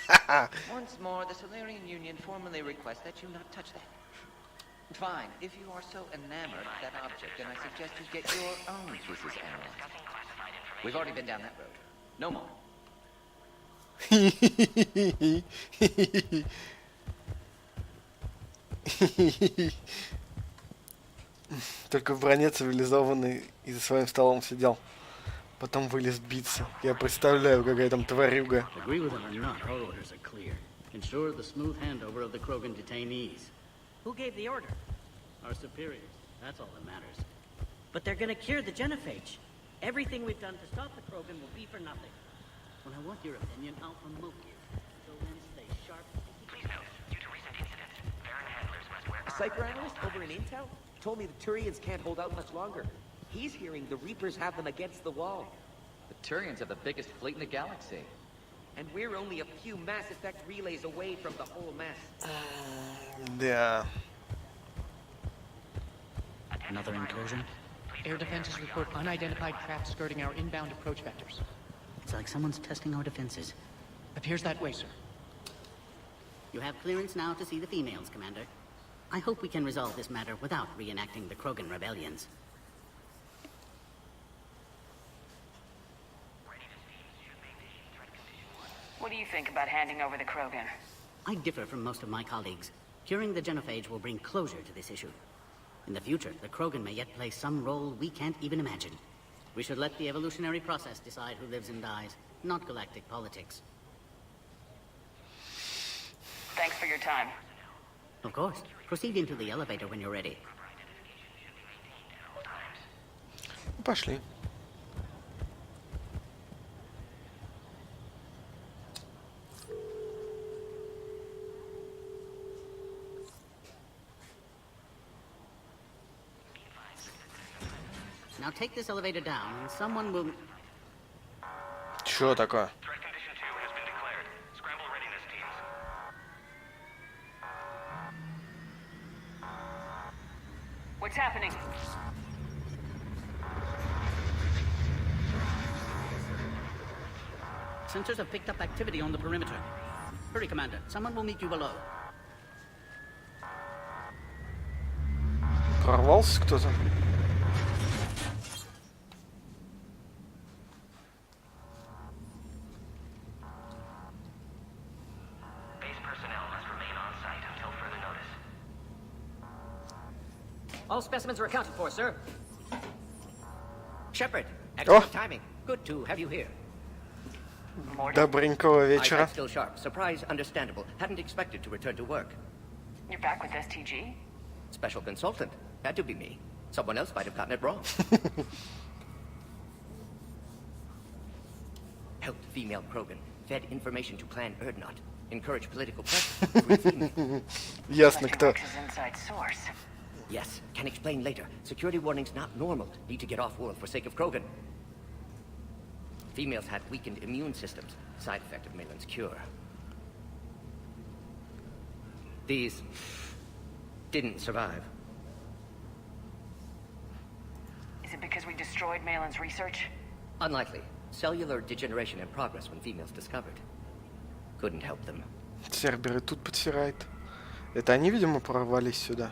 that. Once more, the Solarian Union formally requests that you not touch that. Fine. If you are so enamored of that object, then I suggest you get your own pieces analyzed. We've already been down that road. No more. Только в броне цивилизованный и за своим столом сидел. Потом вылез биться. Я представляю, какая там тварюга. Agree with him or not, our orders are clear. Ensure the smooth handover of the Krogan detainees. Who gave the order? Our superiors. That's all that matters. But they're gonna cure the genophage. Everything we've done to stop the Krogan will be for nothing. When I want your opinion, I'll promote you. Until then, stay sharp. Please note, due to recent incidents, Baron handlers must wear... A psycho analyst over in Intel told me the Turians can't hold out much longer. He's hearing the Reapers have them against the wall. The Turians have the biggest fleet in the galaxy. And we're only a few Mass Effect relays away from the whole mess. Да. Another incursion? Air defenses report unidentified craft skirting our inbound approach vectors. It's like someone's testing our defenses. Appears that way, sir. You have clearance now to see the females, Commander. I hope we can resolve this matter without reenacting the Krogan rebellions. What do you think about handing over the Krogan? I differ from most of my colleagues. Curing the genophage will bring closure to this issue. In the future, the Krogan may yet play some role we can't even imagine. We should let the evolutionary process decide who lives and dies, not galactic politics. Thanks for your time. Of course. Proceed into the elevator when you're ready. Пошли. Now take this elevator down, and someone will... Чё такое? What's happening? Sensors have picked up activity on the perimeter. Hurry, Commander. Someone will meet you below. Прорвался кто-то? All specimens are accounted for, sir. Shepard, excellent timing. Good to have you here. Добренького вечера. Eyesight still sharp. Surprise understandable. Hadn't expected to return to work. You're back with STG? Special consultant. Had to be me. Someone else might have gotten it wrong. Helped female Krogan. Fed information to Clan Erdnot. Encouraged political pressure. Ясно, кто. Inside source. Yes, can explain later. Security warnings not normal. Need to get off-world for sake of Krogan. Females had weakened immune systems. Side effect of Malin's cure. These didn't survive. Is it because we destroyed Malin's research? Unlikely. Cellular degeneration in progress when females discovered. Couldn't help them. Цербер и тут подсирает. Это они, видимо, прорвались сюда.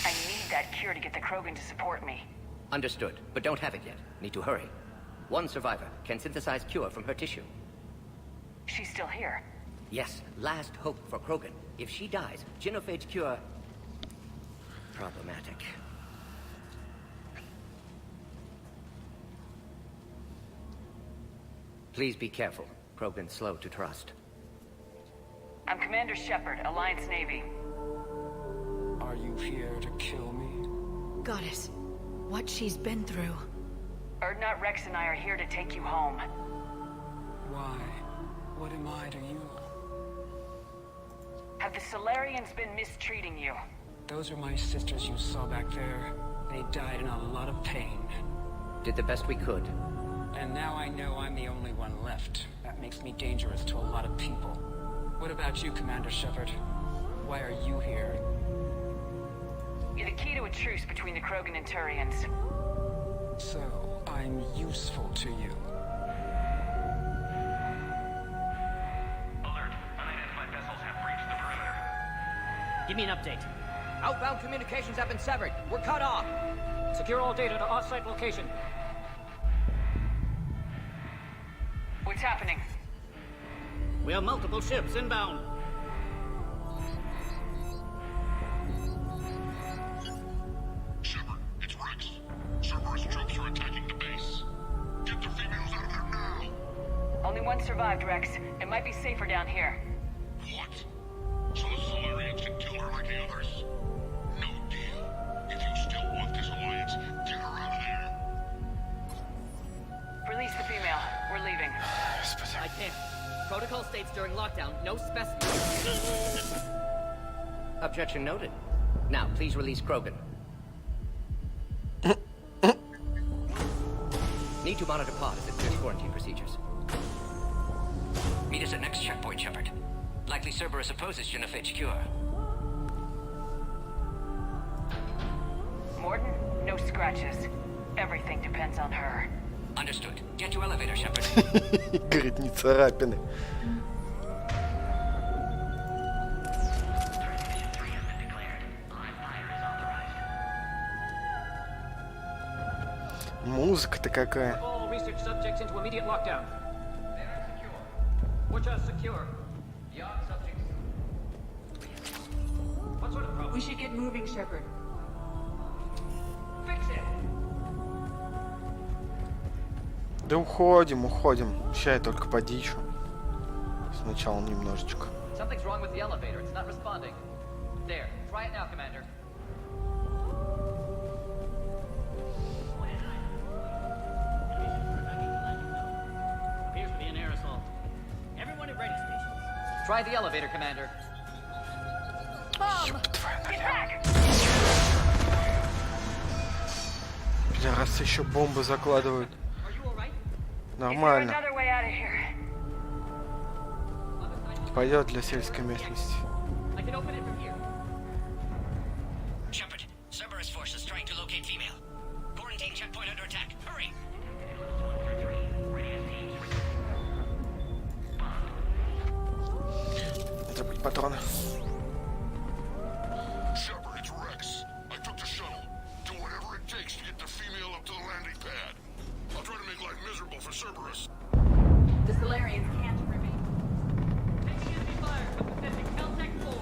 I need that cure to get the Krogan to support me. Understood, but don't have it yet. Need to hurry. One survivor can synthesize cure from her tissue. She's still here. Yes, last hope for Krogan. If she dies, genophage cure... problematic. Please be careful. Krogan's slow to trust. I'm Commander Shepard, Alliance Navy. Are you here to kill me? Goddess, what she's been through. Erdnot, Rex, and I are here to take you home. Why? What am I to you? Have the Solarians been mistreating you? Those are my sisters you saw back there. They died in a lot of pain. Did the best we could. And now I know I'm the only one left. That makes me dangerous to a lot of people. What about you, Commander Shepard? Why are you here? You're the key to a truce between the Krogan and Turians. So, I'm useful to you. Alert. Unidentified vessels have breached the perimeter. Give me an update. Outbound communications have been severed. We're cut off. Secure all data to off-site location. What's happening? We have multiple ships inbound. Shepard, it's Rex. Cerberus troops are attacking the base. Get the females out of there now! Only one survived, Rex. It might be safer down here. What? So the Solarians can kill her like the others? No deal. If you still want this alliance, get her out of there. Release the female. We're leaving. I can't. Protocol states during lockdown, no specimens. Objection noted. Now, please release Krogan. Need to monitor pod as it clears quarantine procedures. Meet us at next checkpoint, Shepard. Likely Cerberus opposes genophage cure. Morden, no scratches. Everything depends on her. Understood. Get to elevator, Shepard. Говорит, не царапины. Музыка-то какая. All research subjects into immediate lockdown. They're secure. Which are secure. Beyond subjects. What sort of problem? We should get moving, Shepard. Fix it. Да уходим. Ща я только подичу. Сначала немножечко. Something's wrong with the elevator. It's not responding. There. Try it now, Commander. Appears to be an aerosol. Everyone at ready stations. Try the elevator, Commander. Mom! Get back! Пидорасы еще бомбы закладывают. Нормально. Another way out of here. Пойдет для сельской местности. I can open it from here. Shepard, Cerberus forces trying to locate female. Quarantine checkpoint under attack. Hurry! Это были патроны. Shepard, it's Rex. I took the shuttle. Do whatever it takes to get the female up to the landing pad. I'll try to make life miserable for Cerberus. The Solarians can't remain. Taking enemy fire from Pacific Caltech 4.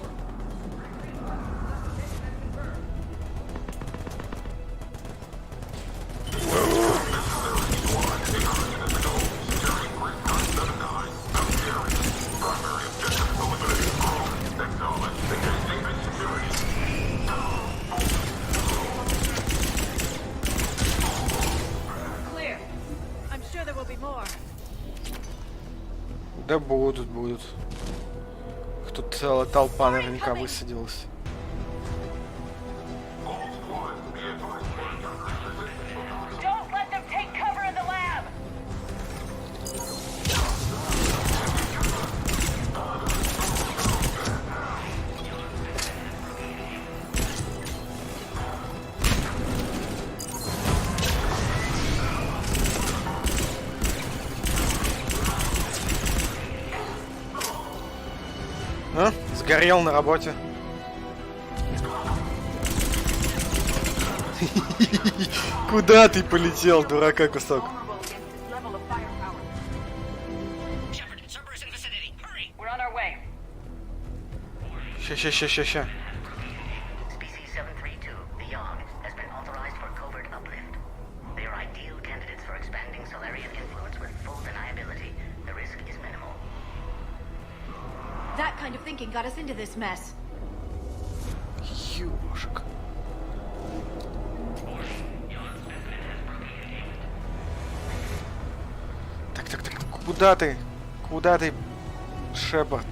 Clear. I'm sure there will be more. Да будут. Тут целая толпа наверняка высадилась. Don't let them take cover in the lab! А? Сгорел на работе. Куда ты полетел, дурака кусок? We're on our way. Ща. Species 732, beyond, has been authorized for covert uplift. They are ideal candidates for expanding Solarian influence with full deniability. The risk is minimal. That kind of thinking got us into this mess. Ёшек. Куда ты? Куда ты, Шепард?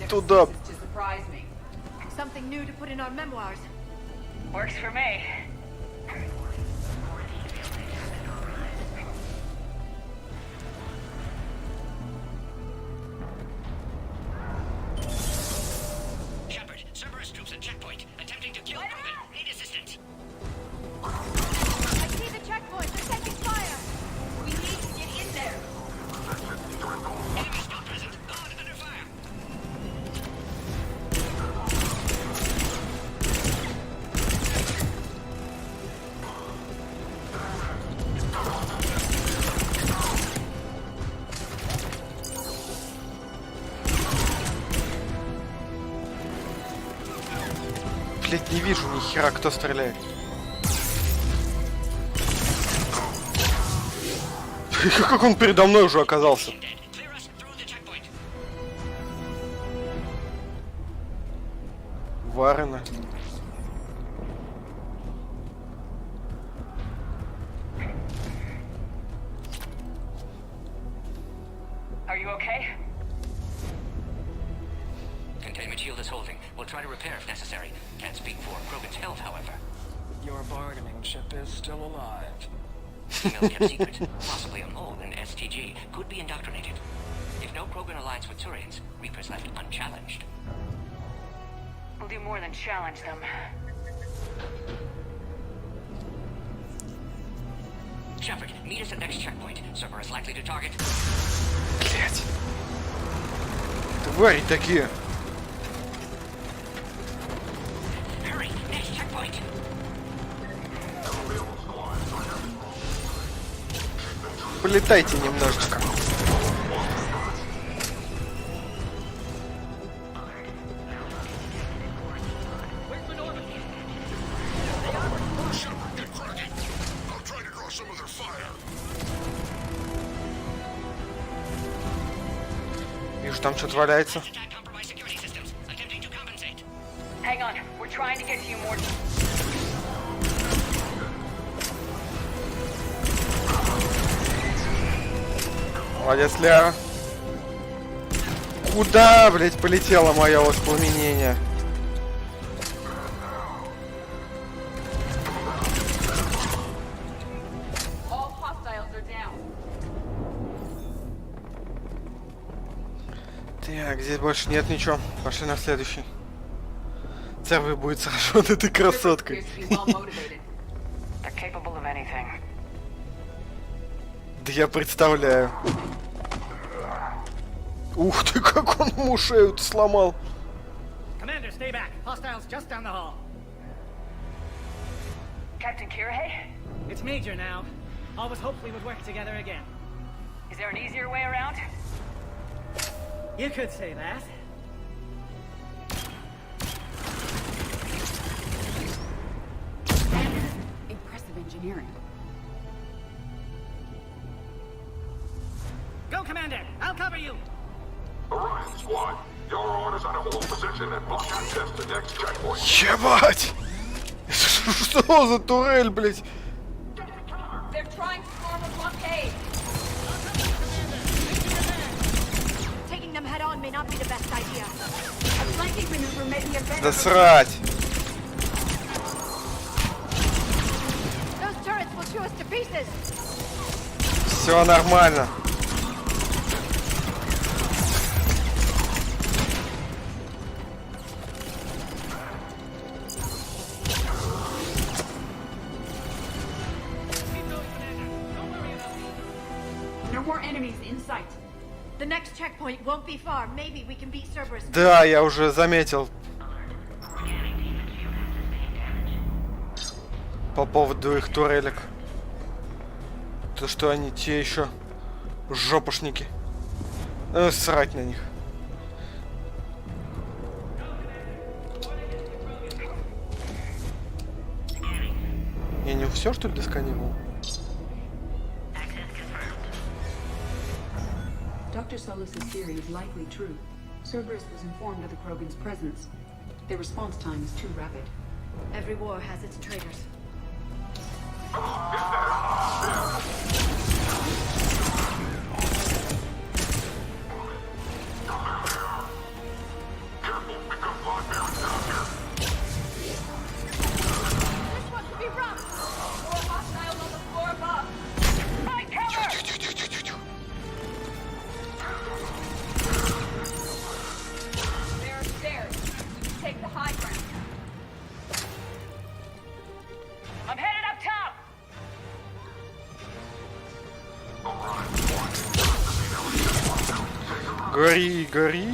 Туда. Something new to put in our memoirs. Works for me. Shepard, Cerberus troops at checkpoint, attempting to kill Krogan. Need assistance. I see the checkpoint. They're taking fire. We need to get in there. Enemy still present. God under fire. Блять, не вижу ни хера, кто стреляет. Как он передо мной уже оказался? Варена. Are you okay? Containment shield is holding. We'll try to repair if necessary. Can't speak for Krogan's health, however. Your bargaining chip is still alive. Email kept secret, possibly a mole in STG, could be indoctrinated. If no Krogan aligns with Turians, Reapers left unchallenged. We'll do more than challenge them. Shepard, meet us at next checkpoint. Cerberus likely to target. Блять. Твари такие. Hurry, next checkpoint. Полетайте немножечко. Вижу, там что-то валяется. Hang on, we're trying to get to you more. Молодец, Ляра. Куда, блять, полетело мое воспламенение? All hostiles are down. Так, здесь больше нет ничего. Пошли на следующий. Цербер будет сражен этой красоткой. They're capable of anything. Да я представляю. Ух ты, как он ему шею-то сломал. Commander, stay back. Hostiles just down the hall. Captain Kirahe? It's Major now. Always hoped we would work together again. Is there an easier way around? You could say that. Impressive engineering. Go, Commander! I'll cover you! Orion Squad, your orders are to hold position and block access to next checkpoint. Ебать! Что за турель, блять? They're trying to form a blockade. Taking them head on may not be the best idea. A flanking maneuver may be a better. Да срать! Those turrets will chew us to pieces. Все нормально. No more enemies in sight. The next checkpoint won't be far. Maybe we can beat Cerberus. Да, я уже заметил. По поводу их турелек. То, что они те еще жопушники. Срать на них. Я не все, что ли, досканировал? Dr. Solus's theory is likely true. Cerberus was informed of the Krogan's presence. Their response time is too rapid. Every war has its traitors. Гори, гори,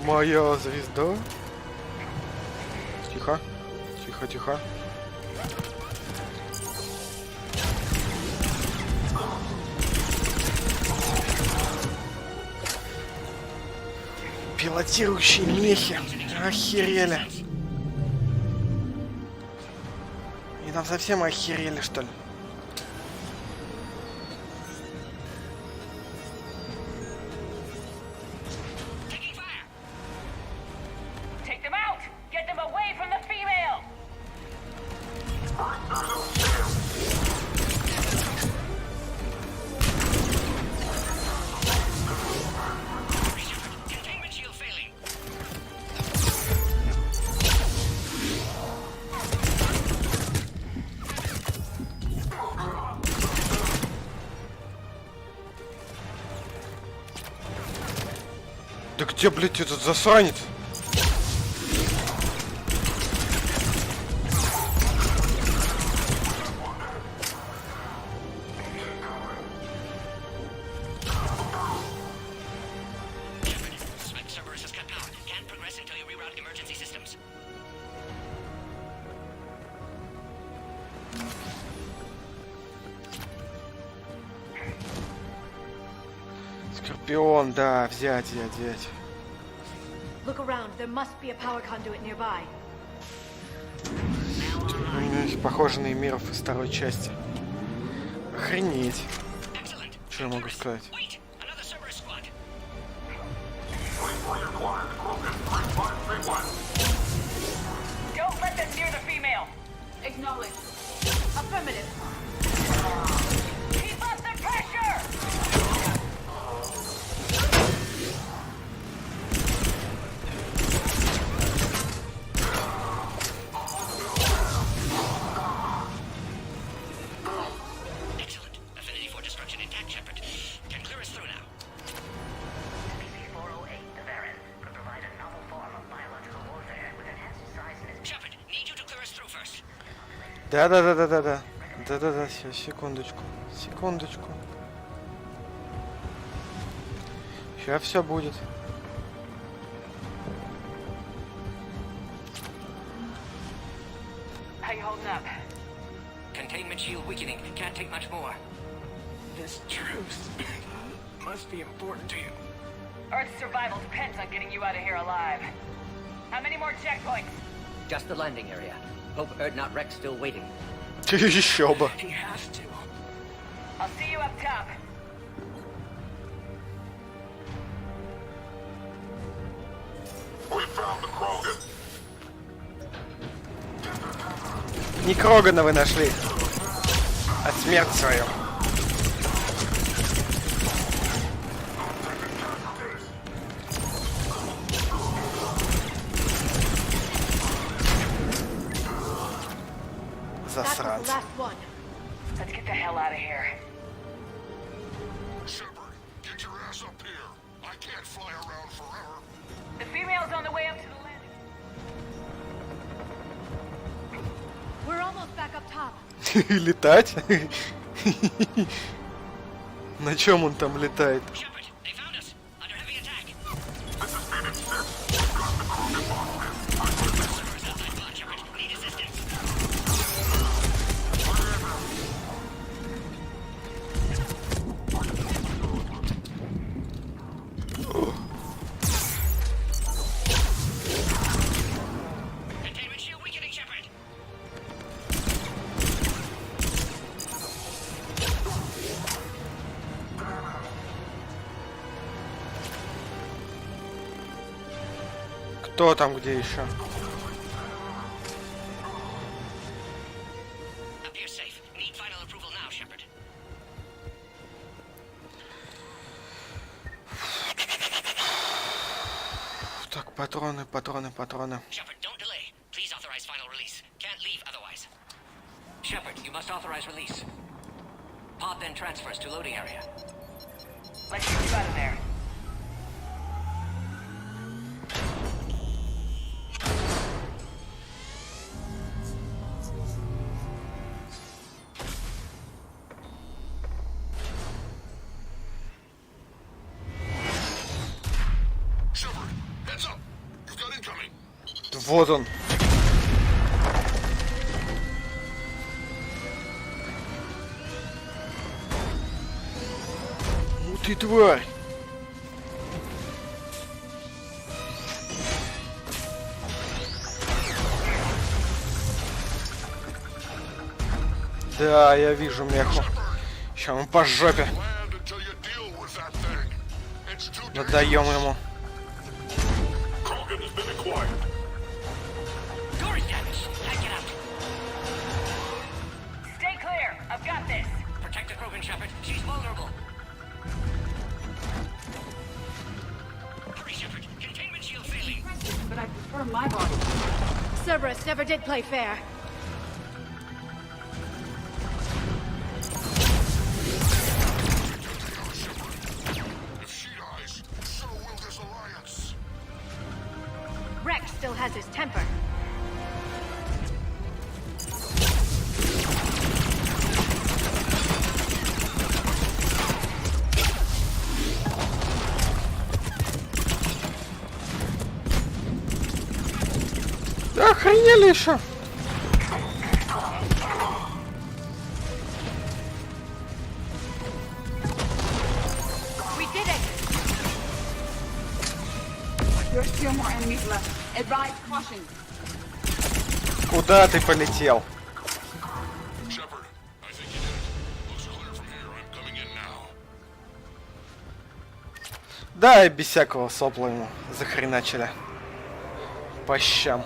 моя звезда. Тихо, тихо, тихо. Пилотирующие мехи. Охерели. И там совсем охерели, что ли? Да где, блядь, этот засранец? Скорпион, да, взять. Look around. There must be a power conduit nearby. Похоже на эмиров из второй части. Охренеть. Что я могу сказать? Don't let them near the female. Acknowledge. Affirmative. Keep up the pressure. Excellent. Affinity for destruction intact, Shepard. Can clear us through now. PC-408, the Baron, could provide a novel form of biological warfare with enhanced size and... Shepard, need you to clear us through first. Да. Да, секундочку. Сейчас все будет. How you holding up? Containment shield weakening. Can't take much more. This truce must be important to you. Earth's survival depends on getting you out of here alive. How many more checkpoints? Just the landing area. Hope Erdnot Rex still waiting. Еще бы. He has to. I'll see you up top. We found the Krogan. Не Крогана вы нашли, а смерть свою. Засранцы. Let's get the hell out of here. Shepard, get your ass up here. I can't fly around forever. The female's on the way up to the landing. We're almost back up top. Летать? На чем он там летает? Кто там где еще? Так, патроны, патроны, патроны. Shepard, you must authorize release. Pod then transfers to loading area. Let's get you out of there. Shepard, heads up. You've got incoming. Вот он. Ты тварь! Да, я вижу меху. Сейчас мы по жопе. Надаем ему. Stay clear. I've got this. Protect the Krogan, Shepard. She's vulnerable. Hurry, Shepard. Containment shield failing. But I prefer my body. Cerberus never did play fair. If she dies, so will this alliance. Rex still has his temper. Да охренели еще. We did it. There are still more enemies left. Advise caution. Куда ты полетел? Shepard, I think you did it. Looks clear from here. I'm coming in now. Да, и без всякого сопла ему захреначили. По щам.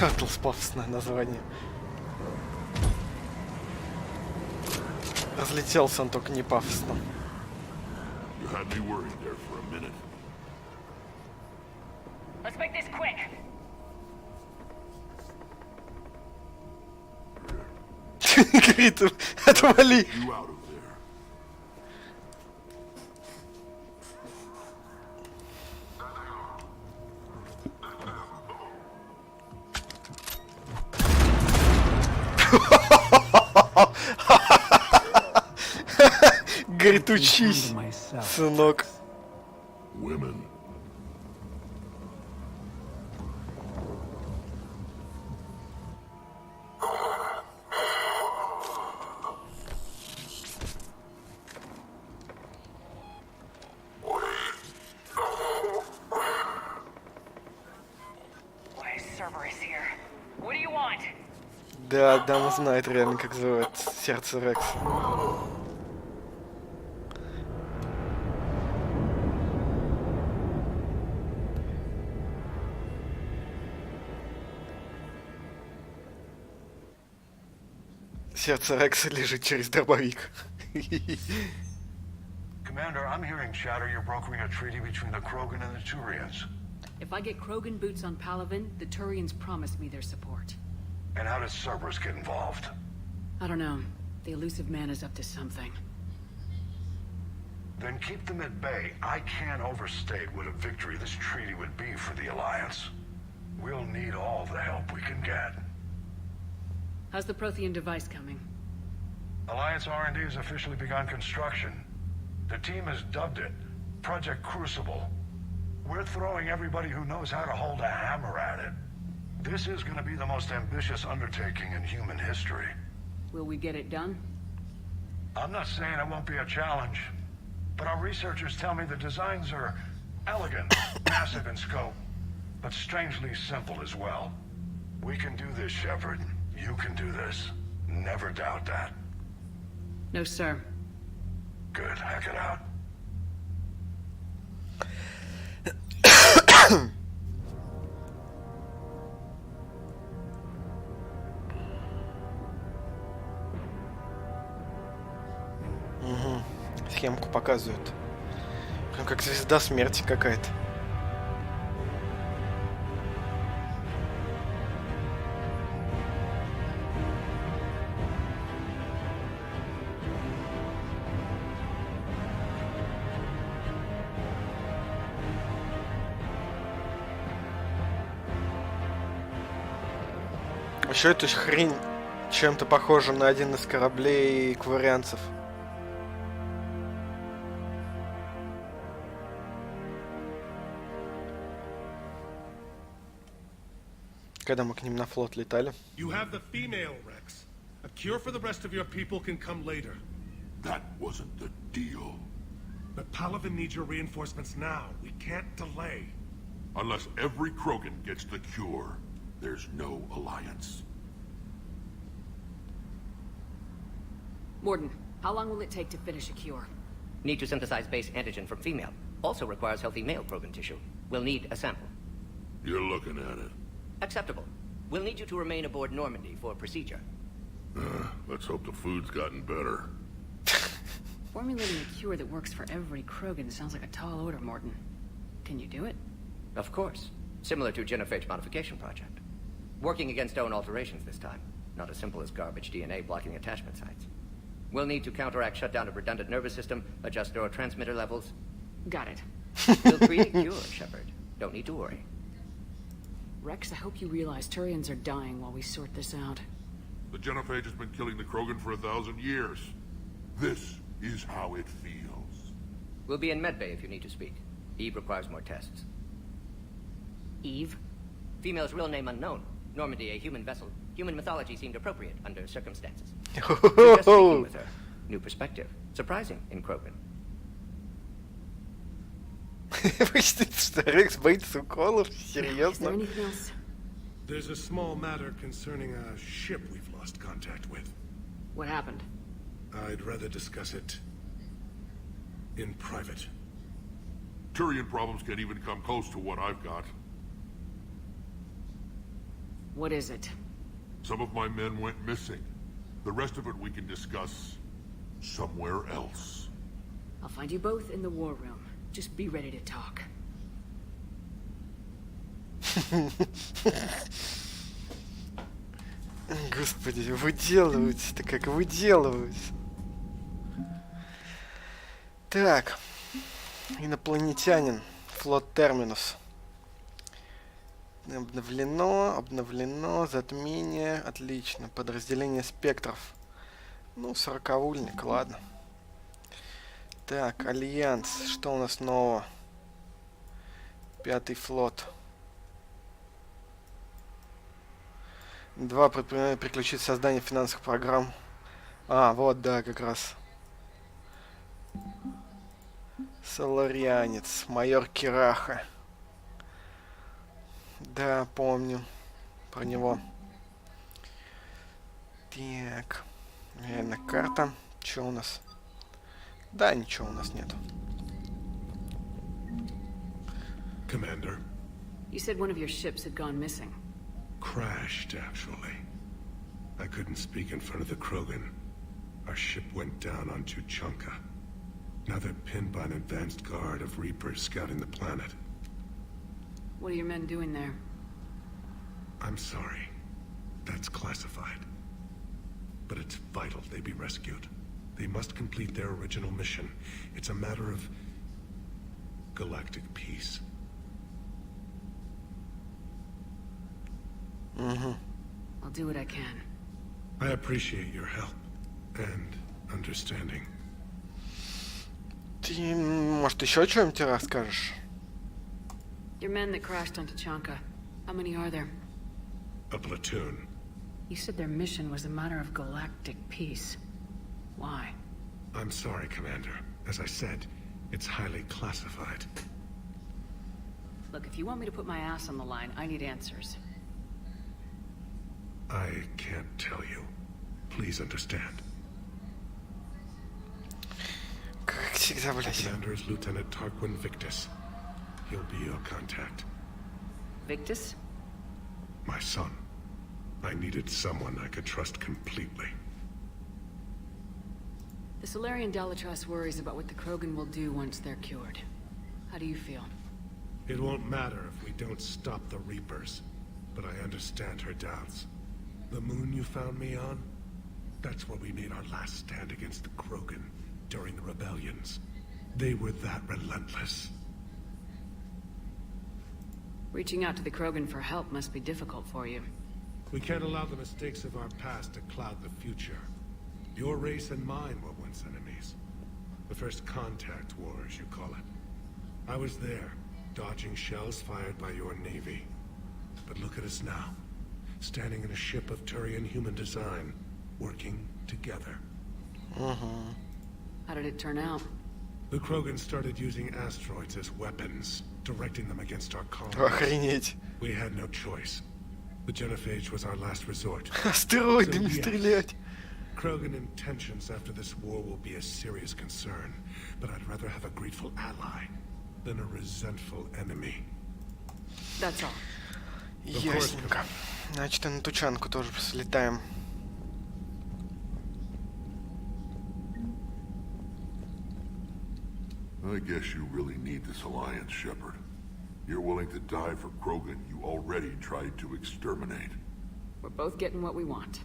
Атлас, пафосное название. Разлетелся он только не пафосно. You had me worried there for a minute. Let's make this quick. Говорит, отвали. You out of there. Говорит, учись, сынок. Women. Why is Cerberus here? What do you want? Да, дама знает реально, как зовут сердце Рекса. Сердце Рекса лежит через дробовик. Commander, I'm hearing chatter you're brokering a treaty between the Krogan and the Turians. If I get Krogan boots on Palaven, the Turians promise me their support. And how does Cerberus get involved? I don't know. The elusive man is up to something. Then keep them at bay. I can't overstate what a victory this treaty would be for the Alliance. We'll need all the help we can get. How's the Prothean device coming? Alliance R&D has officially begun construction. The team has dubbed it Project Crucible. We're throwing everybody who knows how to hold a hammer at it. This is going to be the most ambitious undertaking in human history. Will we get it done? I'm not saying it won't be a challenge, but our researchers tell me the designs are elegant, massive in scope, but strangely simple as well. We can do this, Shepard. You can do this. Never doubt that. No, sir. Good. Hack it out. Угу. Схемку показывают. Прям как звезда смерти какая-то. Еще эта хрень чем-то похожа на один из кораблей кварианцев. Когда мы к ним на флот летали. You have the female, Rex. A cure for the rest of your people can come later. That wasn't the deal. But Palaven needs your reinforcements now. We can't delay. Unless every Krogan gets the cure, there's no alliance. Morden, how long will it take to finish a cure? Need to synthesize base antigen from female. Also requires healthy male Krogan tissue. We'll need a sample. You're looking at it. Acceptable. We'll need you to remain aboard Normandy for procedure. Let's hope the food's gotten better. Formulating a cure that works for every Krogan sounds like a tall order, Morden. Can you do it? Of course. Similar to genophage modification project. Working against own alterations this time. Not as simple as garbage DNA blocking attachment sites. We'll need to counteract shutdown of redundant nervous system, adjust neurotransmitter levels. Got it. We'll create a cure, Shepard. Don't need to worry. Rex, I hope you realize Turians are dying while we sort this out. The genophage has been killing the Krogan for 1,000 years. This is how it feels. We'll be in medbay if you need to speak. Eve requires more tests. Eve? Female's real name unknown. Normandy, a human vessel. Human mythology seemed appropriate under circumstances. Just speaking with her. New perspective. Surprising in Krogan. Вы считаете, что Рекс боится уколов? Серьезно? There's a small matter concerning a ship we've lost contact with. What happened? I'd rather discuss it in private. Turian problems can't even come close to what I've got. What is it? Some of my men went missing. The rest of it we can discuss somewhere else. I'll find you both in the war room. Just be ready to talk. Господи, выделываются-то как выделываются. Так. Инопланетянин. Флот Терминус. Обновлено, затмение, отлично. Подразделение спектров. Ну, 40-ульник, ладно. Так, Альянс, что у нас нового? 5-й флот. 2 предпринимают приключить создание финансовых программ. А, вот, да, как раз. Соларианец, майор Кираха. Да, помню про него. Так. Реально карта. Что у нас? Да, ничего у нас нету. Commander. You said one of your ships had gone missing. Crashed, actually. I couldn't speak in front of the Krogan. Our ship went down on Tучанка. Now they're pinned by an advanced guard of Reapers scouting the planet. What are your men doing there? I'm sorry. That's classified. But it's vital they be rescued. They must complete their original mission. It's a matter of galactic peace. Mm-hmm. I'll do what I can. I appreciate your help and understanding. Ты, может, еще что-нибудь расскажешь? Your men that crashed on Tучанка. How many are there? A platoon. You said their mission was a matter of galactic peace. Why? I'm sorry, Commander. As I said, it's highly classified. Look, if you want me to put my ass on the line, I need answers. I can't tell you. Please understand. Как всегда, The блядь. commander is Lieutenant Tarquin Victus. He'll be your contact. Victus? My son. I needed someone I could trust completely. The Solarian Dalatrass worries about what the Krogan will do once they're cured. How do you feel? It won't matter if we don't stop the Reapers, but I understand her doubts. The moon you found me on? That's where we made our last stand against the Krogan during the rebellions. They were that relentless. Reaching out to the Krogan for help must be difficult for you. We can't allow the mistakes of our past to cloud the future. Your race and mine were once enemies. The first contact war, as you call it. I was there, dodging shells fired by your navy. But look at us now, standing in a ship of Turian human design, working together. How did it turn out? The Krogan started using asteroids as weapons, directing them against our colonies. Охренеть. We had no choice. The genophage was our last resort. Астероидами So, yes, стрелять. Krogan intentions after this war will be a serious concern, but I'd rather have a grateful ally than a resentful enemy. That's all. Ясненько. Значит, и на Тучанку тоже слетаем. I guess you really need this alliance, Shepard. You're willing to die for Krogan you already tried to exterminate. We're both getting what we want.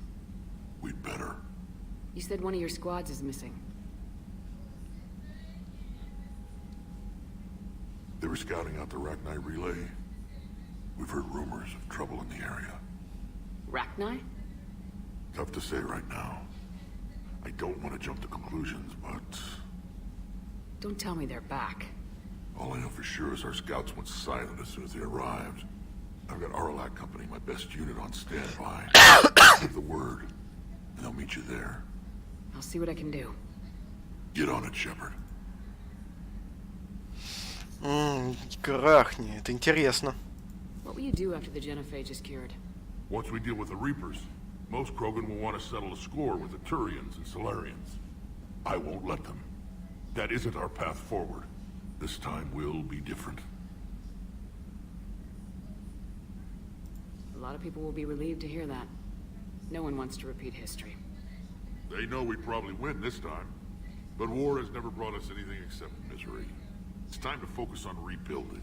We'd better. You said one of your squads is missing. They were scouting out the Rachni relay. We've heard rumors of trouble in the area. Rachni? Tough to say right now. I don't want to jump to conclusions, but... Don't tell me they're back. all I know for sure is our scouts went silent as soon as they arrived. I've got Aralac Company, my best unit, on standby. Give the word, and they'll meet you there. I'll see what I can do. Get on it, Shepard. Крахни, это интересно. What will you do after the genophage is cured? Once we deal with the Reapers, most Krogan will want to settle a score with the Turians and Solarians. I won't let them. That isn't our path forward. This time will be different. A lot of people will be relieved to hear that. No one wants to repeat history. They know we'd probably win this time. But war has never brought us anything except misery. It's time to focus on rebuilding.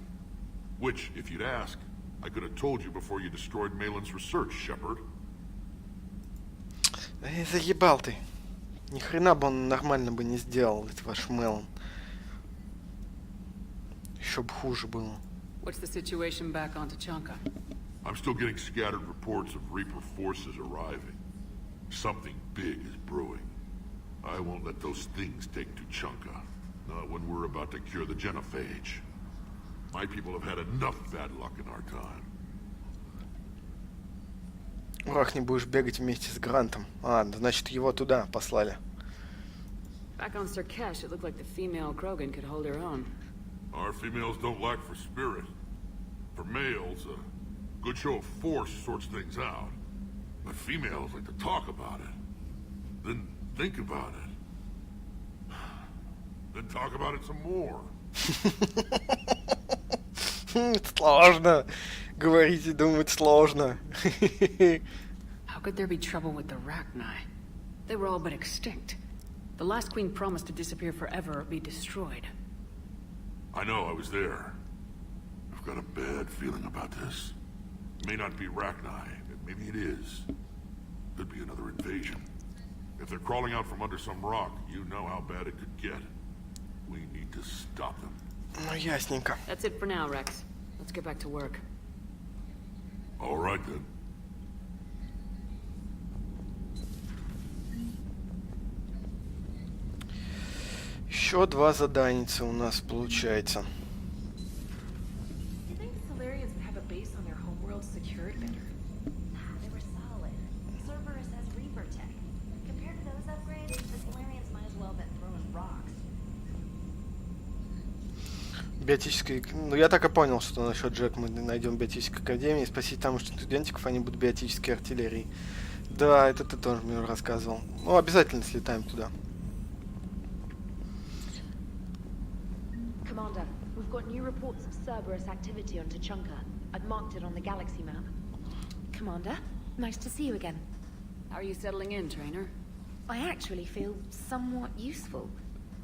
Which, if you'd ask, I could have told you before you destroyed Malin's research, Shepard. Эй, заебал ты. Ни хрена бы он нормально бы не сделал, этот ваш Мелон. Еще бы хуже было. What's the situation back on Tachanka? I'm still getting scattered reports of Reaper forces arriving. Something big is brewing. I won't let those things take Tuchanka. Not when we're about to cure the genophage. My people have had enough bad luck in our time. Урах, не будешь бегать вместе с Грантом. А, значит, его туда послали. Back on Sirkesh, it looked like the female Krogan could hold her own. Our females don't lack for spirit. For males, a good show of force sorts things out. But females like to talk about it. Then think about it. Then talk about it some more. Сложно. Говорить и думать сложно. How could there be trouble with the Rachni? They were all but extinct. The last queen promised to disappear forever or be destroyed. I know, I was there. I've got a bad feeling about this. It may not be Rachni, maybe it is. Could be another invasion. If they're crawling out from under some rock, you know how bad it could get. We need to stop them. Ну, ясненько. That's it for now, Rex. Let's get back to work. All right, then. Еще 2 заданица у нас получается. You think the Solarians would have a base on their homeworld secured better? Nah, they were solid. Cerberus has Reaper tech. Compared to those upgrades, the Solarians might as well have been throwing rocks. Биотической... Ну, я так и понял, что насчет Джек мы найдем биотической академии, спасить там студентиков, они будут биотической артиллерией. Да, это ты тоже мне рассказывал. Ну, обязательно слетаем туда. Commander, we've got new reports of Cerberus activity on Tучанки. I've marked it on the galaxy map. Commander, nice to see you again. How are you settling in, trainer? I actually feel somewhat useful.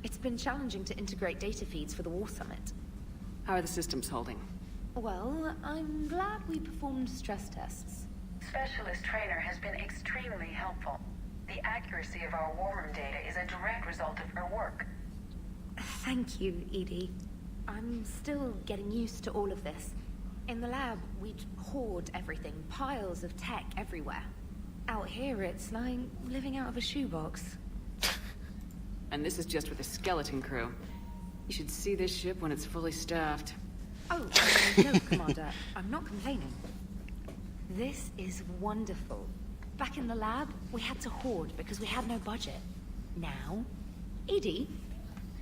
It's been challenging to integrate data feeds for the War Summit. How are the systems holding? Well, I'm glad we performed stress tests. Specialist Trainer has been extremely helpful. The accuracy of our war room data is a direct result of her work. Thank you, Edie. I'm still getting used to all of this. In the lab, we'd hoard everything, piles of tech everywhere. Out here, it's like living out of a shoebox. And this is just with a skeleton crew. You should see this ship when it's fully staffed. Oh, no, Commander. I'm not complaining. This is wonderful. Back in the lab, we had to hoard because we had no budget. Now, Edie,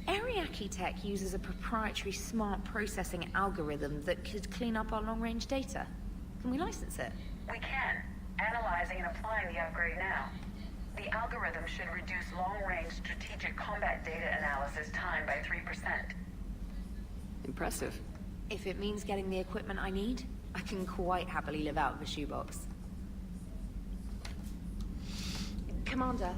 Ariake Tech uses a proprietary smart processing algorithm that could clean up our long-range data. Can we license it? We can. Analyzing and applying the upgrade now. The algorithm should reduce long-range strategic combat data analysis time by 3%. Impressive. If it means getting the equipment I need, I can quite happily live out of a shoebox. Commander,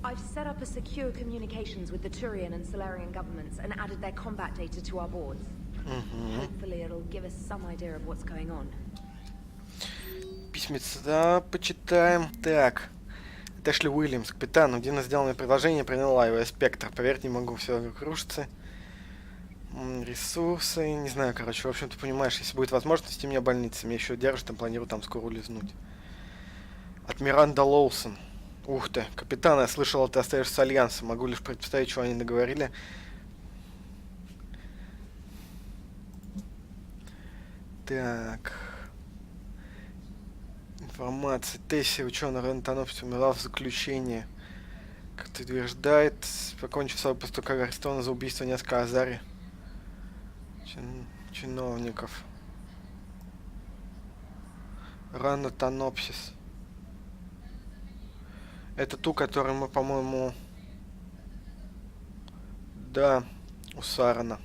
I've set up a secure communications with the Turian and Solarian governments and added their combat data to our boards. Hopefully it'll give us some idea of what's going on. Письмеца почитаем. Так. Эшли Уильямс, капитан. Удивно сделанное предложение приняла его спектр. Поверить не могу, все кружится. Ресурсы, не знаю, короче. В общем, ты понимаешь, если будет возможность, у меня больница. Меня еще держит, там планирую там скоро улизнуть. От Миранда Лоусон. Ух ты, капитан, я слышал, ты остаешься с Альянсом. Могу лишь представить, что они наговорили. Так. Информация. Тесси, ученый Рентонопс, умерла в заключении. Как-то утверждает, покончив свой поступок арестован за убийство нескольких Азари. Чиновников. Ранотонопсис. Это ту, которую мы, по-моему... Да, у Сарана.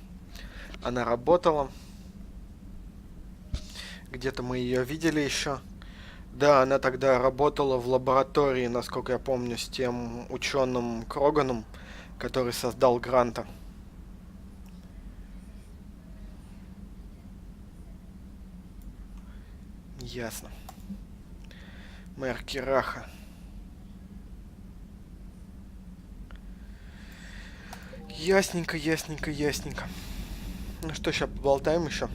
Она работала. Где-то мы ее видели еще. Да, она тогда работала в лаборатории, насколько я помню, с тем ученым Кроганом, который создал Гранта. Ясно. Мэр Кираха. Ясненько, ясненько, ясненько. Ну что, сейчас поболтаем еще.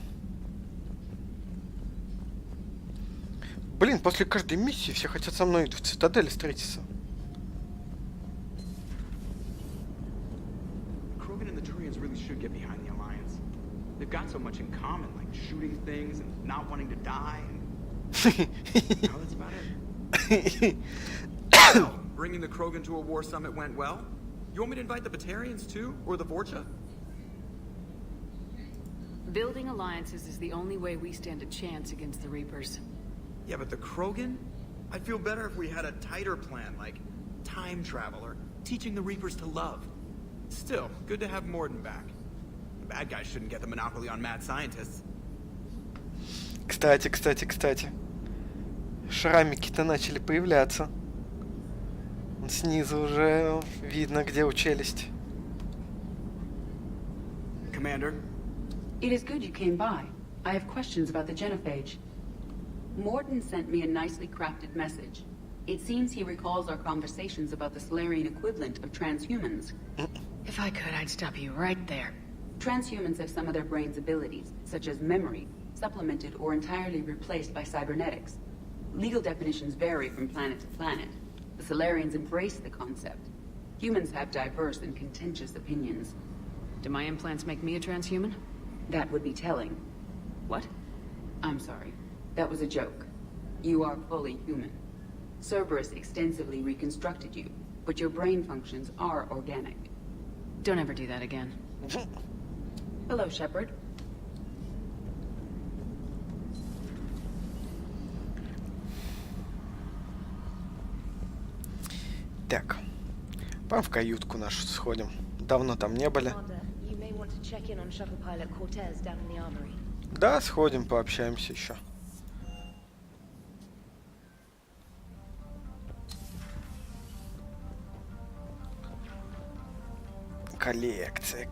Блин, после каждой миссии все хотят со мной в Цитадели встретиться. Krogan and the Turians really should get behind the Alliance. They've got so much in common, like shooting things and not wanting to die. Now that's about it. So, bringing the Krogan to a war summit went well? You want me to invite the Batarians too? Or the Vorcha? Building alliances is the only way we stand a chance against the Reapers. Yeah, but the Krogan? I'd feel better if we had a tighter plan, like time travel or teaching the Reapers to love. Still, good to have Morden back. The bad guys shouldn't get the monopoly on mad scientists. Кстати. Шрамики-то начали появляться. Снизу уже видно, где у челюсть. Commander? It is good you came by. I have questions about the genophage. Morden sent me a nicely crafted message. It seems he recalls our conversations about the Solarian equivalent of transhumans. If I could, I'd stop you right there. Transhumans have some of their brain's abilities, such as memory, supplemented or entirely replaced by cybernetics. Legal definitions vary from planet to planet. The Solarians embrace the concept. Humans have diverse and contentious opinions. Do my implants make me a transhuman? That would be telling. What? I'm sorry. That was a joke. You are fully human. Cerberus extensively reconstructed you, but your brain functions are organic. Don't ever do that again. Hello, Shepard. Так. Пойдем в каютку нашу сходим. Давно там не были. Да, сходим, пообщаемся еще.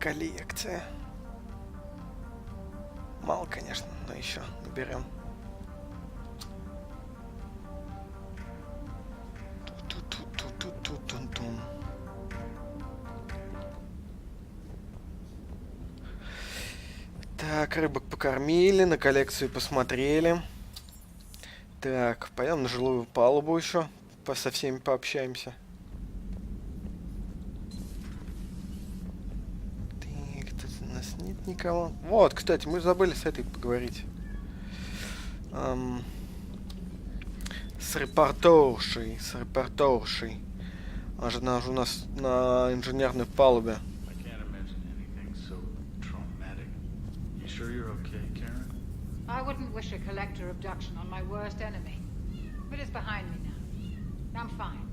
Коллекция. Мало, конечно, но еще наберем. Так, рыбок покормили, на коллекцию посмотрели. Так, пойдем на жилую палубу еще, со всеми пообщаемся. Так, тут у нас нет никого. Вот, кстати, мы забыли с этой поговорить. С репортершей. Она же у нас на инженерной палубе. Sure you're okay, Karen? I wouldn't wish a collector abduction on my worst enemy. But it's behind me now. I'm fine.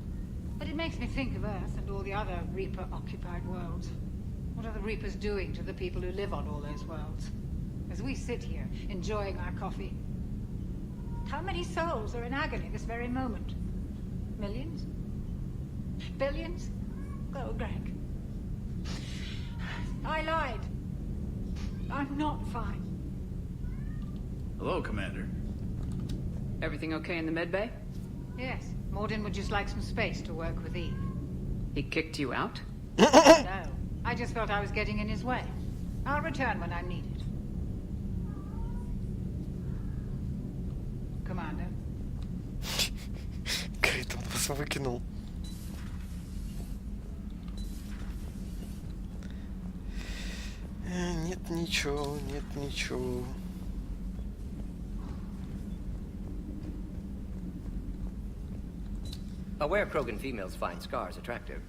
But it makes me think of Earth and all the other Reaper-occupied worlds. What are the Reapers doing to the people who live on all those worlds? As we sit here, enjoying our coffee. How many souls are in agony this very moment? Millions? Billions? Oh, Greg. I lied. I'm not fine. Hello, Commander. Everything okay in the medbay? Yes. Morden would just like some space to work with Eve. He kicked you out? No. I just felt I was getting in his way. I'll return when I'm needed. Commander. Крит, он вас выкинул. Нет ничего. Aware Krogan females find scars attractive.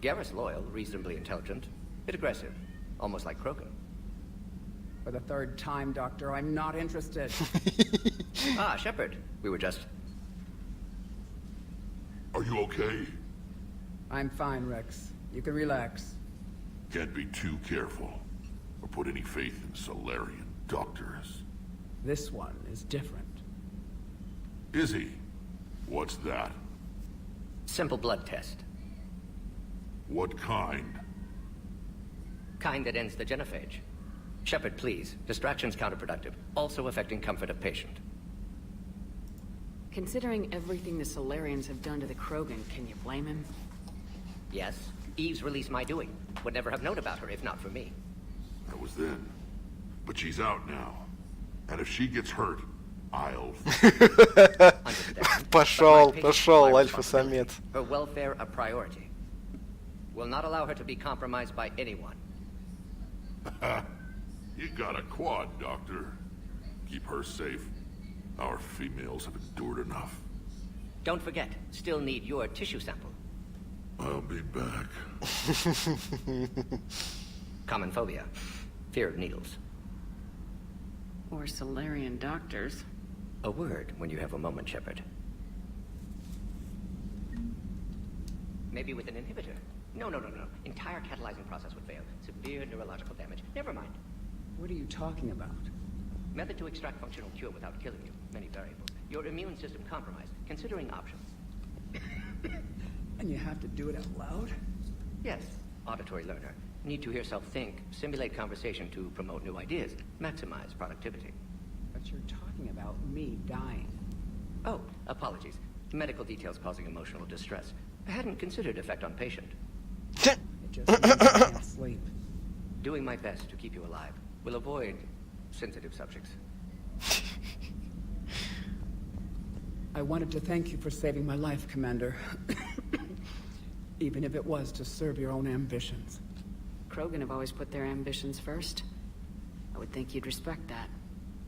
Garrus loyal, reasonably intelligent, bit aggressive, almost like Krogan. For the third time, Doctor, I'm not interested. Ah, Shepard. We were just... Are you okay? I'm fine, Rex. You can relax. Can't be too careful, or put any faith in Solarian doctors. This one is different. Is he? What's that? Simple blood test. What kind? Kind that ends the genophage. Shepard, please. Distraction's counterproductive, also affecting comfort of patient. Considering everything the Solarians have done to the Krogan, can you blame him? Yes. Eve's release my doing. Would never have known about her if not for me. That was then. But she's out now. And if she gets hurt, I'll... Пошел, альфа-самец. Her welfare a priority. Will not allow her to be compromised by anyone. You got a quad, Doctor. Keep her safe. Our females have endured enough. Don't forget, still need your tissue sample. I'll be back. Common phobia. Fear of needles. Or Solarian doctors. A word when you have a moment, Shepard. Maybe with an inhibitor. No. Entire catalyzing process would fail. Severe neurological damage. Never mind. What are you talking about? Method to extract functional cure without killing you. Many variables. Your immune system compromised. Considering options. And you have to do it out loud? Yes. Auditory learner. Need to hear self think. Simulate conversation to promote new ideas. Maximize productivity. But you're talking about me dying. Oh, apologies. Medical details causing emotional distress. I hadn't considered effect on patient. It just means I can't sleep. Doing my best to keep you alive. Will avoid sensitive subjects. I wanted to thank you for saving my life, Commander. Even if it was to serve your own ambitions. Krogan have always put their ambitions first. I would think you'd respect that.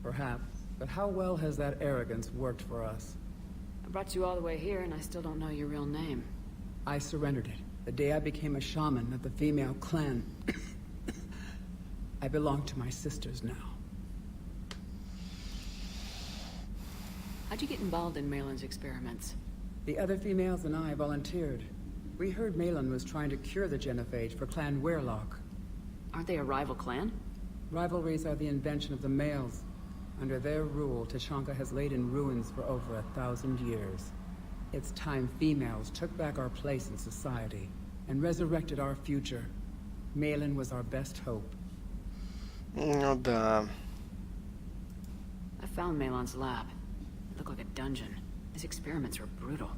Perhaps. But how well has that arrogance worked for us? I brought you all the way here and I still don't know your real name. I surrendered it. The day I became a shaman of the female clan. I belong to my sisters now. How'd you get involved in Malin's experiments? The other females and I volunteered. We heard Malin was trying to cure the genophage for Clan Weirlock. Aren't they a rival clan? Rivalries are the invention of the males. Under their rule, Tachanka has laid in ruins for over 1,000 years. It's time females took back our place in society and resurrected our future. Malin was our best hope. Ну да. I found Malon's lab. It looked like a dungeon. His experiments were brutal.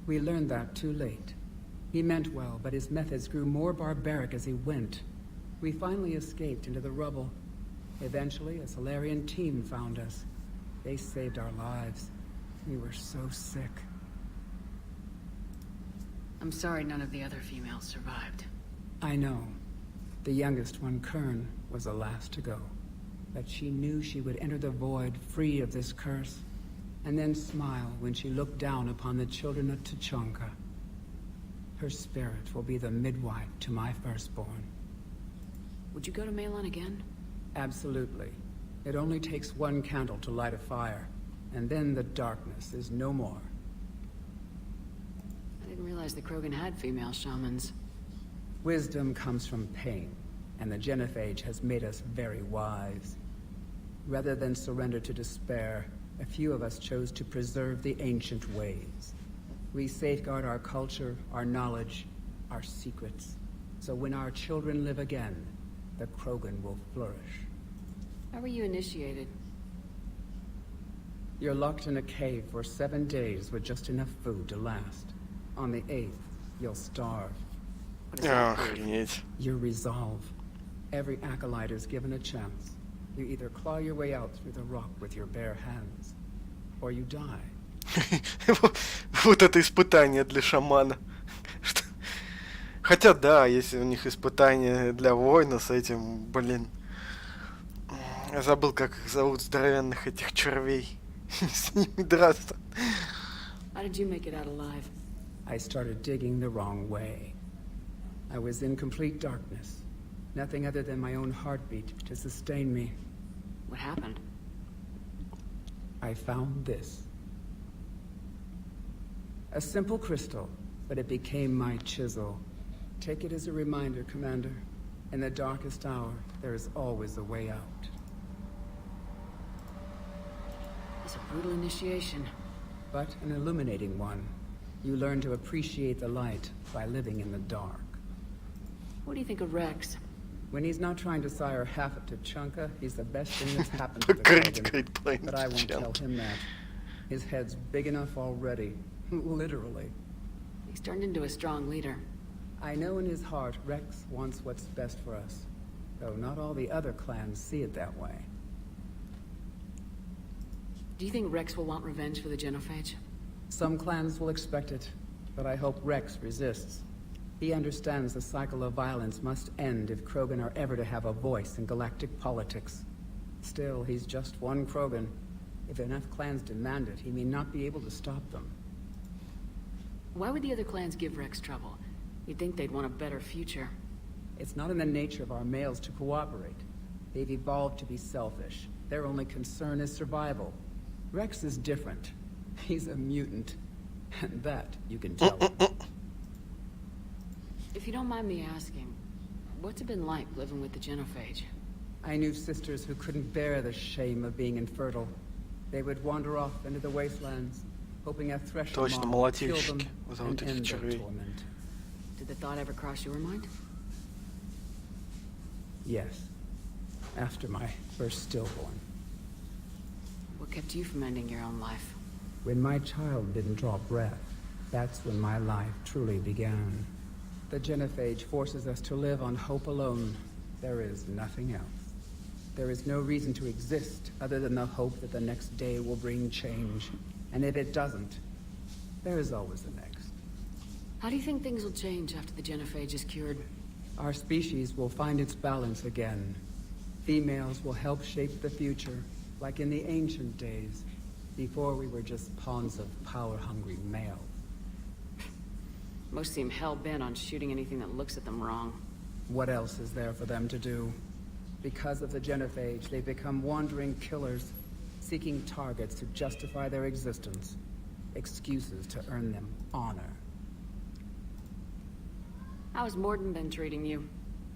We learned that too late. He meant well, but his methods grew more barbaric as he went. We finally escaped into the rubble. Eventually, a Solarian team found us. They saved our lives. We were so sick. I'm sorry none of the other females survived. I know. The youngest one, Kern, was the last to go. But she knew she would enter the void free of this curse, and then smile when she looked down upon the children of Tachanka. Her spirit will be the midwife to my firstborn. Would you go to Malon again? Absolutely. It only takes one candle to light a fire, and then the darkness is no more. I didn't realize the Krogan had female shamans. Wisdom comes from pain, and the genophage has made us very wise. Rather than surrender to despair, a few of us chose to preserve the ancient ways. We safeguard our culture, our knowledge, our secrets. So when our children live again, the Krogan will flourish. How were you initiated? You're locked in a cave for 7 days with just enough food to last. On the 8th, you'll starve. Охренеть. Your resolve. Every acolyte is given a chance. You either claw your way out through the rock with your bare hands, or you die. Вот это испытание для шамана. Хотя да, если у них испытание для воина с этим, блин. Я забыл, как их зовут, здоровенных этих червей. С ними драться. How did you make it out alive? I started digging the wrong way. I was in complete darkness. Nothing other than my own heartbeat to sustain me. What happened? I found this. A simple crystal, but it became my chisel. Take it as a reminder, Commander. In the darkest hour, there is always a way out. It's a brutal initiation. But an illuminating one. You learn to appreciate the light by living in the dark. What do you think of Rex? When he's not trying to sire half of Tachanka, he's the best thing that's happened to the Krogan. But I won't tell him that. His head's big enough already. Literally. He's turned into a strong leader. I know in his heart Rex wants what's best for us. Though not all the other clans see it that way. Do you think Rex will want revenge for the genophage? Some clans will expect it, but I hope Rex resists. He understands the cycle of violence must end if Krogan are ever to have a voice in galactic politics. Still, he's just one Krogan. If enough clans demand it, he may not be able to stop them. Why would the other clans give Rex trouble? You'd think they'd want a better future. It's not in the nature of our males to cooperate. They've evolved to be selfish. Their only concern is survival. Rex is different. He's a mutant. And that you can tell. If you don't mind me asking, what's it been like living with the genophage? I knew sisters who couldn't bear the shame of being infertile. They would wander off into the wastelands, hoping a threshold would kill them and end their torment. Did the thought ever cross your mind? Yes. After my first stillborn. What kept you from ending your own life? When my child didn't draw breath, that's when my life truly began. The genophage forces us to live on hope alone. There is nothing else. There is no reason to exist other than the hope that the next day will bring change. And if it doesn't, there is always the next. How do you think things will change after the genophage is cured? Our species will find its balance again. Females will help shape the future, like in the ancient days, before we were just pawns of power-hungry males. Most seem hell-bent on shooting anything that looks at them wrong. What else is there for them to do? Because of the genophage, they become wandering killers, seeking targets to justify their existence, excuses to earn them honor. How has Morden been treating you?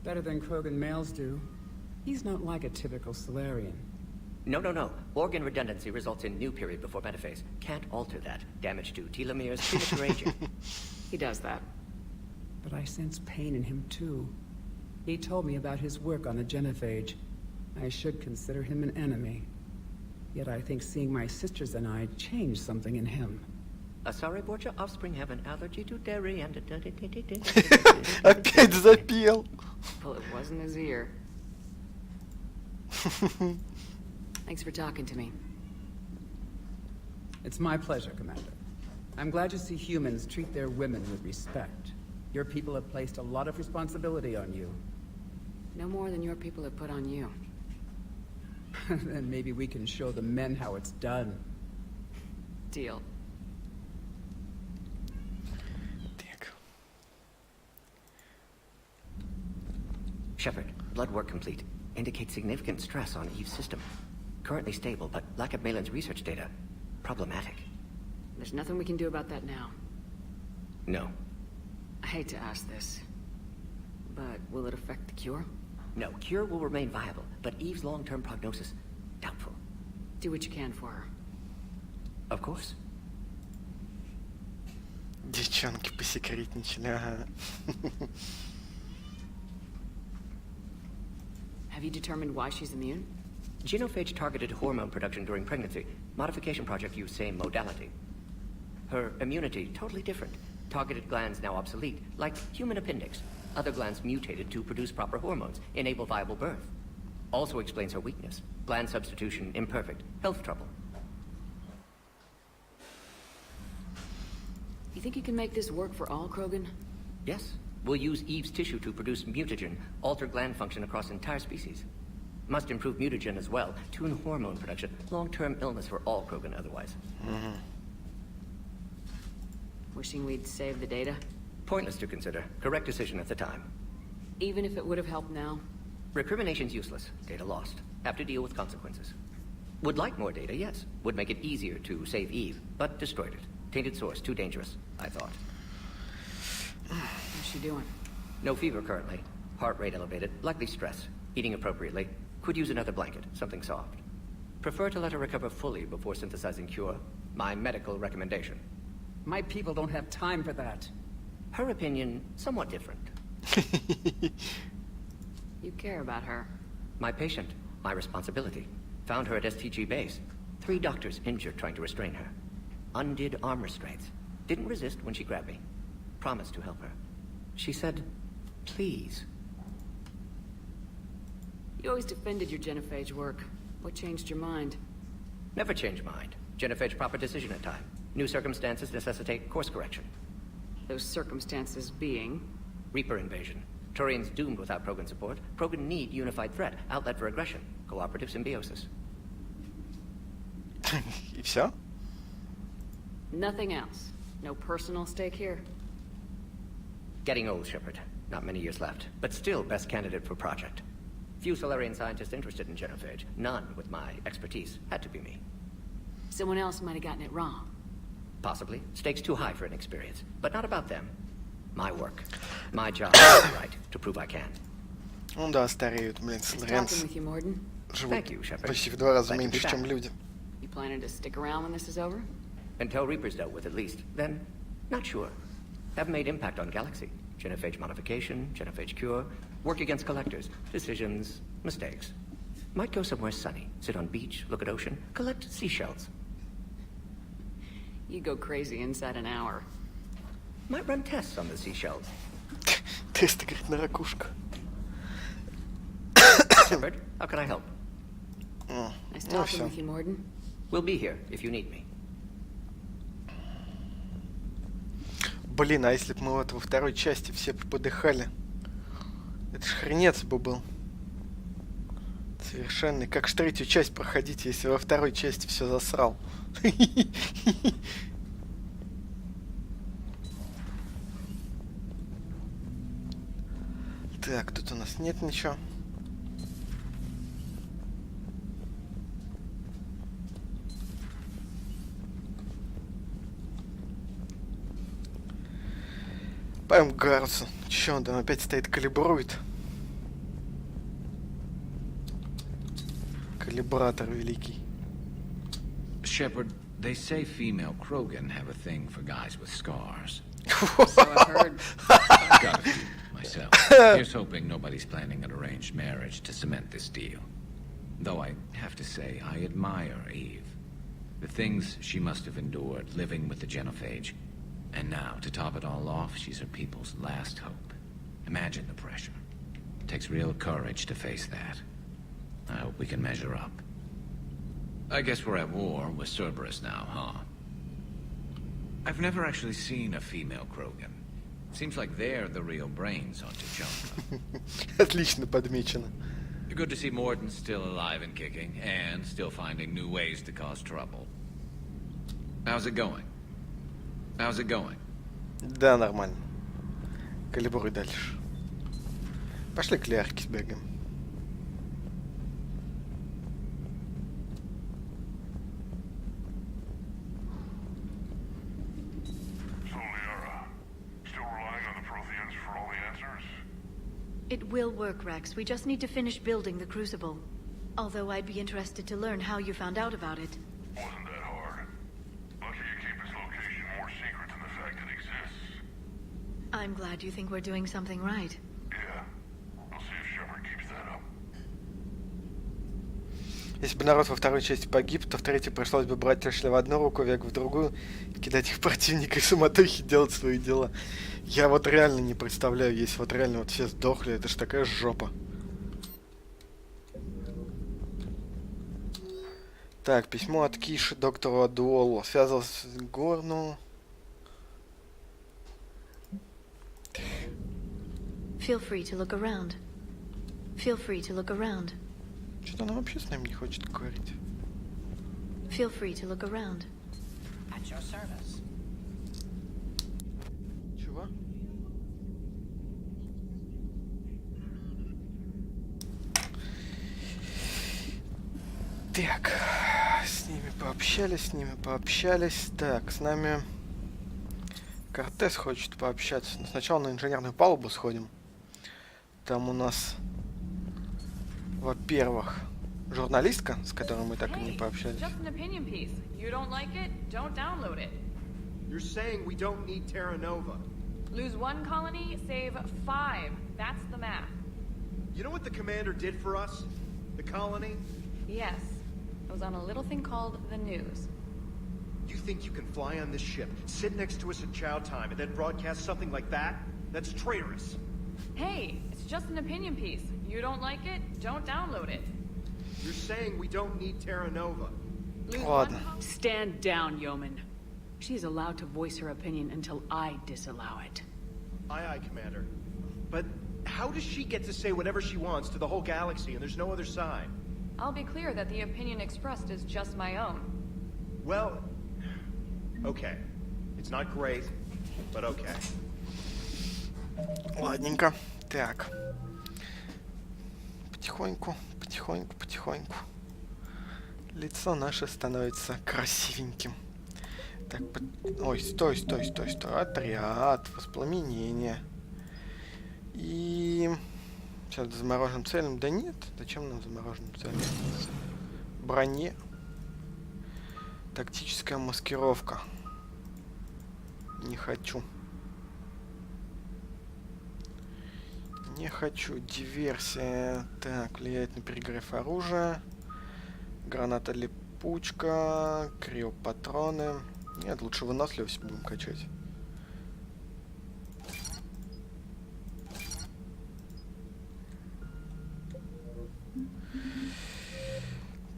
Better than Krogan males do. He's not like a typical Solarian. No. Organ redundancy results in new period before metaphase. Can't alter that. Damage to telomeres, premature aging. He does that. But I sense pain in him too. He told me about his work on the genophage. I should consider him an enemy. Yet I think seeing my sisters and I changed something in him. Sorry, Borgia, offspring have an allergy to dairy and... Опять запел. Well, it wasn't his ear. Thanks for talking to me. It's my pleasure, Commander. I'm glad to see humans treat their women with respect. Your people have placed a lot of responsibility on you. No more than your people have put on you. Then maybe we can show the men how it's done. Deal. Shepard, blood work complete. Indicates significant stress on Eve's system. Currently stable, but lack of Malin's research data. Problematic. There's nothing we can do about that now. No. I hate to ask this, but will it affect the cure? No, cure will remain viable, but Eve's long-term prognosis, doubtful. Do what you can for her. Of course. Девчонки посекретничали, ага. Have you determined why she's immune? Genophage targeted hormone production during pregnancy. Modification project used same modality. Her immunity, totally different. Targeted glands now obsolete, like human appendix. Other glands mutated to produce proper hormones, enable viable birth. Also explains her weakness. Gland substitution imperfect. Health trouble. You think you can make this work for all Krogan? Yes. We'll use Eve's tissue to produce mutagen, alter gland function across entire species. Must improve mutagen as well, tune hormone production. Long-term illness for all Krogan otherwise. Wishing we'd saved the data? Pointless to consider. Correct decision at the time. Even if it would have helped now? Recrimination's useless. Data lost. Have to deal with consequences. Would like more data, yes. Would make it easier to save Eve, but destroyed it. Tainted source, too dangerous, I thought. How's she doing? No fever currently. Heart rate elevated, likely stress. Eating appropriately. Could use another blanket, something soft. Prefer to let her recover fully before synthesizing cure. My medical recommendation. My people don't have time for that. Her opinion, somewhat different. You care about her. My patient, my responsibility. Found her at STG base. 3 doctors injured trying to restrain her. Undid arm restraints. Didn't resist when she grabbed me. Promised to help her. She said, please. You always defended your genophage work. What changed your mind? Never change mind. Genophage proper decision at time. New circumstances necessitate course correction. Those circumstances being? Reaper invasion. Turians doomed without Krogan support. Krogan need unified threat. Outlet for aggression. Cooperative symbiosis. И все? Nothing else. No personal stake here. Getting old, Shepard. Not many years left. But still best candidate for project. Few Solarian scientists interested in genophage. None with my expertise. Had to be me. Someone else might have gotten it wrong. Possibly. Stakes too high for inexperience. But not about them. My work. My job. Right. To prove I can. Ну да, стареют, блин, соларианцы. Живут почти в 2 раза меньше, чем люди. You planning to stick around when this is over? Until Reaper's dealt with at least. Then, not sure. Have made impact on Galaxy. Genophage modification, genophage cure, work against collectors, decisions, mistakes. Might go somewhere sunny, sit on beach, look at ocean, collect seashells. You go crazy inside an hour. Might run tests on the seashells. Тесты, говорит, на ракушку. Shepard, how can I help? Nice talking with you, Morden. We'll be here if you need me. Блин, а если бы мы вот во второй части все бы подыхали? Это ж хренец бы был. Совершенный. Как ж 3-ю часть проходить, если во второй части все засрал? Так, тут у нас нет ничего. Добавим Гарусу. Че он там опять стоит, калибрует? Калибратор великий. Shepard, they say female Krogan have a thing for guys with scars. So I've heard. I've got a few myself. Here's hoping nobody's planning an arranged marriage to cement this deal. Though I have to say, I admire Eve. The things she must have endured living with the genophage. And now, to top it all off, she's her people's last hope. Imagine the pressure. It takes real courage to face that. I hope we can measure up. I guess we're at war with Cerberus now, huh? I've never actually seen a female Krogan. Seems like they're the real brains on Tучанки. Отлично подмечено. Good to see Morden's still alive and kicking, and still finding new ways to cause trouble. How's it going? How's it going? Да, нормально. Калибруй дальше. Пошли к Лярке сбегаем. It will work, Rex. We just need to finish building the Crucible. Although I'd be interested to learn how you found out about it. Wasn't that hard. Lucky you keep its location more secret than the fact it exists. I'm glad you think we're doing something right. Yeah. We'll see if Shepard keeps that up. Если бы народ во второй части погиб, то в третьей пришлось бы брать Эшли в одну руку, Вег в другую, кидать их противника и суматохи делать свои дела. Я вот реально не представляю, если вот реально вот все сдохли, это ж такая жопа. Так, письмо от Киши доктору Адуолу. Связывался с Горну. Feel free to look around. Feel free to look around. Что-то она вообще с нами не хочет говорить. Feel free to look around. At your service. Чего? Так, с ними пообщались. Так, с нами Кортес хочет пообщаться. Но сначала на инженерную палубу сходим. Там у нас, во-первых, журналистка, с которой мы так и не пообщались. Just an opinion piece. You don't like it? Don't download it. You're saying we don't need Terra Nova. Lose one colony, save 5. That's the math. You know what the commander did for us? The colony? Yes. It was on a little thing called the news. You think you can fly on this ship, sit next to us at chow time, and then broadcast something like that? That's traitorous. Hey, it's just an opinion piece. You don't like it? Don't download it. You're saying we don't need Terra Nova. Stand down, yeoman. She's allowed to voice her opinion until I disallow it. Aye, aye, Commander. But how does she get to say whatever she wants to the whole galaxy and there's no other side? I'll be clear that the opinion expressed is just my own. Well, okay. It's not great, but okay. Ладненько. Так. Потихоньку. Лицо наше становится красивеньким. Так, ой, стой. Отряд, воспламенение. И... Сейчас замороженным целям. Да нет, зачем нам замороженным целям? Броне. Тактическая маскировка. Не хочу. Диверсия. Так, влияет на перегрев оружия. Граната-липучка. Криопатроны. Нет, лучше выносливость будем качать.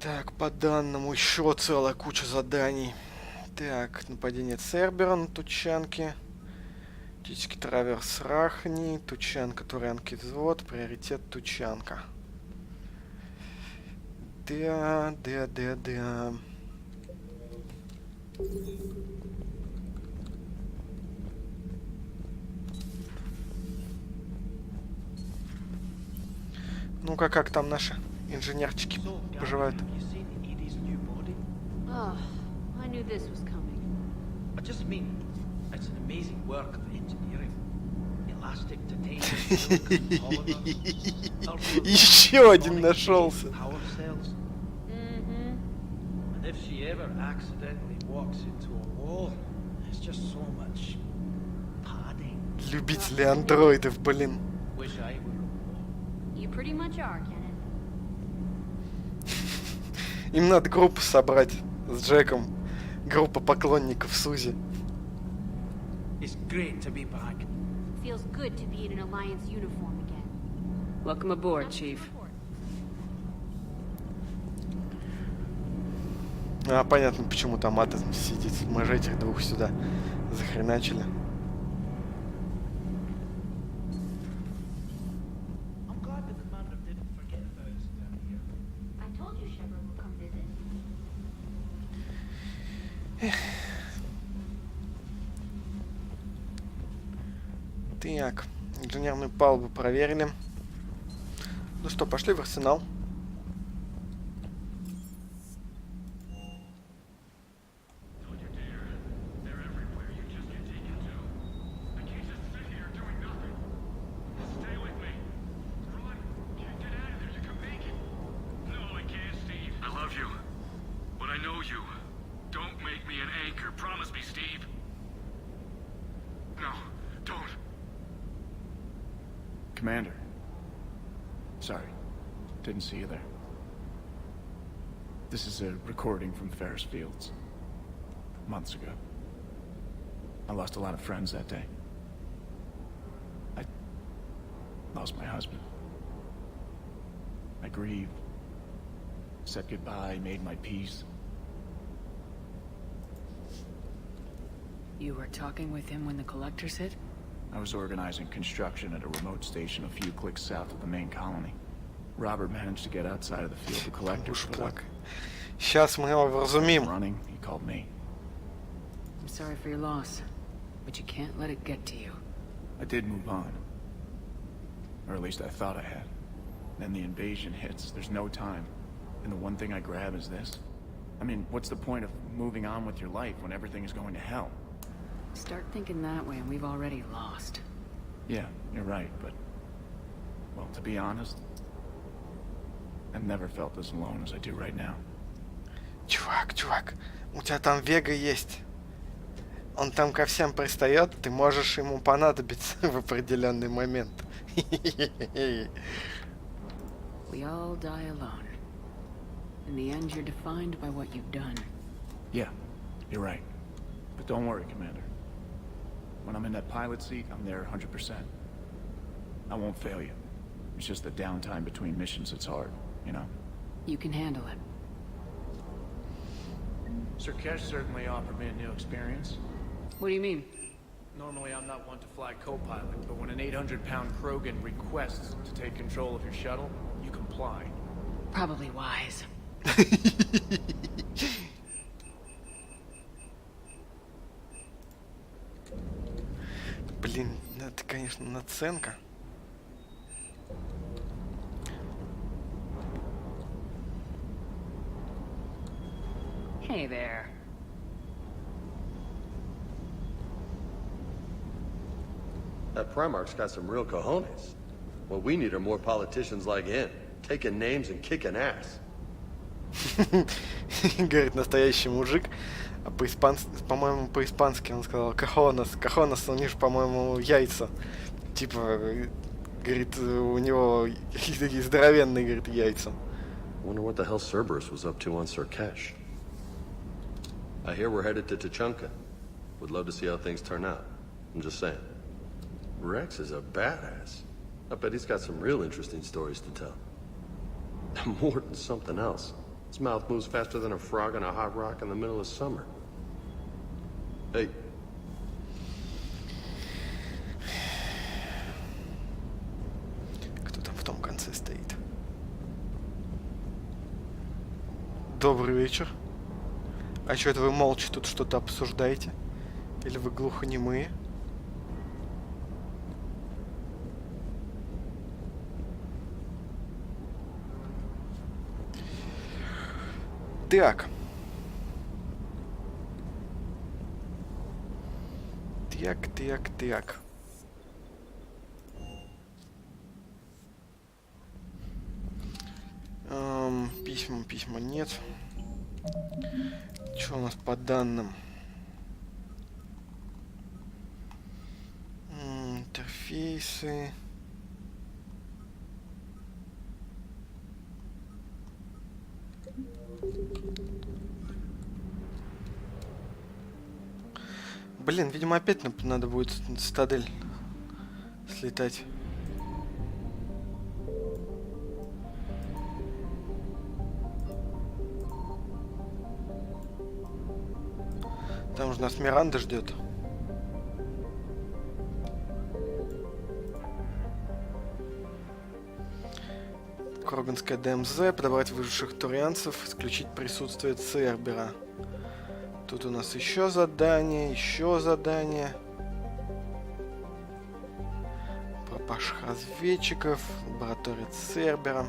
Так, по данному еще целая куча заданий. Так, нападение Цербера на Тучанки. Тактический траверс Рахни. Тучанка, Турянки взвод. Приоритет Тучанка. Да. Ну-ка, как там наши инженерчики поживают? Oh, I knew this was coming. I just mean, it's an amazing work of engineering. Еще один нашелся. And if she ever accidentally walks into a wall, there's just so much padding. Любители андроидов, блин. Wish I were. You pretty much are, Kenneth. Им надо группу собрать с Джеком. Группа поклонников Сузи. It's great to be back. Feels good to be in an Alliance uniform again. Welcome aboard, Chief. А, понятно, почему там Атом сидит. Мы же этих двух сюда захреначили. I'm glad the commander didn't forget about us down here. I told you Shepard would come visit. Так, инженерную палубу проверили. Ну что, пошли в арсенал. Commander. Sorry. Didn't see you there. This is a recording from Ferris Fields. Months ago. I lost a lot of friends that day. I lost my husband. I grieved. Said goodbye, made my peace. You were talking with him when the collectors hit? I was organizing construction at a remote station a few clicks south of the main colony. Robert managed to get outside of the field of collectors. Сейчас мы его вразумим. Running, he called me. I'm sorry for your loss, but you can't let it get to you. I did move on. Or at least I thought I had. Then the invasion hits, there's no time. And the one thing I grab is this. I mean, what's the point of moving on with your life when everything is going to hell? Start thinking that way and we've already lost. Yeah, you're right, but... Well, to be honest... I've never felt as alone as I do right now. Чувак, у тебя там Вега есть. Он там ко всем пристает, ты можешь ему понадобиться в определенный момент. We all die alone. In the end, you're defined by what you've done. Yeah, you're right. But don't worry, Commander. When I'm in that pilot seat, I'm there 100%. I won't fail you. It's just the downtime between missions that's hard, you know? You can handle it. Sir Kesh certainly offered me a new experience. What do you mean? Normally I'm not one to fly co-pilot, but when an 800-pound Krogan requests to take control of your shuttle, you comply. Probably wise. Блин, это, конечно, наценка. Hey there. That Primarch's got some real cojones. What we need are more politicians like him, taking names and kicking ass. Говорит настоящий мужик. А по-моему, по-испански он сказал кахонос. Кахонос, у них же, по-моему, яйца. Типа, говорит, у него какие-то такие здоровенные, говорит, яйца. Wonder what the hell Cerberus was up to on Sir Kesh. I hear we're headed to Tучанки. Would love to see how things turn out. I'm just saying. Rex is a badass. I bet he's got some real interesting stories to tell. More than something else. His mouth moves faster than a frog on a hot rock in the middle of summer. Hey. Кто там в том конце стоит? Добрый вечер. А что это вы молча тут что-то обсуждаете? Или вы глухонемые? Так. Так. Письма нет. Что у нас по данным? Интерфейсы. Блин, видимо, опять надо будет в Цитадель слетать. Там же нас Миранда ждет. Кроганская ДМЗ. Подобрать выживших турианцев. Исключить присутствие Цербера. Тут у нас еще задание. Еще задание. Пропаж разведчиков. Лаборатория Цербера.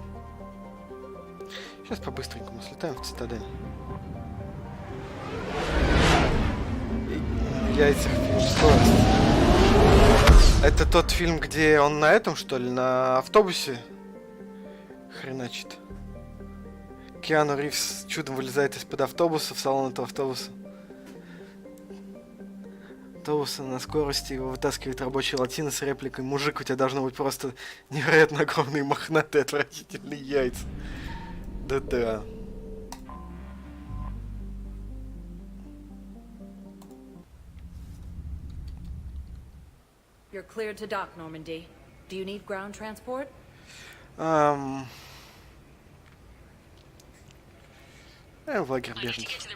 Сейчас по-быстренькому слетаем в Цитадель. Яйцах фильм «Скорость». Это тот фильм, где он на этом, что ли, на автобусе хреначит. Киану Ривз чудом вылезает из-под автобуса, в салон этого автобуса. Автобуса на скорости, его вытаскивает рабочий латино с репликой: «Мужик, у тебя должно быть просто невероятно огромные мохнатые отвратительные яйца». Да-да. You're cleared to dock, Normandy. Do you need ground transport? В лагерь беженцев.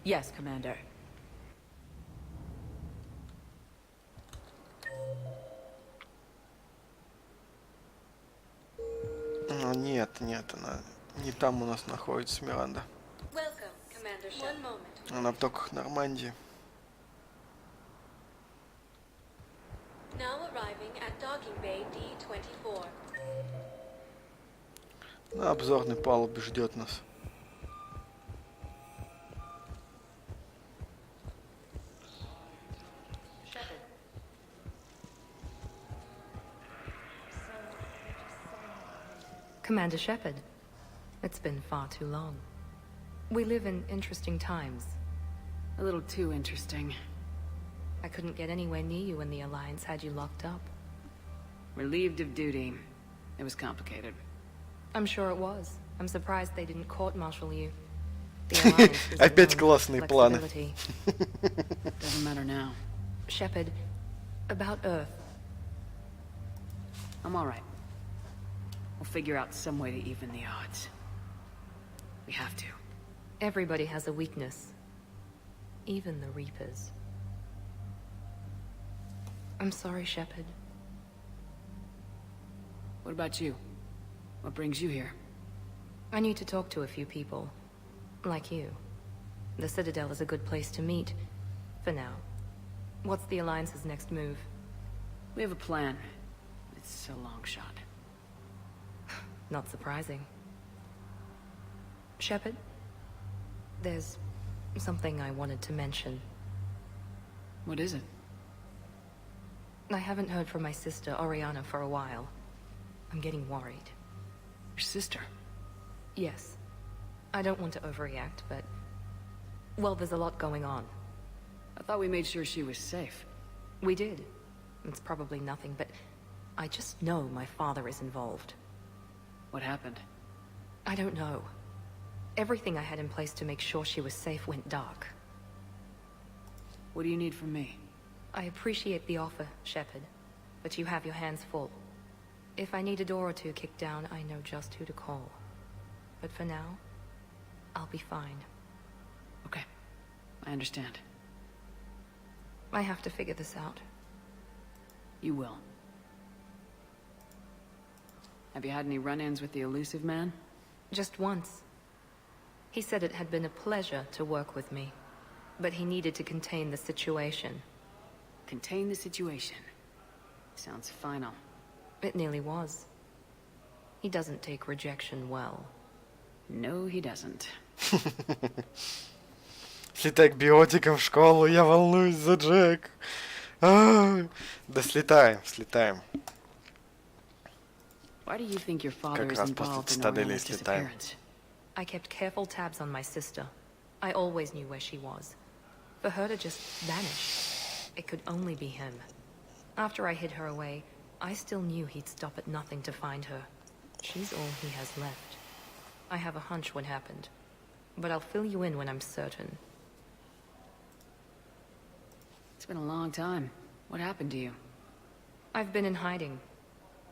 Yes, Commander. Нет, она не там у нас находится, Миранда. Welcome, Commander Shepard. One moment. Она в доках Нормандии. Now arriving at docking bay D-24. На обзорной палубе ждет нас. Commander Shepard, it's been far too long. We live in interesting times. A little too interesting. I couldn't get anywhere near you when the Alliance had you locked up. Relieved of duty. It was complicated. I'm sure it was. I'm surprised they didn't court-martial you. The Alliance is Опять known классные for планы. flexibility. Doesn't matter now. Shepard, about Earth. I'm alright. We'll figure out some way to even the odds. We have to. Everybody has a weakness. Even the Reapers. I'm sorry, Shepard. What about you? What brings you here? I need to talk to a few people. Like you. The Citadel is a good place to meet. For now. What's the Alliance's next move? We have a plan. It's a long shot. Not surprising. Shepard? There's something I wanted to mention. What is it? I haven't heard from my sister, Oriana, for a while. I'm getting worried. Your sister? Yes. I don't want to overreact, but... well, there's a lot going on. I thought we made sure she was safe. We did. It's probably nothing, but... I just know my father is involved. What happened? I don't know. Everything I had in place to make sure she was safe went dark. What do you need from me? I appreciate the offer, Shepard, but you have your hands full. If I need a door or two kicked down, I know just who to call. But for now, I'll be fine. Okay. I understand. I have to figure this out. You will. Have you had any run-ins with the elusive man? Just once. He said it had been a pleasure to work with me, but he needed to contain the situation. Contain the situation. Sounds final. It nearly was. He doesn't take rejection well. No, he doesn't. Слетай к биотикам в школу, я волнуюсь за Джек. Да слетаем. Why do you think your father Как is раз после involved in Цитадели Oriana's слетаем. disappearance? I kept careful tabs on my sister. I always knew where she was. For her to just vanish, it could only be him. After I hid her away, I still knew he'd stop at nothing to find her. She's all he has left. I have a hunch what happened, but I'll fill you in when I'm certain. It's been a long time. What happened to you? I've been in hiding.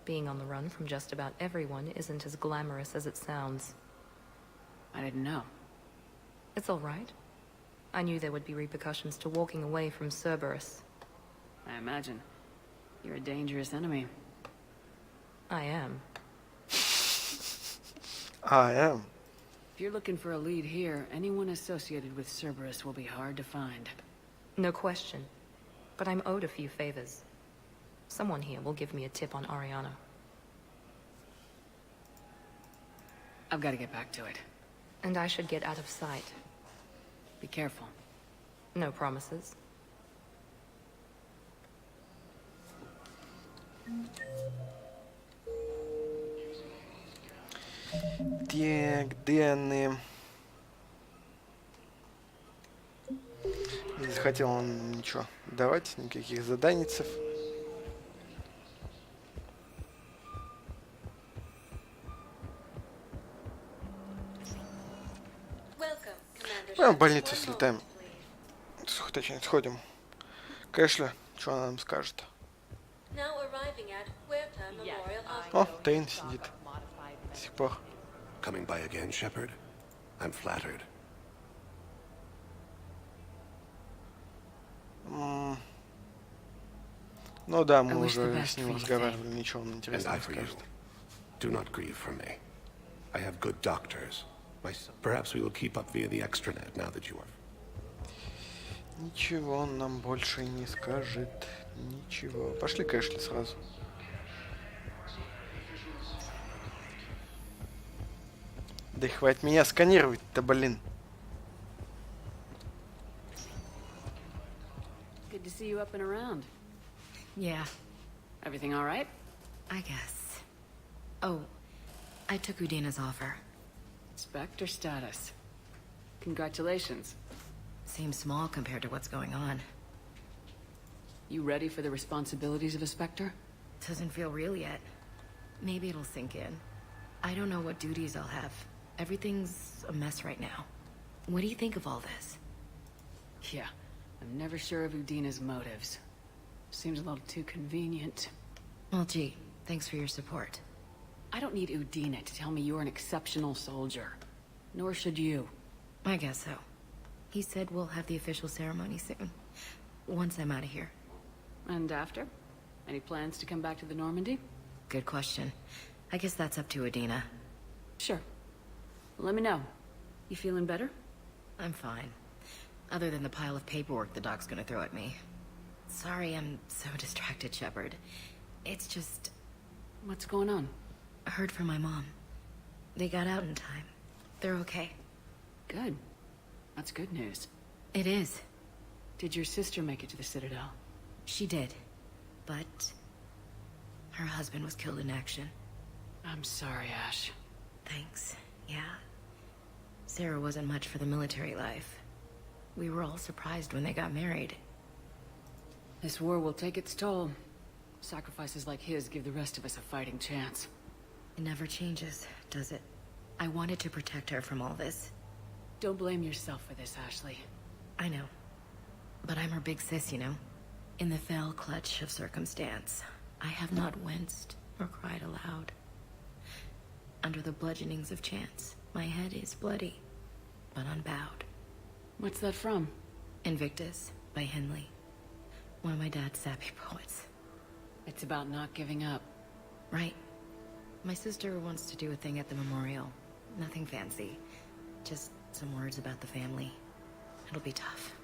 Being on the run from just about everyone isn't as glamorous as it sounds. I didn't know. It's all right. I knew there would be repercussions to walking away from Cerberus. I imagine. You're a dangerous enemy. I am. I am. If you're looking for a lead here, anyone associated with Cerberus will be hard to find. No question. But I'm owed a few favors. Someone here will give me a tip on Oriana. I've got to get back to it. And I should get out of sight. Be careful. No promises. Где они? Не захотел он ничего давать, никаких заданийцев. Прямо в больницу слетаем. Точнее, сходим. К Эшли, что она нам скажет? О, Тейн сидит. До сих пор. Coming by again, Shepard? I'm flattered. Ну да, мы уже с ним разговаривали, ничего он интересного не скажет. Do not grieve for me. I have good doctors. Perhaps we will keep up via the extranet now that you are. Ничего он нам больше не скажет. Ничего. Пошли к Эшли сразу. Да хватит меня сканировать-то, блин. Good to see you up and around. Yeah. Everything all right? I guess. Oh, I took Udina's offer. Spectre status. Congratulations. Seems small compared to what's going on. You ready for the responsibilities of a Spectre? Doesn't feel real yet. Maybe it'll sink in. I don't know what duties I'll have. Everything's a mess right now. What do you think of all this? Yeah, I'm never sure of Udina's motives. Seems a little too convenient. Well, gee, thanks for your support. I don't need Udina to tell me you're an exceptional soldier. Nor should you. I guess so. He said we'll have the official ceremony soon. Once I'm out of here. And after? Any plans to come back to the Normandy? Good question. I guess that's up to Udina. Sure. Let me know. You feeling better? I'm fine. Other than the pile of paperwork the doc's gonna throw at me. Sorry I'm so distracted, Shepard. It's just... What's going on? I heard from my mom. They got out in time. They're okay. Good. That's good news. It is. Did your sister make it to the Citadel? She did. But... her husband was killed in action. I'm sorry, Ash. Thanks. Yeah. Sarah wasn't much for the military life. We were all surprised when they got married. This war will take its toll. Sacrifices like his give the rest of us a fighting chance. It never changes, does it? I wanted to protect her from all this. Don't blame yourself for this, Ashley. I know. But I'm her big sis, you know? In the fell clutch of circumstance, I have not winced or cried aloud. Under the bludgeonings of chance, my head is bloody, but unbowed. What's that from? Invictus by Henley. One of my dad's sappy poets. It's about not giving up. Right. My sister wants to do a thing at the memorial. Nothing fancy. Just some words about the family. It'll be tough.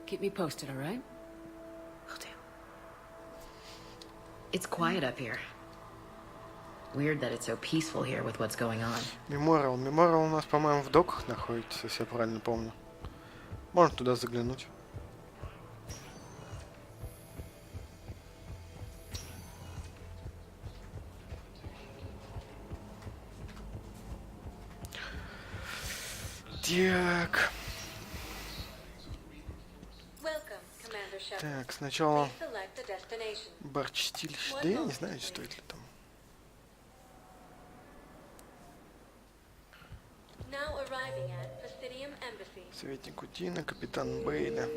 Keep me posted, all right? Will do. It's quiet up here. Weird that it's so peaceful here with what's going on. Мемориал. Мемориал у нас, по-моему, в доках находится, если я правильно помню. Можно туда заглянуть. Так. Так, сначала барчестилище. Да я не знаю, стоит ли там. Советник Утина, капитан Бейда.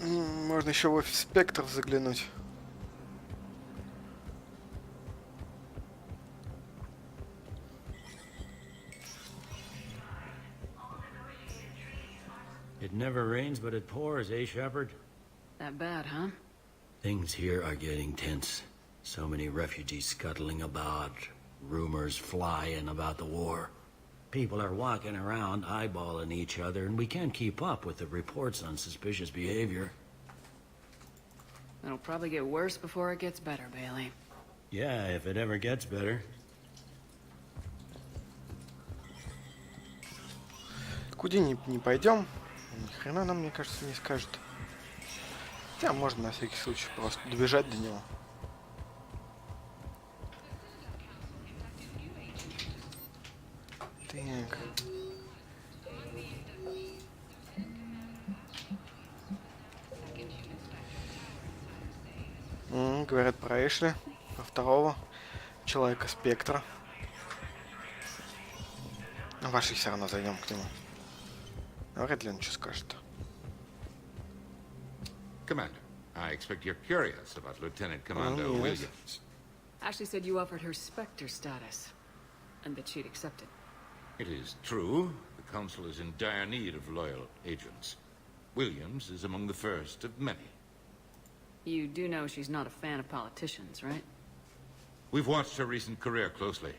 Можно еще в офис Спектр заглянуть. It never rains, but it pours, eh, Shepard? That bad, huh? Things here are getting tense. So many refugees scuttling about, rumors flying about the war. People are walking around eyeballing each other, and we can't keep up with the reports on suspicious behavior. It'll probably get worse before it gets better, Bailey. Yeah, if it ever gets better. Куда не пойдем? Ни хрена нам, мне кажется, не скажет. Хотя можно на всякий случай просто добежать до него. Так. Говорят про Эшли, про второго человека Спектра. Ваши все равно зайдем к нему. Вряд ли он что скажет. Commander, I expect you're curious about Lieutenant Commander Williams. Ashley said you offered her Spectre status, and that she'd accepted. It is true. The Council is in dire need of loyal agents. Williams is among the first of many. You do know she's not a fan of politicians, right? We've watched her recent career closely.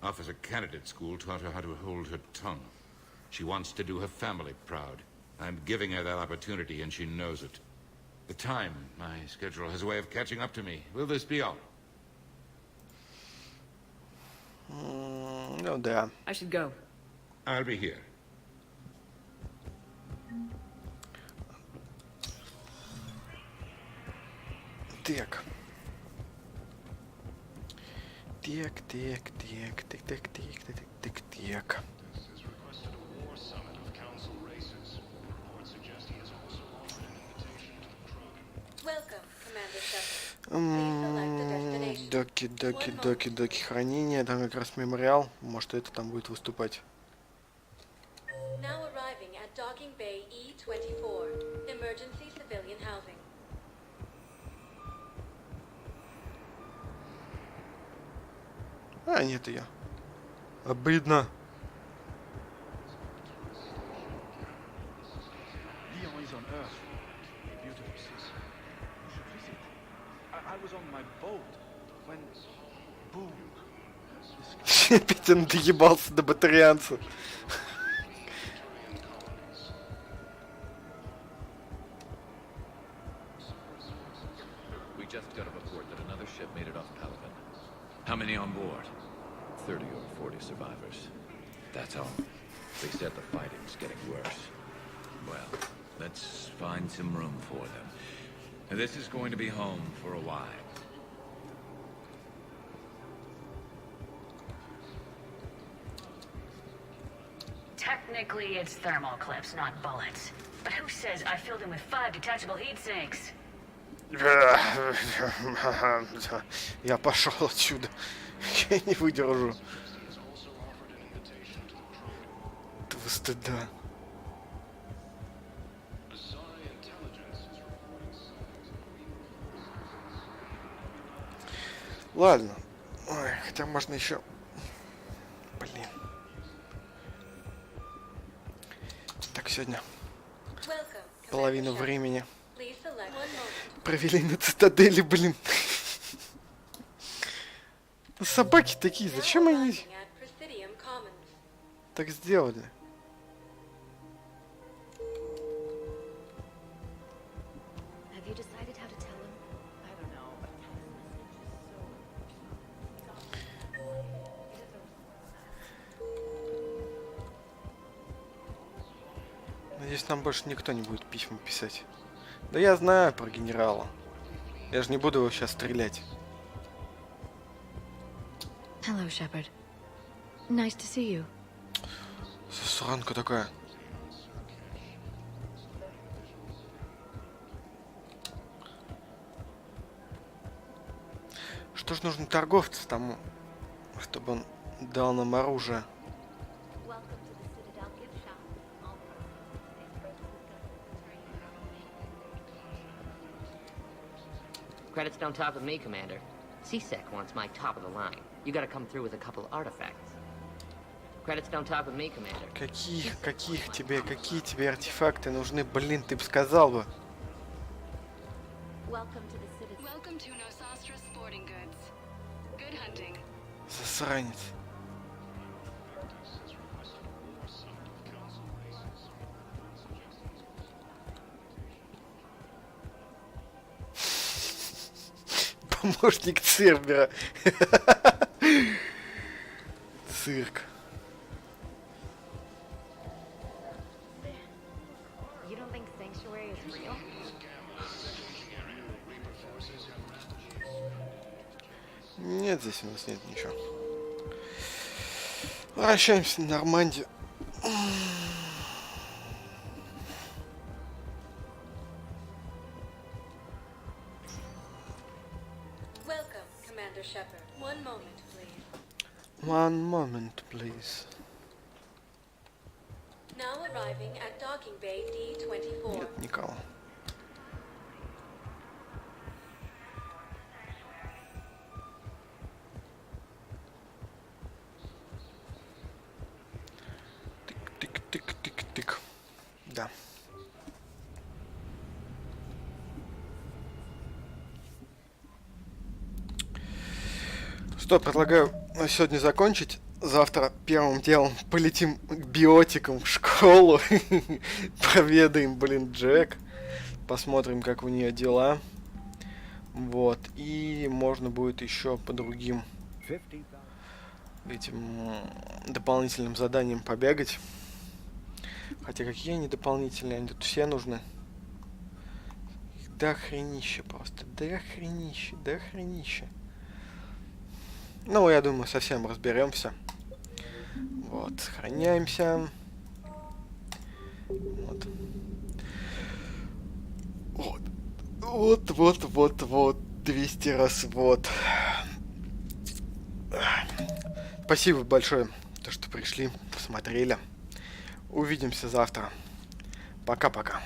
Officer candidate school taught her how to hold her tongue. She wants to do her family proud. I'm giving her that opportunity, and she knows it. The time, my schedule has a way of catching up to me. Will this be all? Ну да. I should go. I'll be here. Так. Так. Доки хранения, там как раз мемориал, может это там будет выступать. А, нет ее. Обидно. Опять он доебался до батарианца. We just got a report that another ship made it off Pelican. How many on board? 30 or 40 survivors. That's all. They said the fighting's getting worse. Well, let's find some room for them. This is going to be home for a while. Technically, it's thermal clips, not bullets. But who says I filled them with 5 detachable heat sinks? Я пошел отсюда. Я не выдержу. Этого стыда. Ладно. Ой, хотя можно еще... Блин. Так, сегодня половину времени провели на Цитадели, блин. Собаки такие, зачем они так сделали? Надеюсь, нам больше никто не будет письма писать. Да я знаю про генерала. Я же не буду его сейчас стрелять. Hello, Shepard. Nice to see you. Засранка такая. Что ж нужно торговцу тому, чтобы он дал нам оружие? Credits don't talk with me, Commander. CSEC wants my top of the line. You gotta come through with a couple artifacts. Credits don't talk with me, Commander. Какие тебе артефакты нужны? Блин, ты бы сказал бы. Засранец. Помощник Цербера. Цирк. Нет, здесь у нас нет ничего. Возвращаемся в Нормандию. Welcome, Commander Shepard. One moment, please. One moment, please. Now arriving at docking bay D-24. Нет никого. Тык. Да. Что, предлагаю на сегодня закончить. Завтра первым делом полетим к биотикам в школу. Проведаем, Джек. Посмотрим, как у нее дела. Вот. И можно будет еще по другим этим дополнительным заданиям побегать. Хотя какие они дополнительные, они тут все нужны. Да хренище просто, да хренище. Ну, я думаю, совсем разберемся. Вот, сохраняемся. Вот. 200 раз вот. Спасибо большое, то, что пришли, посмотрели. Увидимся завтра. Пока-пока.